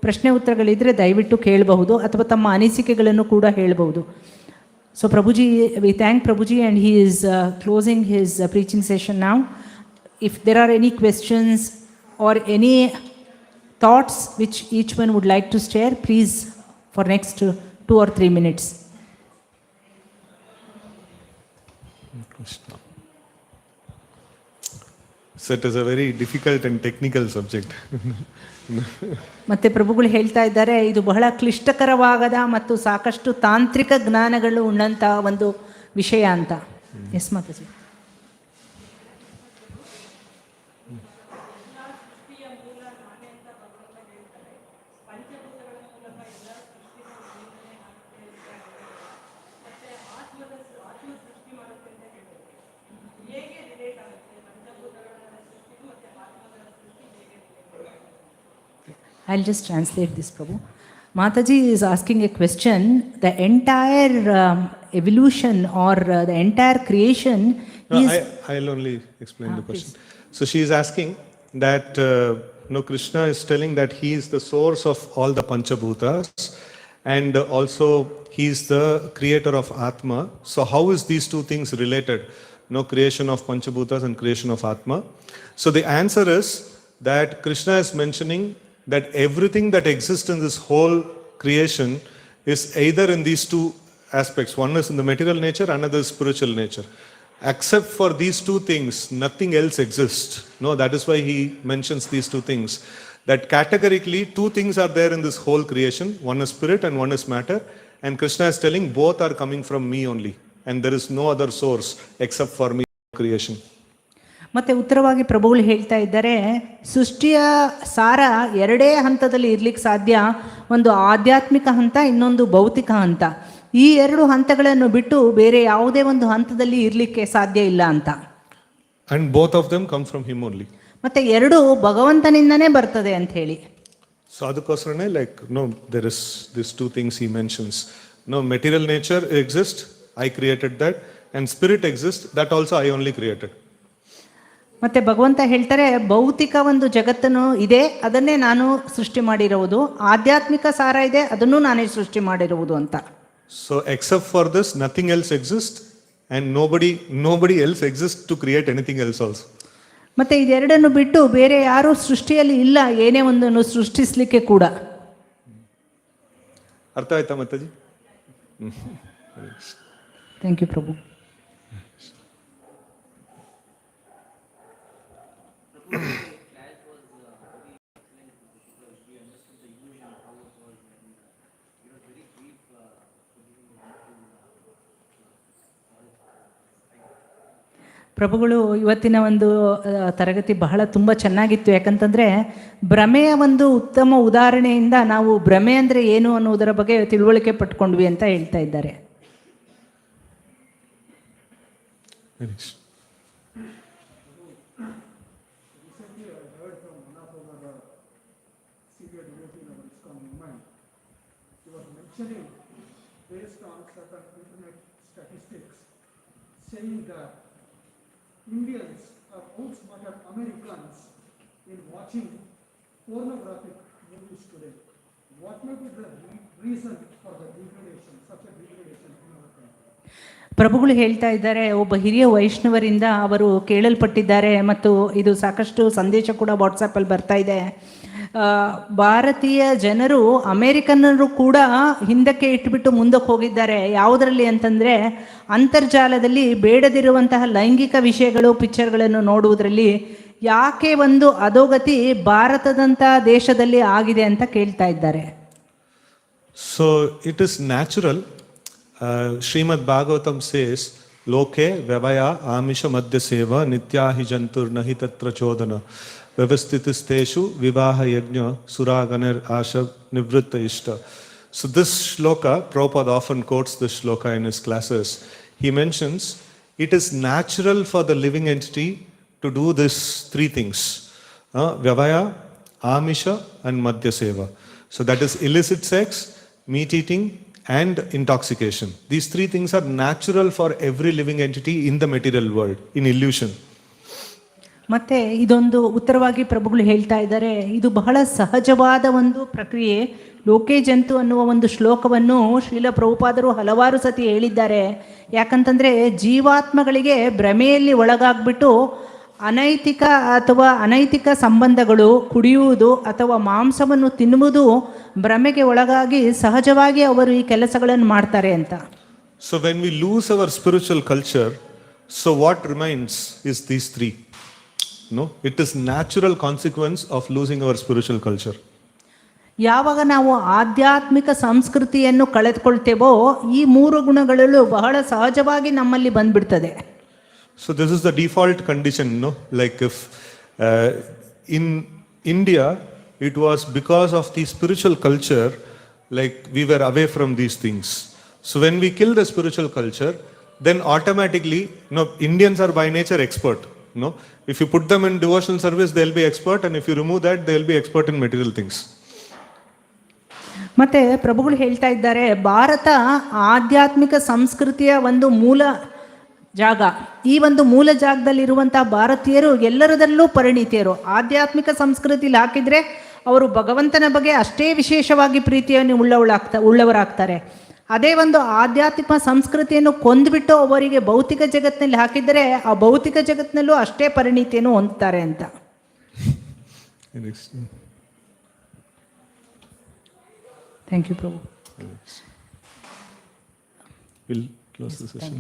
ಪ್ರಶ್ನೆ ಉತ್ತರಗಳಿದ್ದರೆ ದಯವಿಟ್ಟು ಕೇಳಬಹುದು, ಅಥವಾ ತಮ್ಮ ಅನಿಸಿಕೆಗಳನ್ನು ಕೂಡ ಹೇಳಬಹುದು. So Prabhuji, we thank Prabhuji, and he is closing his preaching session now. If there are any questions or any thoughts which each one would like to share, please, for next 2 or 3 minutes. So it is a very difficult and technical subject. ಮತ್ತೆ ಪ್ರಭುಗಳು ಹೇಳ್ತಾ ಇದ್ದಾರೆ, ಇದು ಬಹಳ ಕ್ಲಿಷ್ಟಕರವಾಗದ ಮತ್ತು ಸಾಕಷ್ಟು ತಾಂತ್ರಿಕ ಜ್ಞಾನಗಳು ಉಳ್ಳಂಥ ಒಂದು ವಿಷಯ ಅಂತ. ಎಸ್ ಮಾತಾಜಿ. I'll just translate this, Prabhu. Mataji is asking a question. The entire evolution or the entire creation is... I'll only explain the question. Please. So she is asking that Krishna is telling that he is the source of all the Panchabhutas, and also he is the creator of Atma. So how is these two things related? Creation of Panchabhutas and creation of Atma. So the answer is that Krishna is mentioning that everything that exists in this whole creation is either in these two aspects. One is in the material nature, another is spiritual nature. Except for these two things, nothing else exists. That is why he mentions these two things. That categorically, two things are there in this whole creation. One is spirit and one is matter. And Krishna is telling both are coming from me only. And there is no other source except for me creation. ಮತ್ತು ಉತ್ತರವಾಗಿ ಪ್ರಭುಗಳು ಹೇಳ್ತಾ ಇದ್ದಾರೆ, ಸೃಷ್ಟಿಯ ಸಾರ ಎರಡೇ ಹಂತದಲ್ಲಿ ಇರ್ಲಿಕ್ಕೆ ಸಾಧ್ಯ. ಒಂದು ಆಧ್ಯಾತ್ಮಿಕ ಹಂತ, ಇನ್ನೊಂದು ಭೌತಿಕ ಹಂತ. ಈ ಎರಡು ಹಂತಗಳನ್ನು ಬಿಟ್ಟು ಬೇರೆ ಯಾವುದೇ ಒಂದು ಹಂತದಲ್ಲಿ ಇರಲಿಕ್ಕೆ ಸಾಧ್ಯ ಇಲ್ಲ ಅಂತ. And both of them come from him only. ಮತ್ತೆ ಎರಡು ಭಗವಂತನಿಂದನೇ ಬರ್ತದೆ ಅಂತ ಹೇಳಿ. So ಅದಕ್ಕೋಸ್ಕರನೇ there is these two things he mentions. Material nature exists, I created that, and spirit exists, that also I only created. ಮತ್ತೆ ಭಗವಂತ ಹೇಳ್ತಾರೆ, ಭೌತಿಕ ಒಂದು ಜಗತ್ತನ್ನು ಇದೆ, ಅದನ್ನೇ ನಾನು ಸೃಷ್ಟಿ ಮಾಡಿರುವುದು. ಆಧ್ಯಾತ್ಮಿಕ ಸಾರ ಇದೆ, ಅದನ್ನು ನಾನೇ ಸೃಷ್ಟಿ ಮಾಡಿರುವುದು ಅಂತ. So except for this, nothing else exists, and nobody else exists to create anything else also. ಮತ್ತೆ ಇದೆರಡನ್ನು ಬಿಟ್ಟು ಬೇರೆ ಯಾರೂ ಸೃಷ್ಟಿಯಲ್ಲಿ ಇಲ್ಲ, ಏನೇ ಒಂದನ್ನು ಸೃಷ್ಟಿಸಲಿಕ್ಕೆ ಕೂಡ. ಅರ್ಥ ಆಯ್ತಾ ಮಾತಾಜಿ? ಥ್ಯಾಂಕ್ ಯು ಪ್ರಭು. ಪ್ರಭುಗಳು ಇವತ್ತಿನ ಒಂದು ತರಗತಿ ತುಂಬ ಚೆನ್ನಾಗಿತ್ತು. ಯಾಕಂತಂದರೆ ಭ್ರಮೆಯ ಒಂದು ಉತ್ತಮ ಉದಾಹರಣೆಯಿಂದ ನಾವು ಭ್ರಮೆ ಅಂದರೆ ಏನು ಅನ್ನೋದರ ಬಗ್ಗೆ ತಿಳುವಳಿಕೆ ಪಟ್ಕೊಂಡ್ವಿ ಅಂತ ಹೇಳ್ತಾ ಇದ್ದಾರೆ. Based on certain internet statistics saying that Indians are outsmarted Americans in watching pornographic movies today. What may be the reason for the degradation, such a degradation in our country? ಪ್ರಭುಗಳು ಹೇಳ್ತಾ ಇದ್ದಾರೆ, ಒಬ್ಬ ಹಿರಿಯ ವೈಷ್ಣವರಿಂದ ಅವರು ಕೇಳಲ್ಪಟ್ಟಿದ್ದಾರೆ ಮತ್ತು ಇದು ಸಾಕಷ್ಟು ಸಂದೇಶ ಕೂಡ ವಾಟ್ಸಪ್ಪಲ್ಲಿ ಬರ್ತಾ ಇದೆ. ಭಾರತೀಯ ಜನರು ಅಮೇರಿಕನ್ನರು ಕೂಡ ಹಿಂದಕ್ಕೆ ಇಟ್ಬಿಟ್ಟು ಮುಂದಕ್ಕೆ ಹೋಗಿದ್ದಾರೆ. ಯಾವುದರಲ್ಲಿ ಅಂತಂದರೆ ಅಂತರ್ಜಾಲದಲ್ಲಿ ಬೇಡದಿರುವಂತಹ ಲೈಂಗಿಕ ವಿಷಯಗಳು, ಪಿಕ್ಚರ್ಗಳನ್ನು ನೋಡುವುದರಲ್ಲಿ. ಯಾಕೆ ಒಂದು ಅಧೋಗತಿ ಭಾರತದಂಥ ದೇಶದಲ್ಲಿ ಆಗಿದೆ ಅಂತ ಕೇಳ್ತಾ ಇದ್ದಾರೆ. So it is natural. Shrimad Bhagavatam says ಲೋಕೆ ವ್ಯವಯ ಆಮಿಷ ಮಧ್ಯ ಸೇವ ನಿತ್ಯಾಹಿ ಜಂತುರ್ನಹಿ ತತ್ರ ಚೋದನ ವ್ಯವಸ್ಥಿತಸ್ಥೇಷು ವಿವಾಹ ಯಜ್ಞ ಸುರಾಗನರ್ ಆಶ ನಿವೃತ್ತ ಇಷ್ಟ. So this shloka, Prabhupada often quotes this shloka in his classes. He mentions it is natural for the living entity to do these three things: vyavaya, amisha and madhya seva. So that is illicit sex, meat eating and intoxication. These three things are natural for every living entity in the material world, in illusion. ಮತ್ತು ಇದೊಂದು ಉತ್ತರವಾಗಿ ಪ್ರಭುಗಳು ಹೇಳ್ತಾ ಇದ್ದಾರೆ, ಇದು ಬಹಳ ಸಹಜವಾದ ಒಂದು ಪ್ರಕ್ರಿಯೆ. ಲೋಕೆ ಜಂತು ಅನ್ನುವ ಒಂದು ಶ್ಲೋಕವನ್ನು ಶ್ರೀಲ ಪ್ರಭುಪಾದರು ಹಲವಾರು ಸತಿ ಹೇಳಿದ್ದಾರೆ. ಯಾಕಂತಂದರೆ ಜೀವಾತ್ಮಗಳಿಗೆ ಭ್ರಮೆಯಲ್ಲಿ ಒಳಗಾಗ್ಬಿಟ್ಟು ಅನೈತಿಕ ಸಂಬಂಧಗಳು, ಕುಡಿಯುವುದು ಅಥವಾ ಮಾಂಸವನ್ನು ತಿನ್ನುವುದು ಭ್ರಮೆಗೆ ಒಳಗಾಗಿ ಸಹಜವಾಗಿ ಅವರು ಈ ಕೆಲಸಗಳನ್ನು ಮಾಡ್ತಾರೆ ಅಂತ. So when we lose our spiritual culture, so what remains is these three. No, it is natural consequence of losing our spiritual culture. ಯಾವಾಗ ನಾವು ಆಧ್ಯಾತ್ಮಿಕ ಸಂಸ್ಕೃತಿಯನ್ನು ಕಳೆದುಕೊಳ್ತೇವೋ ಈ ಮೂರು ಗುಣಗಳು ಬಹಳ ಸಹಜವಾಗಿ ನಮ್ಮಲ್ಲಿ ಬಂದ್ಬಿಡ್ತದೆ. So this is the default condition, no? Like if in India it was because of the spiritual culture, like we were away from these things. So when we kill the spiritual culture, then automatically, Indians are by nature expert. No, if you put them in devotional service, they'll be expert, and if you remove that, they'll be expert in material things. ಮತ್ತೆ ಪ್ರಭುಗಳು ಹೇಳ್ತಾ ಇದ್ದಾರೆ, ಭಾರತ ಆಧ್ಯಾತ್ಮಿಕ ಸಂಸ್ಕೃತಿಯ ಒಂದು ಮೂಲ ಜಾಗ. ಈ ಒಂದು ಮೂಲ ಜಾಗದಲ್ಲಿರುವಂತಹ ಭಾರತೀಯರು ಎಲ್ಲರದಲ್ಲೂ ಪರಿಣಿತಿಯರು. ಆಧ್ಯಾತ್ಮಿಕ ಸಂಸ್ಕೃತಿಲಿ ಹಾಕಿದ್ರೆ ಅವರು ಭಗವಂತನ ಬಗ್ಗೆ ಅಷ್ಟೇ ವಿಶೇಷವಾಗಿ ಪ್ರೀತಿಯನ್ನು ಉಳ್ಳವರಾಗ್ತಾರೆ. ಅದೇ ಒಂದು ಆಧ್ಯಾತ್ಮಿಕ ಸಂಸ್ಕೃತಿಯನ್ನು ಕೊಂದುಬಿಟ್ಟು ಅವರಿಗೆ ಭೌತಿಕ ಜಗತ್ತಿನಲ್ಲಿ ಹಾಕಿದರೆ ಆ ಭೌತಿಕ ಜಗತ್ತಿನಲ್ಲೂ ಅಷ್ಟೇ ಪರಿಣಿತಿಯನ್ನು ಹೊಂದ್ತಾರೆ ಅಂತ. Thank you Prabhu. We'll close the session.